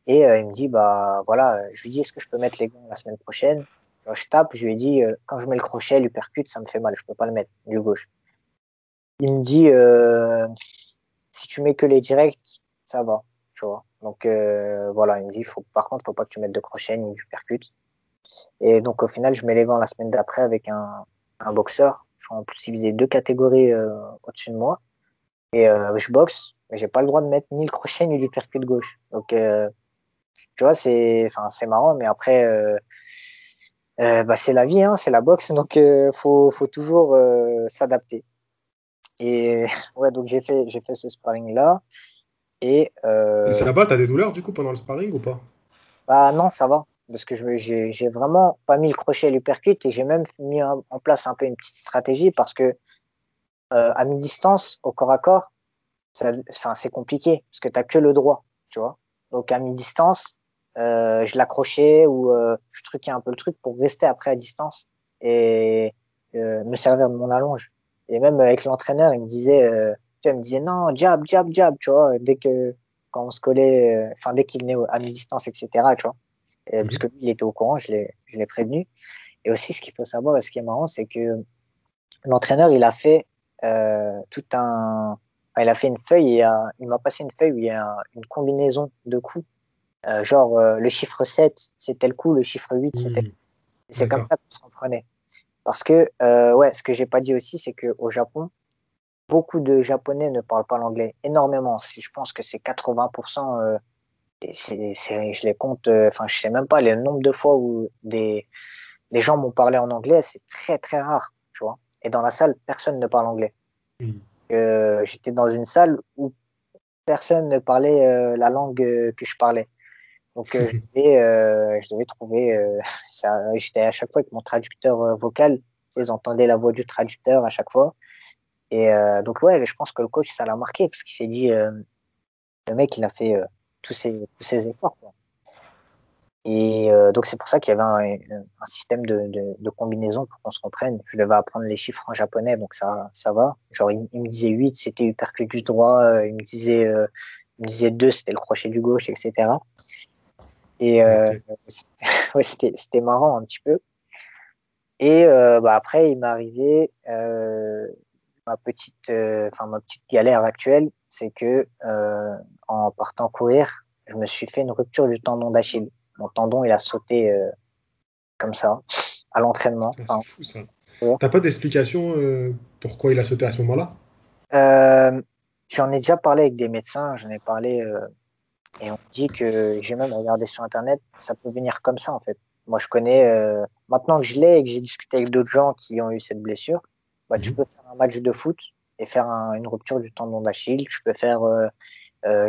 Et il me dit, bah voilà, je lui dis, est-ce que je peux mettre les gants la semaine prochaine? Alors, je tape, je lui ai dit, quand je mets le crochet, l'uppercut, ça me fait mal, je peux pas le mettre du gauche. Il me dit, si tu mets que les directs, ça va, tu vois. Donc voilà, il me dit, par contre, faut pas que tu mettes de crochet ni d'uppercut. Et donc au final, je mets les gants la semaine d'après avec un boxeur. En plus, il faisait 2 catégories au-dessus de moi. Et je boxe, mais j'ai pas le droit de mettre ni le crochet ni l'uppercut gauche. Donc tu vois, enfin, c'est marrant, mais après, bah, c'est la vie, hein, c'est la boxe, donc faut toujours s'adapter. Et ouais, donc j'ai fait ce sparring-là. Et Et ça va, t'as des douleurs du coup pendant le sparring ou pas? bah non, ça va. Parce que j'ai vraiment pas mis le crochet et l'uppercut et j'ai même mis en place un peu une petite stratégie parce que à mi-distance, au corps à corps, enfin, c'est compliqué parce que tu n'as que le droit, tu vois. Donc à mi-distance, je l'accrochais ou je truquais un peu le truc pour rester après à distance et me servir de mon allonge. Et même avec l'entraîneur, tu vois, il me disait non, jab, tu vois, quand on se collait, enfin dès qu'il venait à mi-distance, etc., tu vois. Parce que lui, il était au courant, je l'ai prévenu. Et aussi, ce qu'il faut savoir, et ce qui est marrant, c'est que l'entraîneur, il a fait tout un. Enfin, il a fait une feuille et il m'a passé une feuille où il y a une combinaison de coups. Genre, le chiffre 7, c'est tel coup, le chiffre 8, c'est tel coup. C'est comme D'accord. ça qu'on se comprenait. Parce que, ouais, ce que j'ai pas dit aussi, c'est qu'au Japon, beaucoup de Japonais ne parlent pas l'anglais. Énormément. Je pense que c'est 80%. Je les compte. Enfin, je sais même pas le nombre de fois où les gens m'ont parlé en anglais. C'est très, très rare, tu vois. Et dans la salle, personne ne parle anglais. Mm. J'étais dans une salle où personne ne parlait la langue que je parlais. Donc, je devais trouver ça. J'étais à chaque fois avec mon traducteur vocal. Tu sais, ils entendaient la voix du traducteur à chaque fois. Et donc, ouais, je pense que le coach, ça l'a marqué parce qu'il s'est dit, le mec, il a fait tous ces efforts, quoi. Et donc, c'est pour ça qu'il y avait un système de combinaison pour qu'on se comprenne. Je devais apprendre les chiffres en japonais, donc ça va. Genre, il me disait 8, c'était hypercutus droit. Il me disait 2, c'était le crochet du gauche, etc. Et Ok. ouais, c'était marrant un petit peu. Et bah, après, il m'est arrivé ma petite galère actuelle, c'est que en partant courir, je me suis fait une rupture du tendon d'Achille. Mon tendon, il a sauté comme ça à l'entraînement. Ah, c'est Enfin, fou ça. ouais. T'as pas d'explication pourquoi il a sauté à ce moment-là? Euh, J'en ai déjà parlé avec des médecins, j'en ai parlé et on dit que j'ai même regardé sur Internet, ça peut venir comme ça en fait. Moi, je connais, maintenant que je l'ai et que j'ai discuté avec d'autres gens qui ont eu cette blessure, bah, tu Mhm. peux faire un match de foot et faire une rupture du tendon d'Achille. Tu peux faire,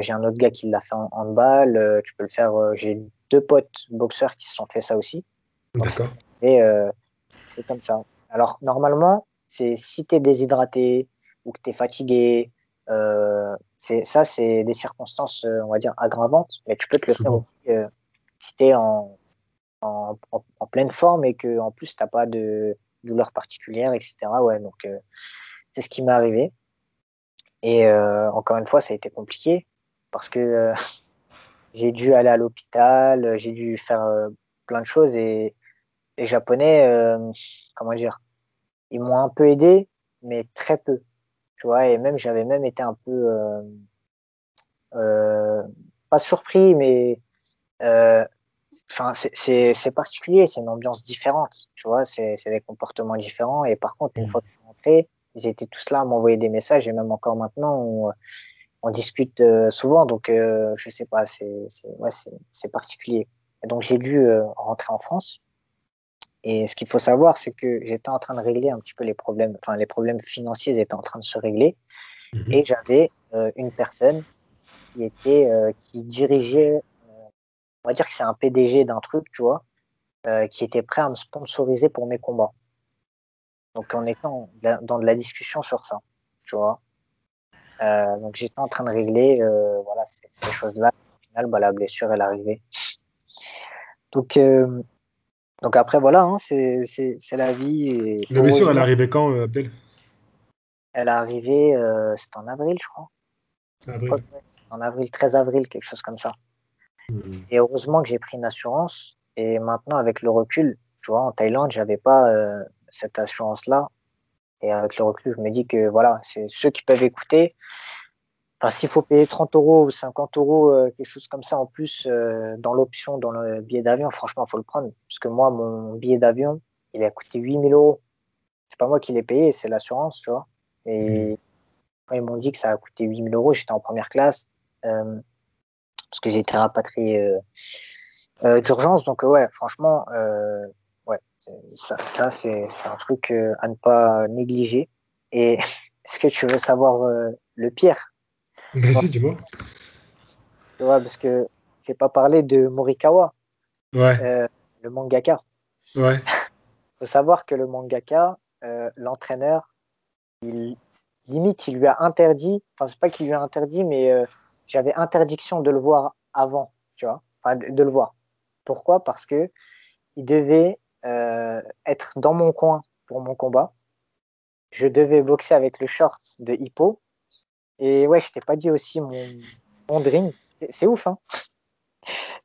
j'ai un autre gars qui l'a fait en handball, tu peux le faire, j'ai deux potes boxeurs qui se sont fait ça aussi. Donc, D'accord. et, c'est comme ça. Alors, normalement, c'est si tu es déshydraté ou que tu es fatigué, c'est des circonstances, on va dire, aggravantes, mais tu peux te le faire Souvent. aussi si tu es en pleine forme et que en plus, tu n'as pas de douleur particulière, etc. Ouais, donc, c'est ce qui m'est arrivé. Et encore une fois, ça a été compliqué parce que j'ai dû aller à l'hôpital, j'ai dû faire plein de choses et les Japonais, comment dire, ils m'ont un peu aidé, mais très peu, tu vois. Et même, j'avais même été un peu, euh, pas surpris, mais euh, enfin, c'est particulier, c'est une ambiance différente, tu vois. C'est des comportements différents. Et par contre, une fois Mm. que je suis rentré, ils étaient tous là à m'envoyer des messages, et même encore maintenant, on discute souvent. Donc, je sais pas, ouais, c'est particulier. Et donc, j'ai dû rentrer en France. Et ce qu'il faut savoir, c'est que j'étais en train de régler un petit peu les problèmes, enfin les problèmes financiers étaient en train de se régler, Mhm. et j'avais une personne qui dirigeait, on va dire que c'est un PDG d'un truc, tu vois, qui était prêt à me sponsoriser pour mes combats. Donc on était dans de la discussion sur ça, tu vois. Donc j'étais en train de régler, voilà, ces choses-là. Au final, bah, la blessure elle est arrivée. Donc donc après voilà, hein, c'est la vie et La blessure, elle est heureusement arrivée quand, Abdel? elle est arrivée, c'était en avril, je crois. Avril. Ouais, en avril, 13 avril, quelque chose comme ça. Mm. Et heureusement que j'ai pris une assurance. Et maintenant, avec le recul, tu vois, en Thaïlande, j'avais pas cette assurance-là. Et avec le recul, je me dis que voilà, c'est ceux qui peuvent écouter. Enfin, s'il faut payer 30 euros ou 50 euros, quelque chose comme ça en plus dans l'option, dans le billet d'avion, franchement, il faut le prendre. Parce que moi, mon billet d'avion, il a coûté 8 000 euros. C'est pas moi qui l'ai payé, c'est l'assurance, tu vois. Mm. Et quand ils m'ont dit que ça a coûté 8 000 euros, j'étais en première classe. Parce que j'ai été rapatrié d'urgence. Donc, ouais, franchement, ouais, c'est un truc à ne pas négliger. Et est-ce que tu veux savoir le pire? Dans- Vas-y, dis-moi. Tu vois, parce que j'ai pas parlé de Morikawa, Ouais, euh, le mangaka. ouais. Il faut savoir que le mangaka, l'entraîneur, il, limite, il lui a interdit, enfin, c'est pas qu'il lui a interdit, mais j'avais interdiction de le voir avant, tu vois, enfin, de le voir. Pourquoi? Parce que il devait être dans mon coin pour mon combat. Je devais boxer avec le short de Hippo. Et ouais, je t'ai pas dit aussi mon dream. C'est ouf, hein?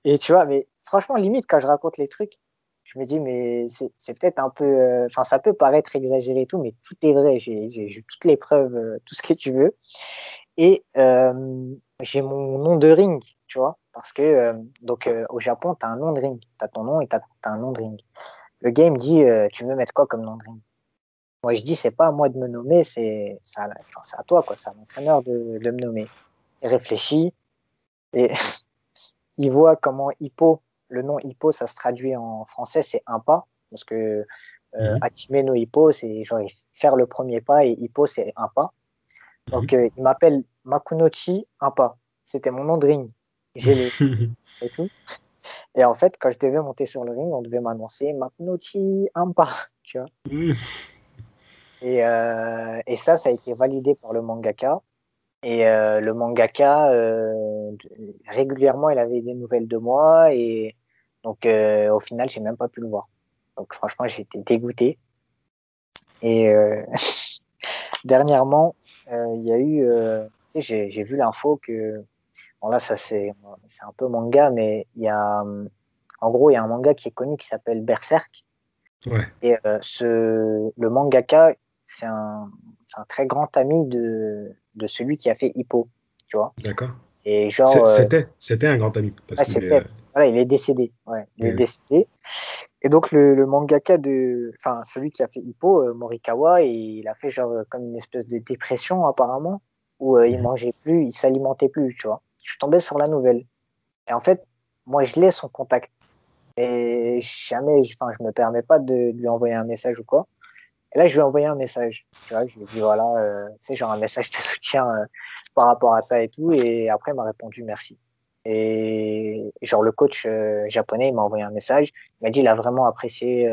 Et tu vois, mais franchement, limite, quand je raconte les trucs, je me dis, mais c'est peut-être un peu. Enfin, ça peut paraître exagéré et tout, mais tout est vrai. J'ai toutes les preuves, tout ce que tu veux. Et j'ai mon nom de ring, tu vois. Parce que, au Japon, tu as un nom de ring. Tu as ton nom et tu as un nom de ring. Le gars, il me dit, tu veux mettre quoi comme nom de ring? Moi, je dis, c'est pas à moi de me nommer, c'est à toi, quoi. C'est à l'entraîneur de me nommer. Il réfléchit et il voit comment Hippo, le nom Hippo, ça se traduit en français, c'est un pas. Parce que Hachime no Hippo, c'est genre faire le premier pas et Hippo, c'est un pas. Donc, il m'appelle Makunochi un pas. C'était mon nom de ring. J'ai les et tout. Et en fait, quand je devais monter sur le ring, on devait m'annoncer Makunochi un pas, tu vois. Et ça a été validé par le mangaka. Et le mangaka, régulièrement, il avait des nouvelles de moi. Et donc, au final, j'ai même pas pu le voir. Donc, franchement, j'ai été dégoûté. Et dernièrement, il y a eu, tu sais, j'ai vu l'info que, bon là, ça c'est un peu manga, mais il y a, en gros, il y a un manga qui est connu qui s'appelle Berserk. Ouais, Et le mangaka, c'est un très grand ami de celui qui a fait Hippo, tu vois. d'accord. Et genre, C'était un grand ami, parce ouais, qu'il est... voilà, il est décédé. Ouais, il est Oui, décédé. Et donc, le mangaka enfin, celui qui a fait Hippo, Morikawa, il a fait genre comme une espèce de dépression apparemment, où il oui. mangeait plus, il s'alimentait plus, tu vois. Je suis tombé sur la nouvelle. Et en fait, moi, je l'ai son contact. Et jamais, enfin, je me permets pas de lui envoyer un message ou quoi. Et là, je lui ai envoyé un message. Tu vois, je lui ai dit, voilà, tu sais, genre un message de soutien par rapport à ça et tout. Et après, il m'a répondu merci. Et genre, le coach japonais, il m'a envoyé un message. Il m'a dit, il a vraiment apprécié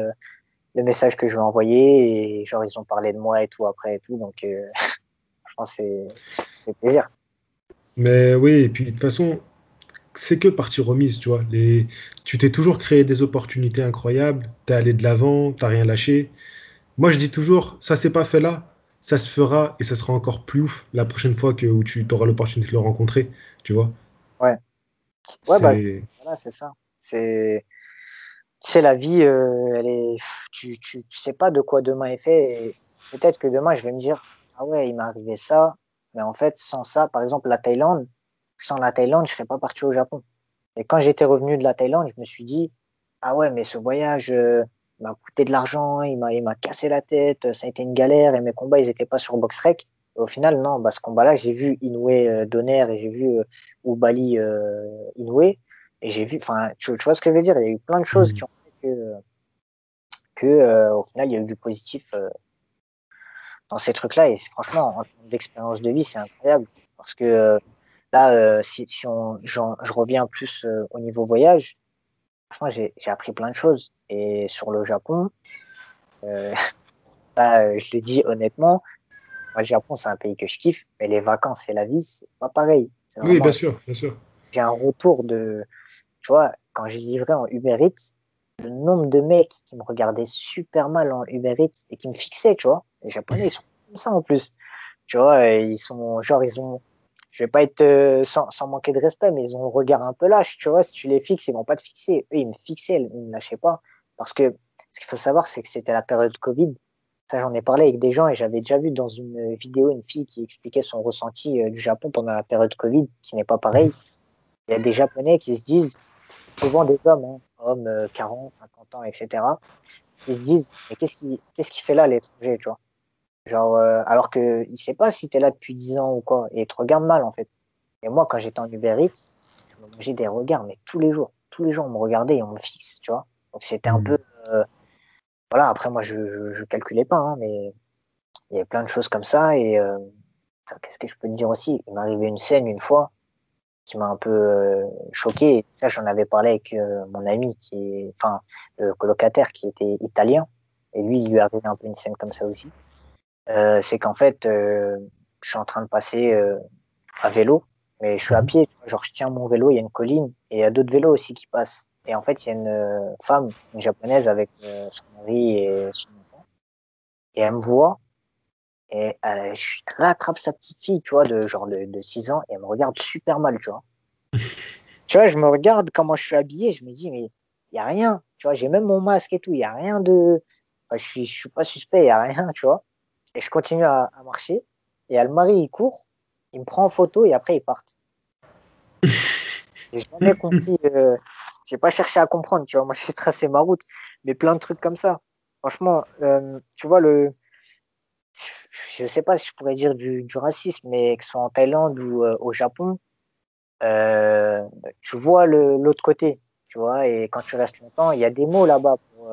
le message que je lui ai envoyé. Et genre, ils ont parlé de moi et tout après et tout. Donc, je pense que c'est plaisir. Mais oui, et puis de toute façon, c'est que partie remise, tu vois. Tu t'es toujours créé des opportunités incroyables, t'es allé de l'avant, t'as rien lâché. Moi, je dis toujours, ça s'est pas fait là, ça se fera et ça sera encore plus ouf la prochaine fois où tu auras l'opportunité de le rencontrer, tu vois. Ouais. Ouais, bah, C'est... voilà, c'est ça. C'est la vie, tu sais pas de quoi demain est fait. Et peut-être que demain, je vais me dire, ah ouais, il m'est arrivé ça. Mais en fait, sans ça, par exemple, la Thaïlande, sans la Thaïlande, je serais pas parti au Japon. Et quand j'étais revenu de la Thaïlande, je me suis dit, ah ouais, mais ce voyage, m'a coûté de l'argent, il m'a cassé la tête, ça a été une galère et mes combats, ils étaient pas sur BoxRec. Et au final, non, bah, ce combat-là, j'ai vu Inoue Donner et j'ai vu Oubali Inoue. Et j'ai vu, enfin, tu vois ce que je veux dire? Il y a eu plein de choses qui Hmm. ont fait que au final, il y a eu du positif dans ces trucs-là. Et franchement, en termes d'expérience de vie, c'est incroyable. Parce que là, je reviens plus au niveau voyage, franchement, j'ai appris plein de choses. Et sur le Japon, euh, là, je le dis honnêtement, moi, le Japon, c'est un pays que je kiffe, mais les vacances et la vie, c'est pas pareil. C'est Oui, vraiment, bien sûr, bien sûr. j'ai un retour tu vois, quand je livrais en Uber Eats, le nombre de mecs qui me regardaient super mal en Uber Eats et qui me fixaient, tu vois. Les Japonais, ils sont comme ça en plus. Tu vois, et ils sont, genre, je vais pas être sans manquer de respect, mais ils ont un regard un peu lâche, tu vois. Si tu les fixes, ils vont pas te fixer. Eux, ils me fixaient, ils me lâchaient pas. Parce que ce qu'il faut savoir, c'est que c'était la période Covid. Ça, j'en ai parlé avec des gens et j'avais déjà vu dans une vidéo une fille qui expliquait son ressenti du Japon pendant la période Covid, qui n'est pas pareil. Il y a des Japonais qui se disent, souvent des hommes, hein, hommes 40, 50 ans, etc., qui se disent, mais qu'est-ce qu'il fait là, l'étranger, tu vois? Genre, alors qu'il ne sait pas si tu es là depuis 10 ans ou quoi, et il te regarde mal, en fait. Et moi, quand j'étais en Uber Eats, je me mangeais des regards, mais tous les jours. Tous les jours, on me regardait et on me fixe, tu vois. Donc, c'était un Hmm. peu. Voilà, après, moi, je calculais pas, hein, mais il y avait plein de choses comme ça. Et enfin, qu'est-ce que je peux te dire aussi? Il m'est arrivé une scène une fois qui m'a un peu choqué. Et ça, j'en avais parlé avec mon ami enfin, le colocataire qui était italien. Et lui, il lui est arrivé un peu une scène comme ça aussi. C'est qu'en fait, je suis en train de passer à vélo, mais je suis à Mhm. pied. Tu vois, genre, je tiens mon vélo, il y a une colline et il y a d'autres vélos aussi qui passent. Et en fait, il y a une femme, une japonaise avec son mari et son enfant. Et elle me voit et elle attrape sa petite fille, tu vois, de genre de 6 ans et elle me regarde super mal, tu vois. Tu vois, je me regarde comment je suis habillé, je me dis, mais il n'y a rien. Tu vois, j'ai même mon masque et tout, il n'y a rien de. Enfin, je suis pas suspect, il n'y a rien, tu vois. Et je continue à marcher. Et il y a le mari, il court, il me prend en photo et après, ils partent. J'ai jamais compris. J'ai pas cherché à comprendre, tu vois. Moi, j'ai tracé ma route, mais plein de trucs comme ça. Franchement, tu vois, je sais pas si je pourrais dire du racisme, mais que ce soit en Thaïlande ou au Japon, euh, tu vois l'autre côté, tu vois, et quand tu restes longtemps, il y a des mots là-bas pour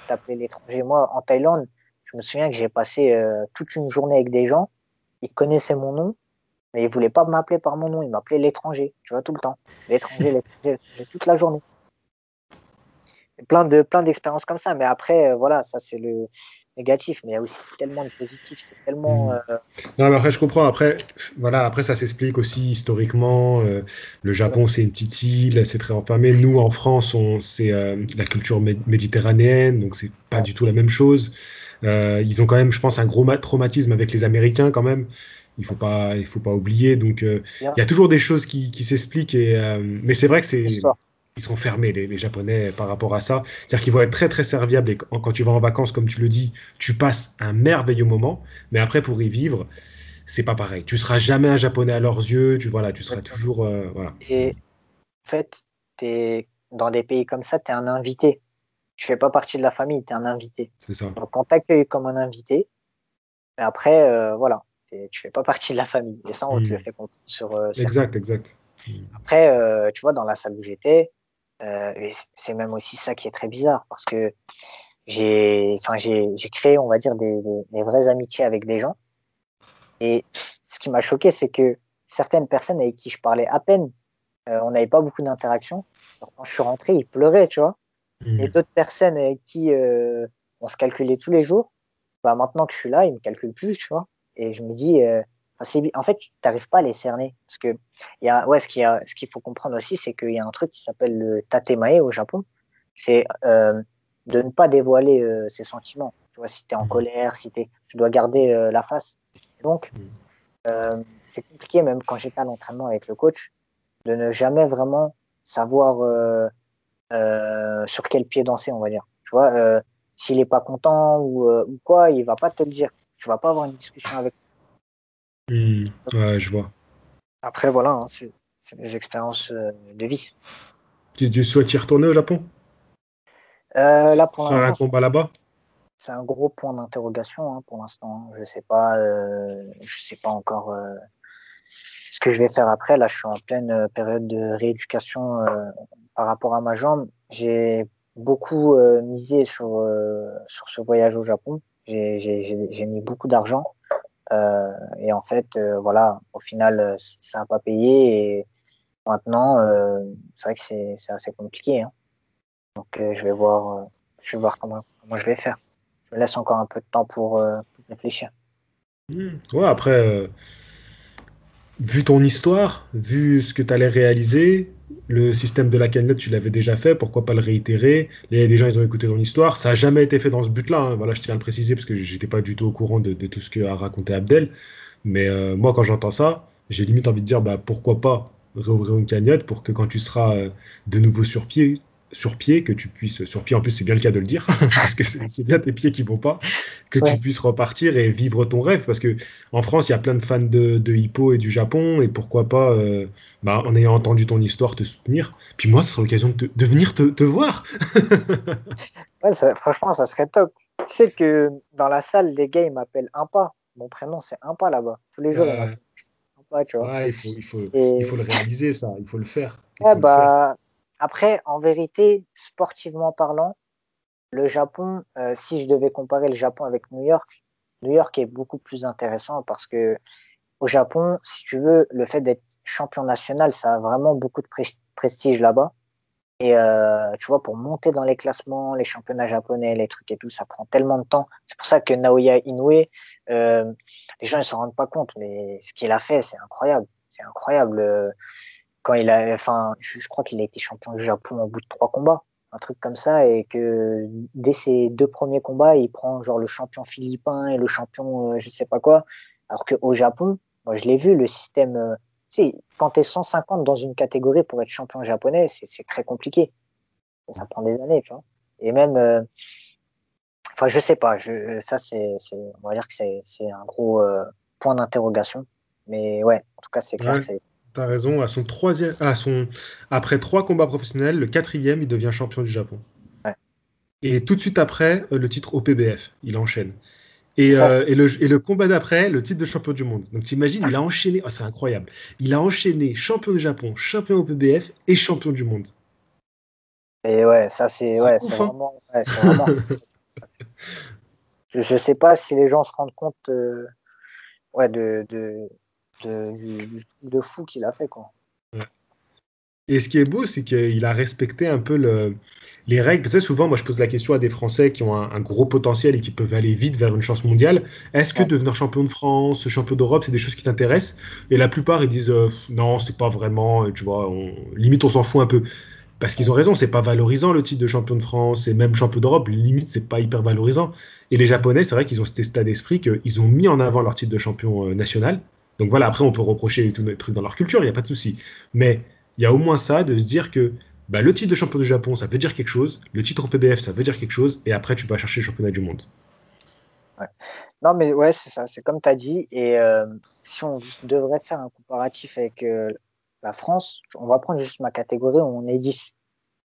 t'appeler l'étranger. Moi, en Thaïlande, je me souviens que j'ai passé toute une journée avec des gens, ils connaissaient mon nom, mais ils voulaient pas m'appeler par mon nom, ils m'appelaient l'étranger, tu vois, tout le temps. L'étranger, l'étranger, l'étranger, toute la journée. Et plein d'expériences comme ça, mais après, voilà, ça c'est le négatif, mais il y a aussi tellement de positifs, c'est tellement... Hmm. Non, mais après, je comprends. Après, voilà, après ça s'explique aussi historiquement. Le Japon, c'est une petite île, c'est très enfermé. Nous, en France, c'est la culture méditerranéenne, donc c'est pas ouais, du tout la même chose. Ils ont quand même, je pense, un gros traumatisme avec les Américains quand même. Il faut pas oublier. Donc, bien il y a sûr, toujours des choses qui s'expliquent. Mais c'est vrai que l'histoire. ils sont fermés, les Japonais, par rapport à ça. C'est-à-dire qu'ils vont être très, très serviables. Et quand tu vas en vacances, comme tu le dis, tu passes un merveilleux moment. Mais après, pour y vivre, c'est pas pareil. Tu seras jamais un Japonais à leurs yeux. Voilà, tu seras Exactement. toujours, voilà. Et en fait, dans des pays comme ça, tu es un invité. Tu fais pas partie de la famille, tu es un invité. C'est ça. Donc, on t'accueille comme un invité, mais après, voilà, tu fais pas partie de la famille. Et ça, on te le Hmm. fait comprendre sur certains. Exact, exact. Hmm. Après, tu vois, dans la salle où j'étais, et c'est même aussi ça qui est très bizarre, parce que enfin, j'ai créé, on va dire, des vraies amitiés avec des gens. Et ce qui m'a choqué, c'est que certaines personnes avec qui je parlais à peine, on n'avait pas beaucoup d'interactions. Alors, quand je suis rentré, ils pleuraient, tu vois. Et Hmm. d'autres personnes avec qui on se calculait tous les jours, bah, maintenant que je suis là, ils me calculent plus, tu vois. Et je me dis, enfin, en fait, tu n'arrives pas à les cerner. Parce que, ouais, ce qu'il faut comprendre aussi, c'est qu'il y a un truc qui s'appelle le tatemae au Japon. C'est de ne pas dévoiler ses sentiments. Tu vois, si tu es en Hmm. colère, tu dois garder la face. Donc, Hmm. c'est compliqué, même quand j'étais à l'entraînement avec le coach, de ne jamais vraiment savoir sur quel pied danser, on va dire. Tu vois, s'il est pas content ou quoi, il va pas te le dire. Tu vas pas avoir une discussion avec. Hmm. Ouais, je vois. Après, voilà, hein, c'est des expériences de vie. Tu souhaites y retourner au Japon? Là, pour Faire un l'instant, combat là-bas? c'est un gros point d'interrogation, hein, pour l'instant, hein. Je sais pas encore ce que je vais faire après. Là, je suis en pleine période de rééducation par rapport à ma jambe. J'ai beaucoup misé sur ce voyage au Japon. J'ai mis beaucoup d'argent. Et en fait, voilà, au final, ça n'a pas payé. Et maintenant, c'est vrai que c'est assez compliqué, hein. Donc, je vais voir comment je vais faire. Je me laisse encore un peu de temps pour réfléchir. Hmm. Ouais, après, vu ton histoire, vu ce que tu allais réaliser, le système de la cagnotte, tu l'avais déjà fait, pourquoi pas le réitérer? Les gens, ils ont écouté ton histoire. Ça n'a jamais été fait dans ce but-là, hein. Voilà, je tiens à le préciser parce que j'étais pas du tout au courant de tout ce qu'a raconté Abdel. Mais moi, quand j'entends ça, j'ai limite envie de dire, bah, pourquoi pas réouvrir une cagnotte pour que quand tu seras de nouveau sur pied, que tu puisses, sur pied en plus, c'est bien le cas de le dire, parce que c'est bien tes pieds qui vont pas, que tu Ouais, puisses repartir et vivre ton rêve. Parce que en France, il y a plein de fans de Hippo et du Japon, et pourquoi pas, bah, en ayant entendu ton histoire, te soutenir. Puis moi, ce sera l'occasion de venir te voir. ouais, franchement, ça serait top. Tu sais que dans la salle, les gars, ils m'appellent Impa. Mon prénom, c'est Impa là-bas. Tous les jours, ils Euh, m'appellent Impa, tu vois. ouais, il Et faut le réaliser, ça. Il faut le faire. Il ouais, faut le faire. bah, après, en vérité, sportivement parlant, le Japon, si je devais comparer le Japon avec New York est beaucoup plus intéressant parce que au Japon, si tu veux, le fait d'être champion national, ça a vraiment beaucoup de prestige là-bas. Et tu vois, pour monter dans les classements, les championnats japonais, les trucs et tout, ça prend tellement de temps. C'est pour ça que Naoya Inoue, euh, les gens ne s'en rendent pas compte, mais ce qu'il a fait, c'est incroyable. C'est incroyable. Quand enfin, je crois qu'il a été champion du Japon au bout de 3 combats, un truc comme ça, et que dès ses 2 premiers combats, il prend genre le champion philippin et le champion je sais pas quoi. Alors qu'au Japon, moi je l'ai vu, le système. Si, quand tu es 150 dans une catégorie pour être champion japonais, c'est très compliqué. Ça prend des années, tu vois. Et même, enfin, je sais pas, ça, on va dire que c'est un gros point d'interrogation. Mais ouais, en tout cas, c'est clair Ouais, que c'est. t'as raison. Après 3 combats professionnels, le quatrième, il devient champion du Japon. Ouais. Et tout de suite après, le titre au PBF, il enchaîne. Et ça, Et le combat d'après, le titre de champion du monde. Donc t'imagines, il a enchaîné, oh, c'est incroyable. Il a enchaîné champion du Japon, champion au PBF et champion du monde. et ouais, ça, C'est ouf, hein? c'est vraiment. Je sais pas si les gens se rendent compte ouais, du truc de fou qu'il a fait, quoi. Ouais. Et ce qui est beau, c'est qu'il a respecté un peu les règles. Tu sais, souvent, moi, je pose la question à des Français qui ont un gros potentiel et qui peuvent aller vite vers une chance mondiale. Est-ce que Ouais, devenir champion de France, champion d'Europe, c'est des choses qui t'intéressent? Et la plupart, ils disent non, c'est pas vraiment, tu vois, limite, on s'en fout un peu. Parce qu'ils ouais, ont raison, c'est pas valorisant le titre de champion de France et même champion d'Europe, limite, c'est pas hyper valorisant. Et les Japonais, c'est vrai qu'ils ont cet état d'esprit qu'ils ont mis en avant leur titre de champion national. Donc voilà, après, on peut reprocher tous les trucs dans leur culture, il n'y a pas de souci. Mais il y a au moins ça, de se dire que bah, le titre de champion du Japon, ça veut dire quelque chose, le titre au PBF, ça veut dire quelque chose, et après, tu vas chercher le championnat du monde. ouais. Non, mais ouais, c'est ça, c'est comme tu as dit. Et si on devrait faire un comparatif avec la France, on va prendre juste ma catégorie où on est 10.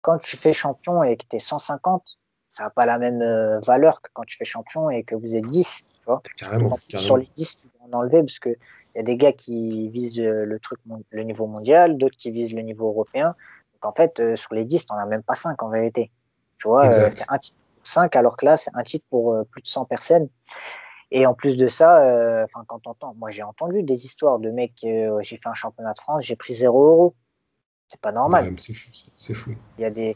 Quand tu fais champion et que tu es 150, ça n'a pas la même valeur que quand tu fais champion et que vous êtes 10. Tu vois. Surtout Carrément, qu'en plus, sur carrément. les 10, tu dois en enlever parce qu'il y a des gars qui visent le niveau mondial, d'autres qui visent le niveau européen. Donc en fait, sur les 10, tu n'en as même pas 5 en vérité. Tu vois, c'est Exact. un titre pour 5, alors que là, c'est un titre pour plus de 100 personnes. Et en plus de ça, enfin, quand t'entends, moi j'ai entendu des histoires de mecs, j'ai fait un championnat de France, j'ai pris 0 euros. C'est pas normal. Ouais, mais c'est fou, c'est fou. Il y a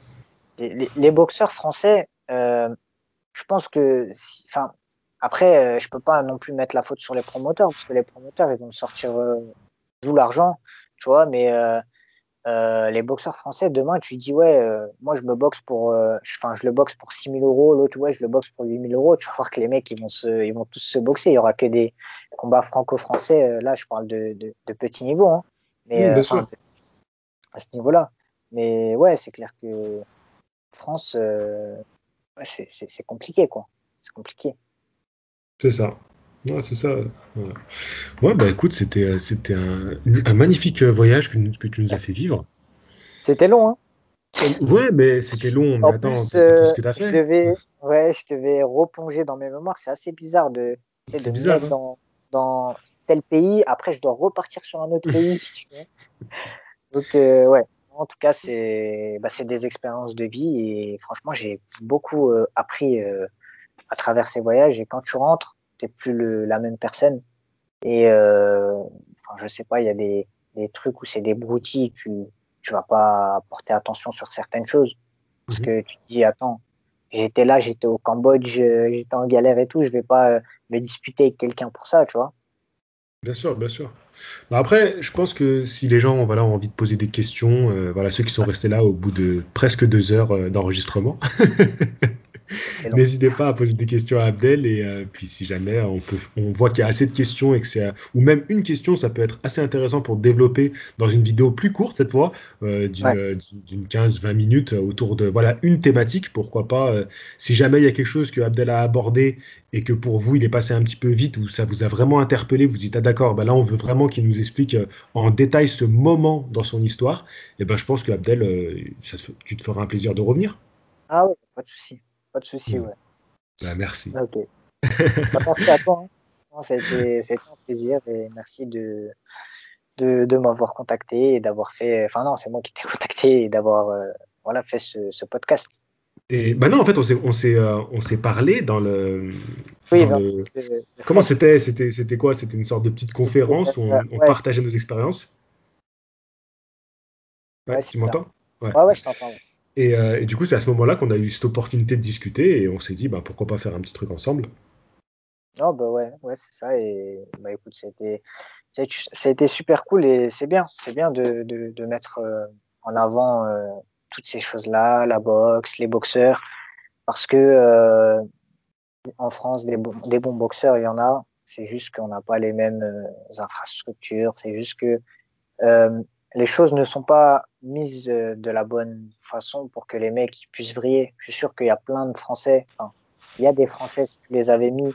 les boxeurs français, je pense que, enfin, après, je peux pas non plus mettre la faute sur les promoteurs, parce que les promoteurs, ils vont sortir d'où l'argent, tu vois, mais les boxeurs français, demain, tu dis, ouais, moi, je me boxe pour, enfin, je le boxe pour 6 000 euros, l'autre, ouais, je le boxe pour 8 000 euros, tu vas voir que les mecs, ils vont tous se boxer, il y aura que des combats franco-français, là, je parle de petit niveau, hein, mais, Bien enfin, sûr, à ce niveau-là. Mais ouais, c'est clair que France, ouais, c'est compliqué, quoi. C'est compliqué. c'est ça. Ouais, c'est ça. Ouais. Ouais, bah écoute, c'était un magnifique voyage que tu nous as fait vivre. C'était long, hein. Ouais, mais c'était long, mais En attends, plus, t'as vu tout ce que t'as fait? ouais, je devais replonger dans mes mémoires. C'est assez bizarre tu sais, C'est de me bizarre, mettre hein? dans tel pays. Après, je dois repartir sur un autre pays. Tu vois. Donc, ouais. En tout cas, c'est des expériences de vie et franchement, j'ai beaucoup appris à travers ces voyages. Et quand tu rentres, t'es plus la même personne. Et enfin, je sais pas, il y a des trucs où c'est des broutilles, tu vas pas porter attention sur certaines choses. Parce Mhm. que tu te dis, attends, j'étais là, j'étais au Cambodge, j'étais en galère et tout, je vais pas me disputer avec quelqu'un pour ça, tu vois. Bien sûr, bien sûr. Bah après, je pense que si les gens voilà, ont envie de poser des questions, voilà, ceux qui sont restés là au bout de presque 2 heures d'enregistrement, C'est long. n'hésitez pas à poser des questions à Abdel et puis si jamais on voit qu'il y a assez de questions et que ou même une question, ça peut être assez intéressant pour développer dans une vidéo plus courte cette fois, Ouais. d'une 15-20 minutes autour de voilà une thématique, pourquoi pas. Si jamais il y a quelque chose que Abdel a abordé et que pour vous il est passé un petit peu vite ou ça vous a vraiment interpellé, vous dites ah d'accord, bah là on veut vraiment qu'il nous explique en détail ce moment dans son histoire, et ben je pense que Abdel, tu te feras un plaisir de revenir. Ah ouais, pas de souci. Pas de souci, Mm. ouais. Bah, merci. Ok. Bah, merci à toi, hein. Non, ça a été un plaisir et merci de m'avoir contacté et d'avoir fait. Enfin, non, c'est moi qui t'ai contacté et d'avoir voilà, fait ce podcast. Et bah non, en fait, on s'est parlé Oui, dans dans le. le Comment fest. c'était quoi? C'était une sorte de petite C'était, conférence où on ouais, partageait nos expériences. ouais, Ouais, c'est tu ça. m'entends? Ouais. Ouais, ouais, je t'entends. Ouais. Et du coup, c'est à ce moment-là qu'on a eu cette opportunité de discuter et on s'est dit, bah, pourquoi pas faire un petit truc ensemble. Non, bah ouais, ouais, c'est ça. Et bah écoute, ça a été super cool et c'est bien de mettre en avant toutes ces choses-là, la boxe, les boxeurs, parce que en France, des bons boxeurs, il y en a. C'est juste qu'on n'a pas les mêmes infrastructures. C'est juste que les choses ne sont pas mises de la bonne façon pour que les mecs puissent briller. Je suis sûr qu'il y a plein de Français, enfin, il y a des Français, si tu les avais mis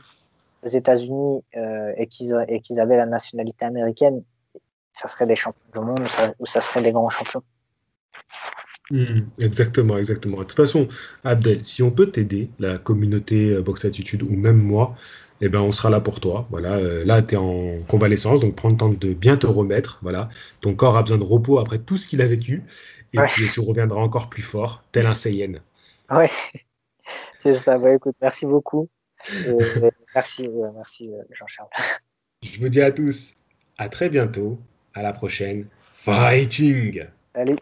aux États-Unis et qu'ils avaient la nationalité américaine, ça serait des champions du monde ou ça serait des grands champions. Exactement, exactement. De toute façon, Abdel, si on peut t'aider, la communauté Box Attitude ou même moi, eh ben, on sera là pour toi. Voilà, là, tu es en convalescence, donc prends le temps de bien te remettre. Voilà, ton corps a besoin de repos après tout ce qu'il a vécu, et Ouais, puis tu reviendras encore plus fort, tel un Saiyan. ouais, c'est ça. Bah, écoute, merci beaucoup. Merci Jean-Charles. Je vous dis à tous, à très bientôt, à la prochaine. Fighting! Salut.